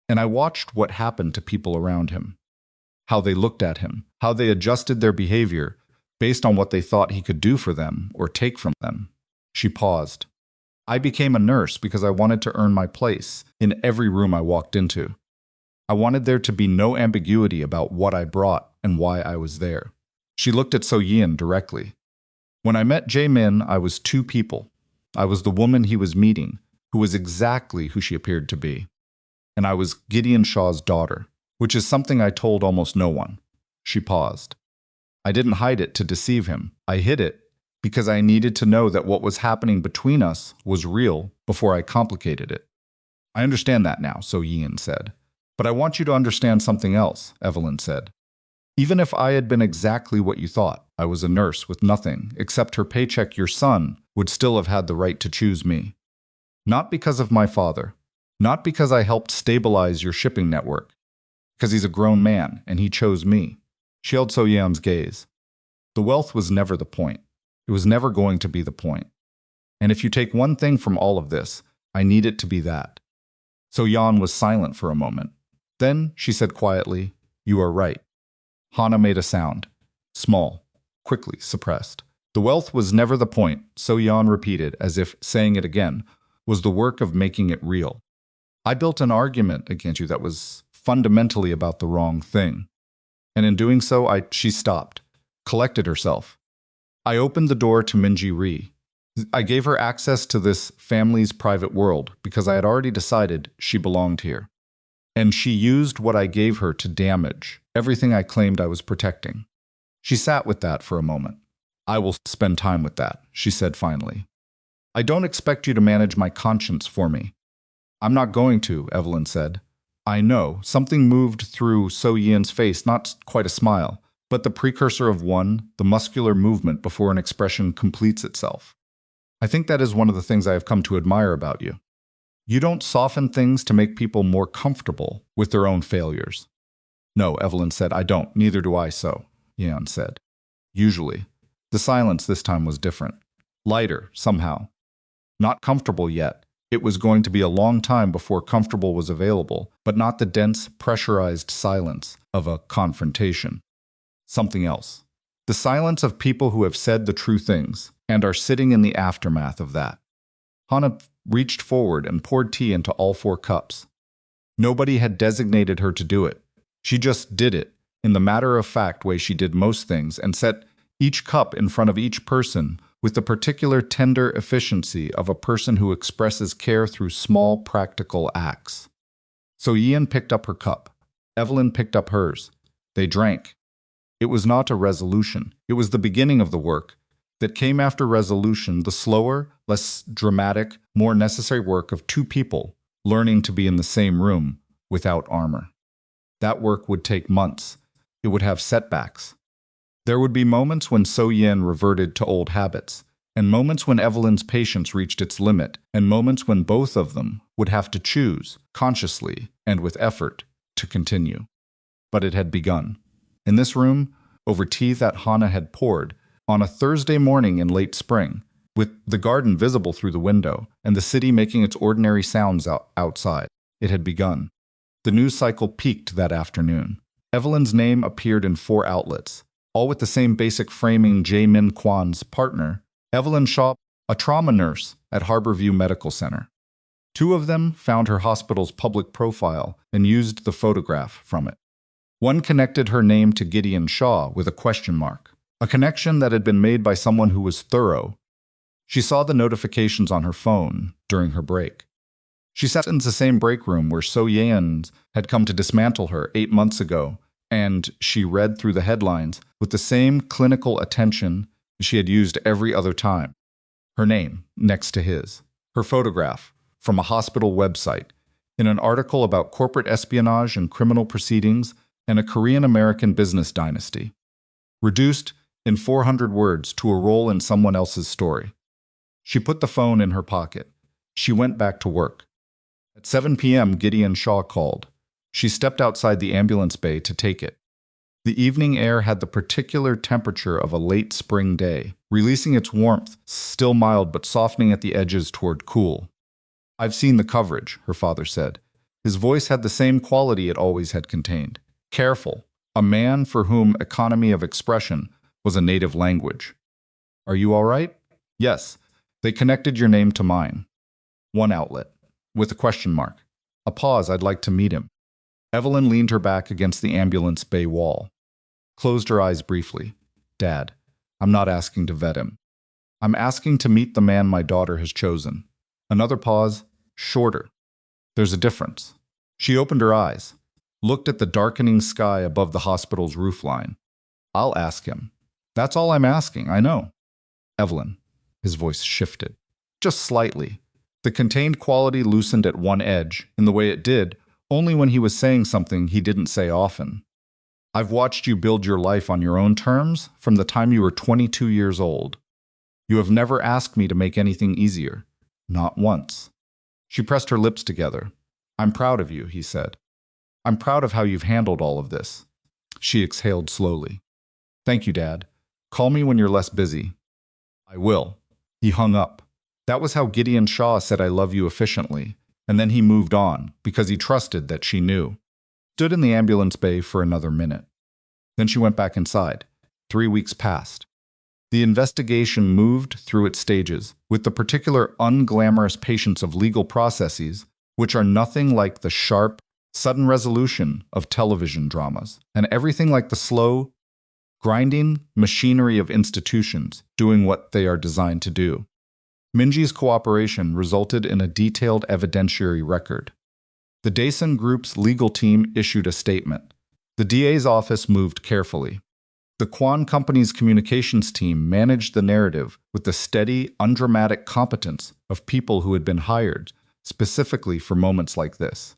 And I watched what happened to people around him. How they looked at him, how they adjusted their behavior based on what they thought he could do for them or take from them. She paused. I became a nurse because I wanted to earn my place in every room I walked into. I wanted there to be no ambiguity about what I brought and why I was there. She looked at So-yeon directly. When I met Jae-min, I was two people. I was the woman he was meeting, who was exactly who she appeared to be. And I was Gideon Shaw's daughter, which is something I told almost no one. She paused. I didn't hide it to deceive him. I hid it because I needed to know that what was happening between us was real before I complicated it. I understand that now, So-yeon said. But I want you to understand something else, Evelyn said. Even if I had been exactly what you thought, I was a nurse with nothing except her paycheck, your son would still have had the right to choose me. Not because of my father. Not because I helped stabilize your shipping network. Because he's a grown man and he chose me. She held So-yeon's gaze. The wealth was never the point. It was never going to be the point. And if you take one thing from all of this, I need it to be that. So-yeon was silent for a moment. Then she said quietly, You are right. Hana made a sound. Small, quickly suppressed. The wealth was never the point, So-yeon repeated, as if saying it again, was the work of making it real. I built an argument against you that was fundamentally about the wrong thing. And in doing so, she stopped, collected herself. I opened the door to Minji Ri. I gave her access to this family's private world because I had already decided she belonged here. And she used what I gave her to damage everything I claimed I was protecting. She sat with that for a moment. I will spend time with that, she said finally. I don't expect you to manage my conscience for me. I'm not going to, Evelyn said. I know, something moved through So-yeon's face, not quite a smile, but the precursor of one, the muscular movement before an expression completes itself. I think that is one of the things I have come to admire about you. You don't soften things to make people more comfortable with their own failures. No, Evelyn said, I don't, neither do I, So-yeon said. Usually. The silence this time was different. Lighter, somehow. Not comfortable yet. It was going to be a long time before comfortable was available, but not the dense, pressurized silence of a confrontation. Something else. The silence of people who have said the true things and are sitting in the aftermath of that. Hana reached forward and poured tea into all 4 cups. Nobody had designated her to do it. She just did it, in the matter-of-fact way she did most things, and set each cup in front of each person with the particular tender efficiency of a person who expresses care through small, practical acts. So-yeon picked up her cup. Evelyn picked up hers. They drank. It was not a resolution. It was the beginning of the work that came after resolution, the slower, less dramatic, more necessary work of 2 people learning to be in the same room without armor. That work would take months. It would have setbacks. There would be moments when So-yeon reverted to old habits, and moments when Evelyn's patience reached its limit, and moments when both of them would have to choose, consciously and with effort, to continue. But it had begun. In this room, over tea that Hana had poured, on a Thursday morning in late spring, with the garden visible through the window and the city making its ordinary sounds outside, it had begun. The news cycle peaked that afternoon. Evelyn's name appeared in 4 outlets, all with the same basic framing. Jae-min Kwon's partner, Evelyn Shaw, a trauma nurse at Harborview Medical Center. 2 of them found her hospital's public profile and used the photograph from it. One connected her name to Gideon Shaw with a question mark, a connection that had been made by someone who was thorough. She saw the notifications on her phone during her break. She sat in the same break room where So-yeon had come to dismantle her 8 months ago, and she read through the headlines with the same clinical attention she had used every other time. Her name next to his. Her photograph from a hospital website, in an article about corporate espionage and criminal proceedings and a Korean-American business dynasty. Reduced in 400 words to a role in someone else's story. She put the phone in her pocket. She went back to work. At 7 p.m., Gideon Shaw called. She stepped outside the ambulance bay to take it. The evening air had the particular temperature of a late spring day, releasing its warmth, still mild but softening at the edges toward cool. "I've seen the coverage," her father said. His voice had the same quality it always had contained. Careful, a man for whom economy of expression was a native language. "Are you all right?" "Yes. They connected your name to mine." One outlet, with a question mark. A pause. "I'd like to meet him." Evelyn leaned her back against the ambulance bay wall. Closed her eyes briefly. "Dad, I'm not asking to vet him. I'm asking to meet the man my daughter has chosen." Another pause, shorter. "There's a difference." She opened her eyes, looked at the darkening sky above the hospital's roofline. "I'll ask him. That's all I'm asking, I know." "Evelyn." His voice shifted. Just slightly. The contained quality loosened at one edge, in the way it did, only when he was saying something he didn't say often. "I've watched you build your life on your own terms from the time you were 22 years old. You have never asked me to make anything easier. Not once." She pressed her lips together. "I'm proud of you," he said. "I'm proud of how you've handled all of this." She exhaled slowly. "Thank you, Dad. Call me when you're less busy." "I will." He hung up. That was how Gideon Shaw said "I love you" efficiently, and then he moved on, because he trusted that she knew. Stood in the ambulance bay for another minute. Then she went back inside. 3 weeks passed. The investigation moved through its stages, with the particular unglamorous patience of legal processes, which are nothing like the sharp, sudden resolution of television dramas, and everything like the slow, grinding machinery of institutions doing what they are designed to do. Minji's cooperation resulted in a detailed evidentiary record. The Daesun Group's legal team issued a statement. The DA's office moved carefully. The Kwon Company's communications team managed the narrative with the steady, undramatic competence of people who had been hired specifically for moments like this.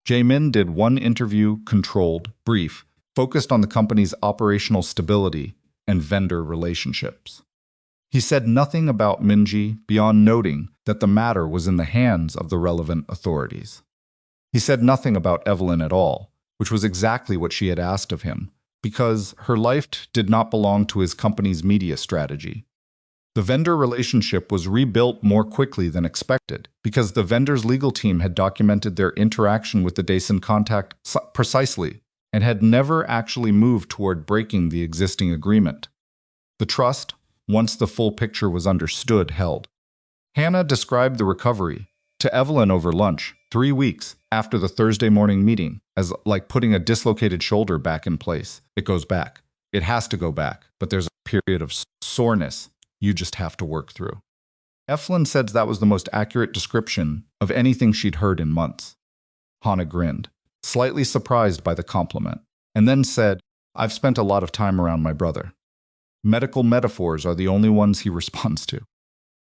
Jae-min did one interview, controlled, brief, focused on the company's operational stability and vendor relationships. He said nothing about Minji beyond noting that the matter was in the hands of the relevant authorities. He said nothing about Evelyn at all, which was exactly what she had asked of him, because her life did not belong to his company's media strategy. The vendor relationship was rebuilt more quickly than expected, because the vendor's legal team had documented their interaction with the Daesun contact precisely, and had never actually moved toward breaking the existing agreement. The trust, once the full picture was understood, held. Hannah described the recovery to Evelyn over lunch, 3 weeks after the Thursday morning meeting, as like putting a dislocated shoulder back in place. It goes back. It has to go back, but there's a period of soreness you just have to work through. Evelyn said that was the most accurate description of anything she'd heard in months. Hannah grinned, slightly surprised by the compliment, and then said, "I've spent a lot of time around my brother." Medical metaphors are the only ones he responds to.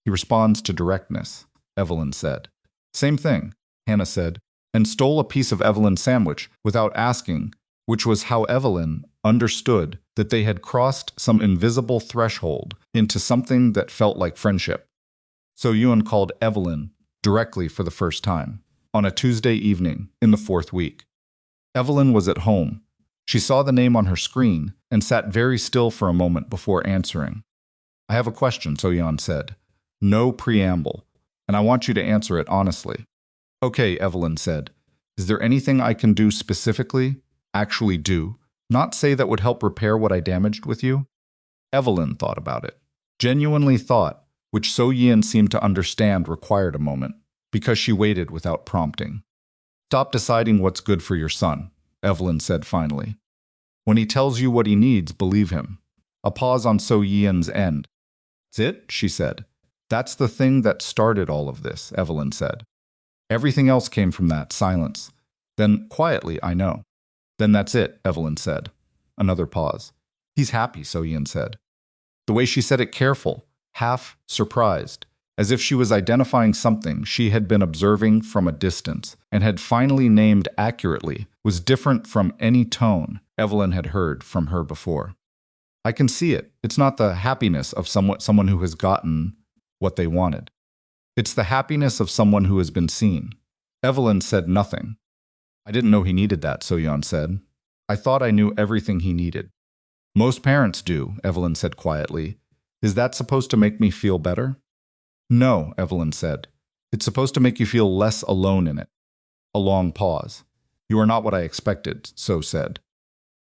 He responds to directness, Evelyn said. "Same thing," Hannah said, and stole a piece of Evelyn's sandwich without asking, which was how Evelyn understood that they had crossed some invisible threshold into something that felt like friendship. So-yeon called Evelyn directly for the first time, on a Tuesday evening in the 4th week. Evelyn was at home. She saw the name on her screen and sat very still for a moment before answering. "I have a question," So-yeon said. "No preamble, and I want you to answer it honestly." "Okay," Evelyn said. "Is there anything I can do specifically? Actually do? Not say that would help repair what I damaged with you?" Evelyn thought about it. Genuinely thought, which So-yeon seemed to understand required a moment, because she waited without prompting. "Stop deciding what's good for your son," Evelyn said finally. "When he tells you what he needs, believe him." A pause on So-yeon's end. "That's it," she said. "That's the thing that started all of this," Evelyn said. "Everything else came from that silence." Then, quietly, "I know." "Then that's it," Evelyn said. Another pause. "He's happy," So-yeon said. The way she said it careful, half surprised, as if she was identifying something she had been observing from a distance and had finally named accurately, was different from any tone Evelyn had heard from her before. I can see it. It's not the happiness of someone who has gotten what they wanted. It's the happiness of someone who has been seen. Evelyn said nothing. I didn't know he needed that, So-yeon said. I thought I knew everything he needed. Most parents do, Evelyn said quietly. Is that supposed to make me feel better? No, Evelyn said. It's supposed to make you feel less alone in it. A long pause. You are not what I expected, So said.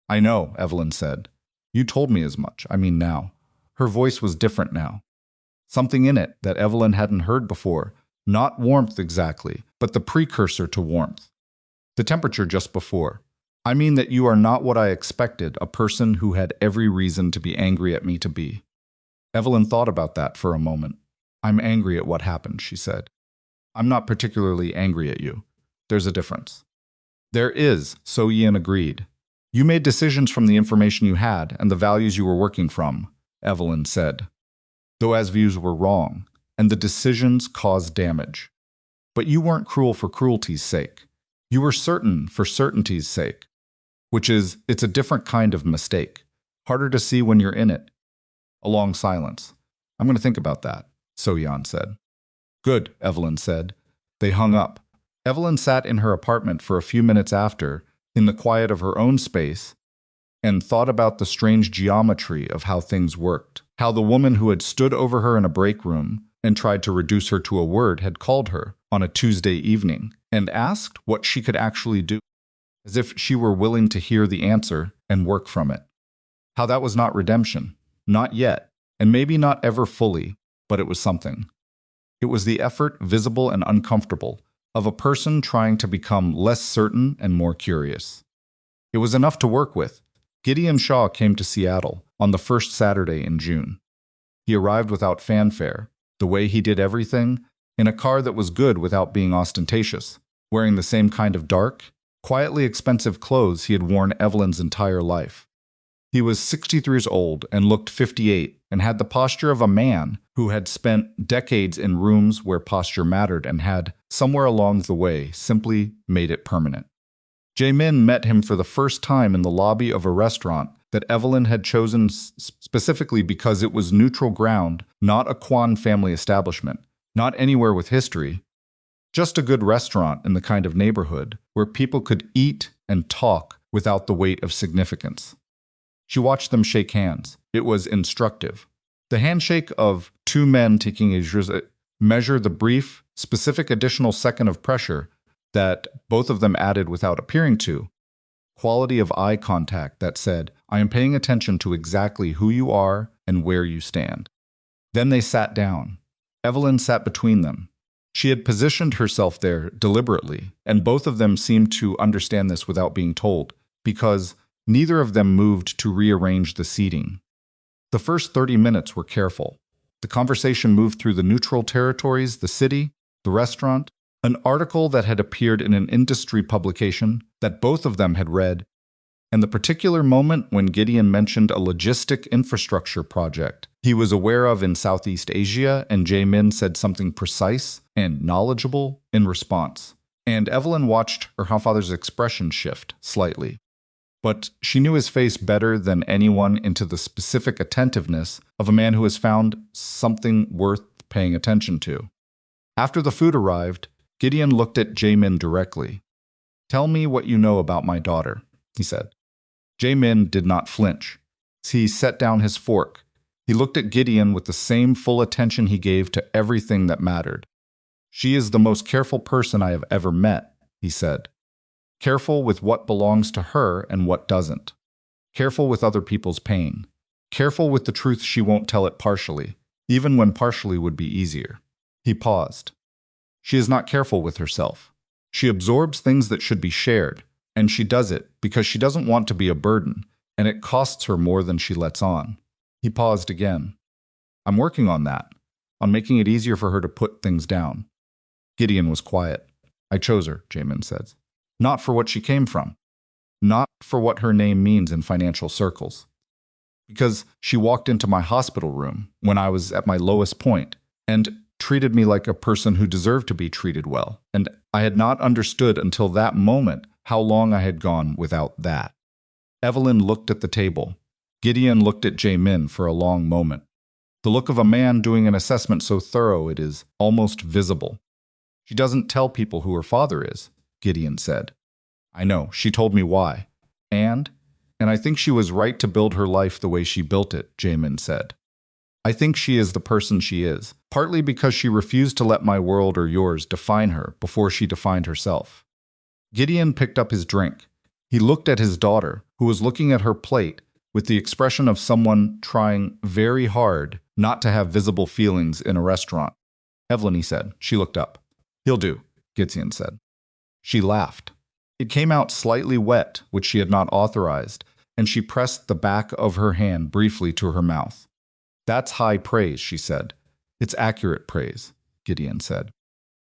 I know, Evelyn said. You told me as much, I mean now. Her voice was different now. Something in it that Evelyn hadn't heard before. Not warmth exactly, but the precursor to warmth. The temperature just before. I mean that you are not what I expected, a person who had every reason to be angry at me to be. Evelyn thought about that for a moment. I'm angry at what happened, she said. I'm not particularly angry at you. There's a difference. There is, So-yeon agreed. You made decisions from the information you had and the values you were working from, Evelyn said. Though views were wrong, and the decisions caused damage. But you weren't cruel for cruelty's sake. You were certain for certainty's sake. Which is, it's a different kind of mistake. Harder to see when you're in it. A long silence. I'm going to think about that, So-yeon said. Good, Evelyn said. They hung up. Evelyn sat in her apartment for a few minutes after, in the quiet of her own space, and thought about the strange geometry of how things worked. How the woman who had stood over her in a break room and tried to reduce her to a word had called her on a Tuesday evening and asked what she could actually do, as if she were willing to hear the answer and work from it. How that was not redemption, not yet, and maybe not ever fully, but it was something. It was the effort, visible and uncomfortable, of a person trying to become less certain and more curious. It was enough to work with. Gideon Shaw came to Seattle on the first Saturday in June. He arrived without fanfare, the way he did everything, in a car that was good without being ostentatious, wearing the same kind of dark, quietly expensive clothes he had worn Evelyn's entire life. He was 63 years old and looked 58 and had the posture of a man who had spent decades in rooms where posture mattered and had, somewhere along the way, simply made it permanent. Jae-min met him for the first time in the lobby of a restaurant that Evelyn had chosen specifically because it was neutral ground, not a Kwon family establishment, not anywhere with history, just a good restaurant in the kind of neighborhood where people could eat and talk without the weight of significance. She watched them shake hands. It was instructive. The handshake of two men taking a measure the brief, specific additional second of pressure that both of them added without appearing to. Quality of eye contact that said, I am paying attention to exactly who you are and where you stand. Then they sat down. Evelyn sat between them. She had positioned herself there deliberately, and both of them seemed to understand this without being told, because neither of them moved to rearrange the seating. The first 30 minutes were careful. The conversation moved through the neutral territories, the city, the restaurant, an article that had appeared in an industry publication that both of them had read, and the particular moment when Gideon mentioned a logistic infrastructure project he was aware of in Southeast Asia, and Jae-min said something precise and knowledgeable in response. And Evelyn watched her father's expression shift slightly. But she knew his face better than anyone into the specific attentiveness of a man who has found something worth paying attention to. After the food arrived, Gideon looked at Jae-min directly. Tell me what you know about my daughter, he said. Jae-min did not flinch. He set down his fork. He looked at Gideon with the same full attention he gave to everything that mattered. She is the most careful person I have ever met, he said. Careful with what belongs to her and what doesn't. Careful with other people's pain. Careful with the truth she won't tell it partially, even when partially would be easier. He paused. She is not careful with herself. She absorbs things that should be shared, and she does it because she doesn't want to be a burden, and it costs her more than she lets on. He paused again. I'm working on that, on making it easier for her to put things down. Gideon was quiet. I chose her, Jae-min said. Not for what she came from. Not for what her name means in financial circles. because she walked into my hospital room when I was at my lowest point and treated me like a person who deserved to be treated well. And I had not understood until that moment how long I had gone without that. Evelyn looked at the table. Gideon looked at Jae-min for a long moment. The look of a man doing an assessment so thorough it is almost visible. She doesn't tell people who her father is, Gideon said. I know, she told me why. And I think she was right to build her life the way she built it, Jae-min said. I think she is the person she is, partly because she refused to let my world or yours define her before she defined herself. Gideon picked up his drink. He looked at his daughter, who was looking at her plate with the expression of someone trying very hard not to have visible feelings in a restaurant. Evelyn, he said. She looked up. He'll do, Gideon said. She laughed. It came out slightly wet, which she had not authorized, and she pressed the back of her hand briefly to her mouth. That's high praise, she said. It's accurate praise, Gideon said,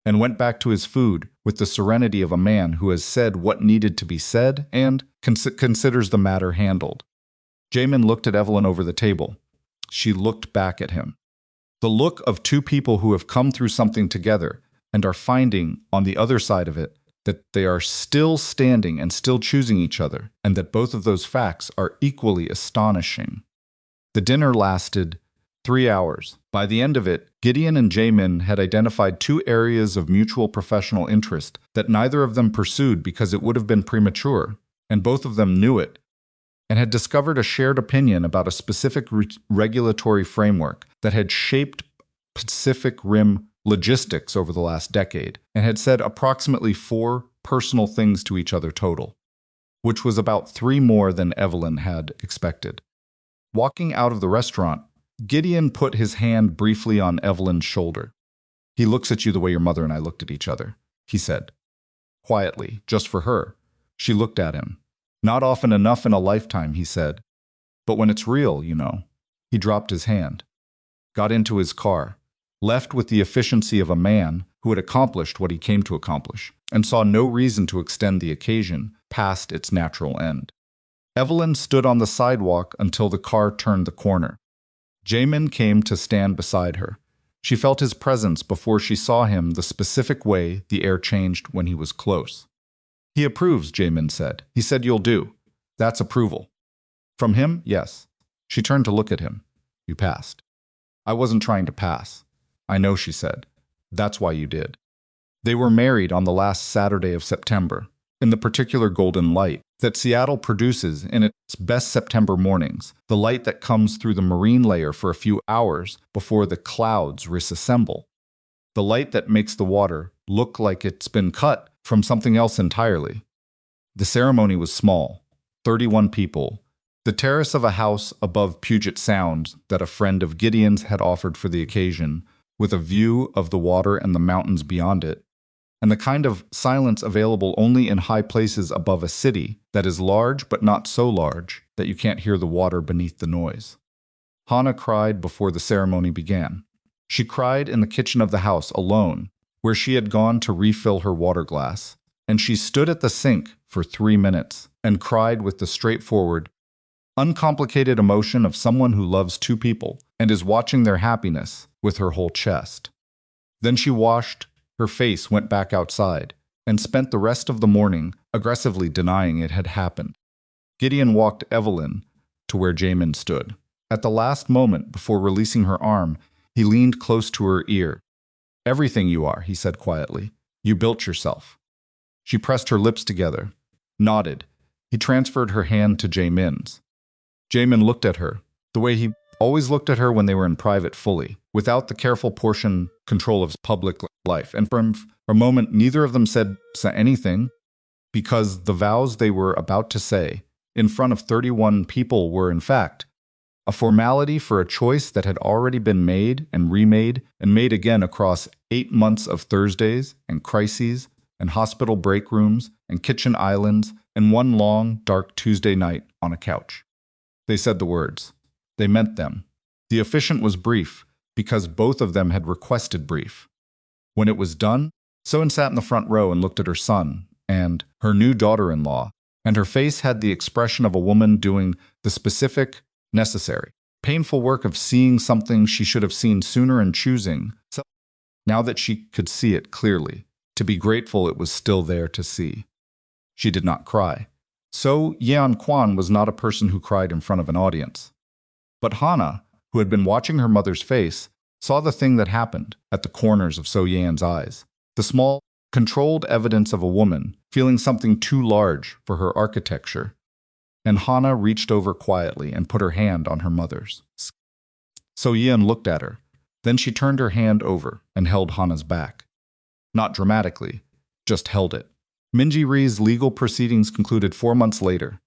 and went back to his food with the serenity of a man who has said what needed to be said and considers the matter handled. Jae-min looked at Evelyn over the table. She looked back at him. The look of two people who have come through something together and are finding, on the other side of it, that they are still standing and still choosing each other, and that both of those facts are equally astonishing. The dinner lasted 3 hours. By the end of it, Gideon and Jae-min had identified 2 areas of mutual professional interest that neither of them pursued because it would have been premature, and both of them knew it, and had discovered a shared opinion about a specific regulatory framework that had shaped Pacific Rim logistics over the last decade, and had said approximately 4 personal things to each other total, which was about 3 more than Evelyn had expected. Walking out of the restaurant, Gideon put his hand briefly on Evelyn's shoulder. He looks at you the way your mother and I looked at each other, he said. Quietly, just for her. She looked at him. Not often enough in a lifetime, he said. But when it's real, you know. He dropped his hand, got into his car, left with the efficiency of a man who had accomplished what he came to accomplish, and saw no reason to extend the occasion past its natural end. Evelyn stood on the sidewalk until the car turned the corner. Jae-min came to stand beside her. She felt his presence before she saw him the specific way the air changed when he was close. He approves, Jae-min said. He said you'll do. That's approval. From him, yes. She turned to look at him. You passed. I wasn't trying to pass. I know, she said. That's why you did. They were married on the last Saturday of September, in the particular golden light that Seattle produces in its best September mornings, the light that comes through the marine layer for a few hours before the clouds disassemble, the light that makes the water look like it's been cut from something else entirely. The ceremony was small, 31 people, the terrace of a house above Puget Sound that a friend of Gideon's had offered for the occasion, with a view of the water and the mountains beyond it, and the kind of silence available only in high places above a city that is large but not so large that you can't hear the water beneath the noise. Hannah cried before the ceremony began. She cried in the kitchen of the house alone, where she had gone to refill her water glass, and she stood at the sink for 3 minutes and cried with the straightforward, uncomplicated emotion of someone who loves 2 people and is watching their happiness with her whole chest. Then she washed her face, went back outside, and spent the rest of the morning aggressively denying it had happened. Gideon walked Evelyn to where Jae-min stood. At the last moment before releasing her arm, he leaned close to her ear. Everything you are, he said quietly. You built yourself. She pressed her lips together, nodded. He transferred her hand to Jae-min's. Jae-min looked at her, the way he always looked at her when they were in private fully, without the careful portion control of public life. And for a moment, neither of them said anything, because the vows they were about to say, in front of 31 people, were in fact a formality for a choice that had already been made and remade and made again across 8 months of Thursdays and crises and hospital break rooms and kitchen islands and one long, dark Tuesday night on a couch. They said the words. They meant them. The officiant was brief, because both of them had requested brief. When it was done, So-yeon sat in the front row and looked at her son and her new daughter-in-law, and her face had the expression of a woman doing the specific, necessary. Painful work of seeing something she should have seen sooner and choosing, so now that she could see it clearly, to be grateful it was still there to see. She did not cry. So-yeon Kwon was not a person who cried in front of an audience. But Hana, who had been watching her mother's face, saw the thing that happened at the corners of So-yeon's eyes. The small, controlled evidence of a woman feeling something too large for her architecture. And Hana reached over quietly and put her hand on her mother's. So-yeon looked at her. Then she turned her hand over and held Hana's back. Not dramatically, just held it. Minji-ri's legal proceedings concluded 4 months later.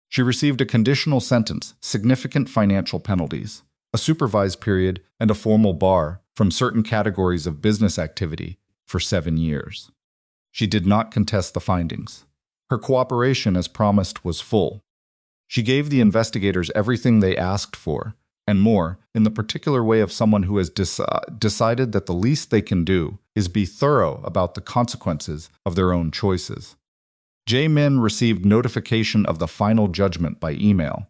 She received a conditional sentence, significant financial penalties, a supervised period, and a formal bar from certain categories of business activity for 7 years. She did not contest the findings. Her cooperation, as promised, was full. She gave the investigators everything they asked for, and more, in the particular way of someone who has decided that the least they can do is be thorough about the consequences of their own choices. Jae-min received notification of the final judgment by email.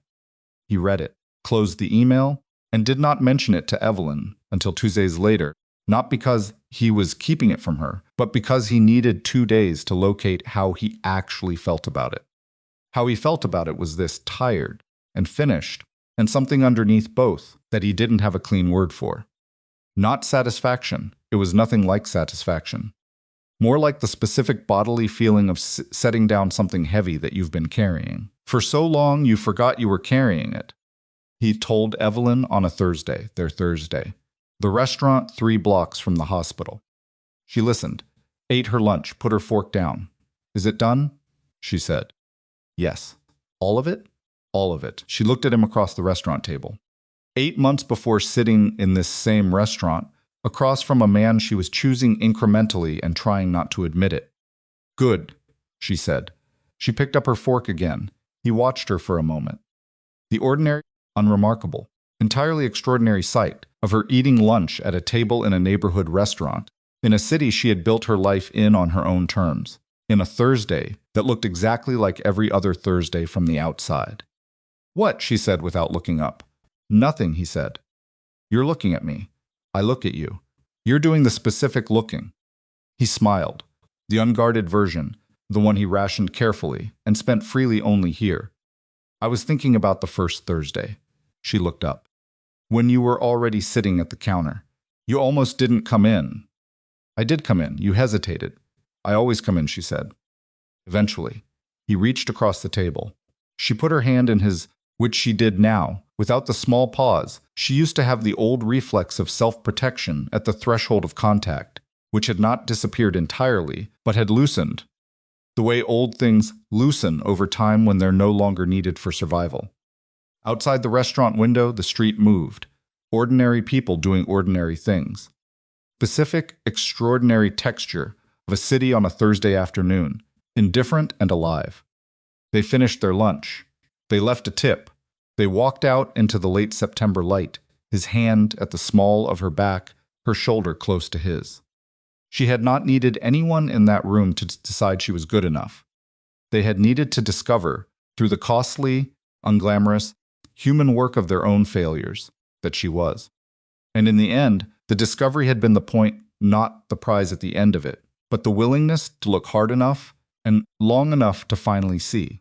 He read it, closed the email, and did not mention it to Evelyn until 2 days later, not because he was keeping it from her, but because he needed 2 days to locate how he actually felt about it. How he felt about it was this: tired and finished, and something underneath both that he didn't have a clean word for. Not satisfaction. It was nothing like satisfaction. More like the specific bodily feeling of setting down something heavy that you've been carrying. For so long, you forgot you were carrying it. He told Evelyn on a Thursday, their Thursday. The restaurant 3 blocks from the hospital. She listened, ate her lunch, put her fork down. Is it done? She said. Yes. All of it? All of it. She looked at him across the restaurant table. 8 months before sitting in this same restaurant, across from a man she was choosing incrementally and trying not to admit it. Good, she said. She picked up her fork again. He watched her for a moment. The ordinary, unremarkable, entirely extraordinary sight of her eating lunch at a table in a neighborhood restaurant, in a city she had built her life in on her own terms, in a Thursday that looked exactly like every other Thursday from the outside. What? She said without looking up. Nothing, he said. You're looking at me. I look at you. You're doing the specific looking. He smiled. The unguarded version, the one he rationed carefully and spent freely only here. I was thinking about the first Thursday. She looked up. When you were already sitting at the counter. You almost didn't come in. I did come in. You hesitated. I always come in, she said. Eventually, he reached across the table. She put her hand in his, which she did now, without the small pause. She used to have the old reflex of self-protection at the threshold of contact, which had not disappeared entirely, but had loosened, the way old things loosen over time when they're no longer needed for survival. Outside the restaurant window, the street moved, ordinary people doing ordinary things. Specific, extraordinary texture of a city on a Thursday afternoon, indifferent and alive. They finished their lunch. They left a tip. They walked out into the late September light, his hand at the small of her back, her shoulder close to his. She had not needed anyone in that room to decide she was good enough. They had needed to discover, through the costly, unglamorous, human work of their own failures, that she was. And in the end, the discovery had been the point, not the prize at the end of it, but the willingness to look hard enough and long enough to finally see.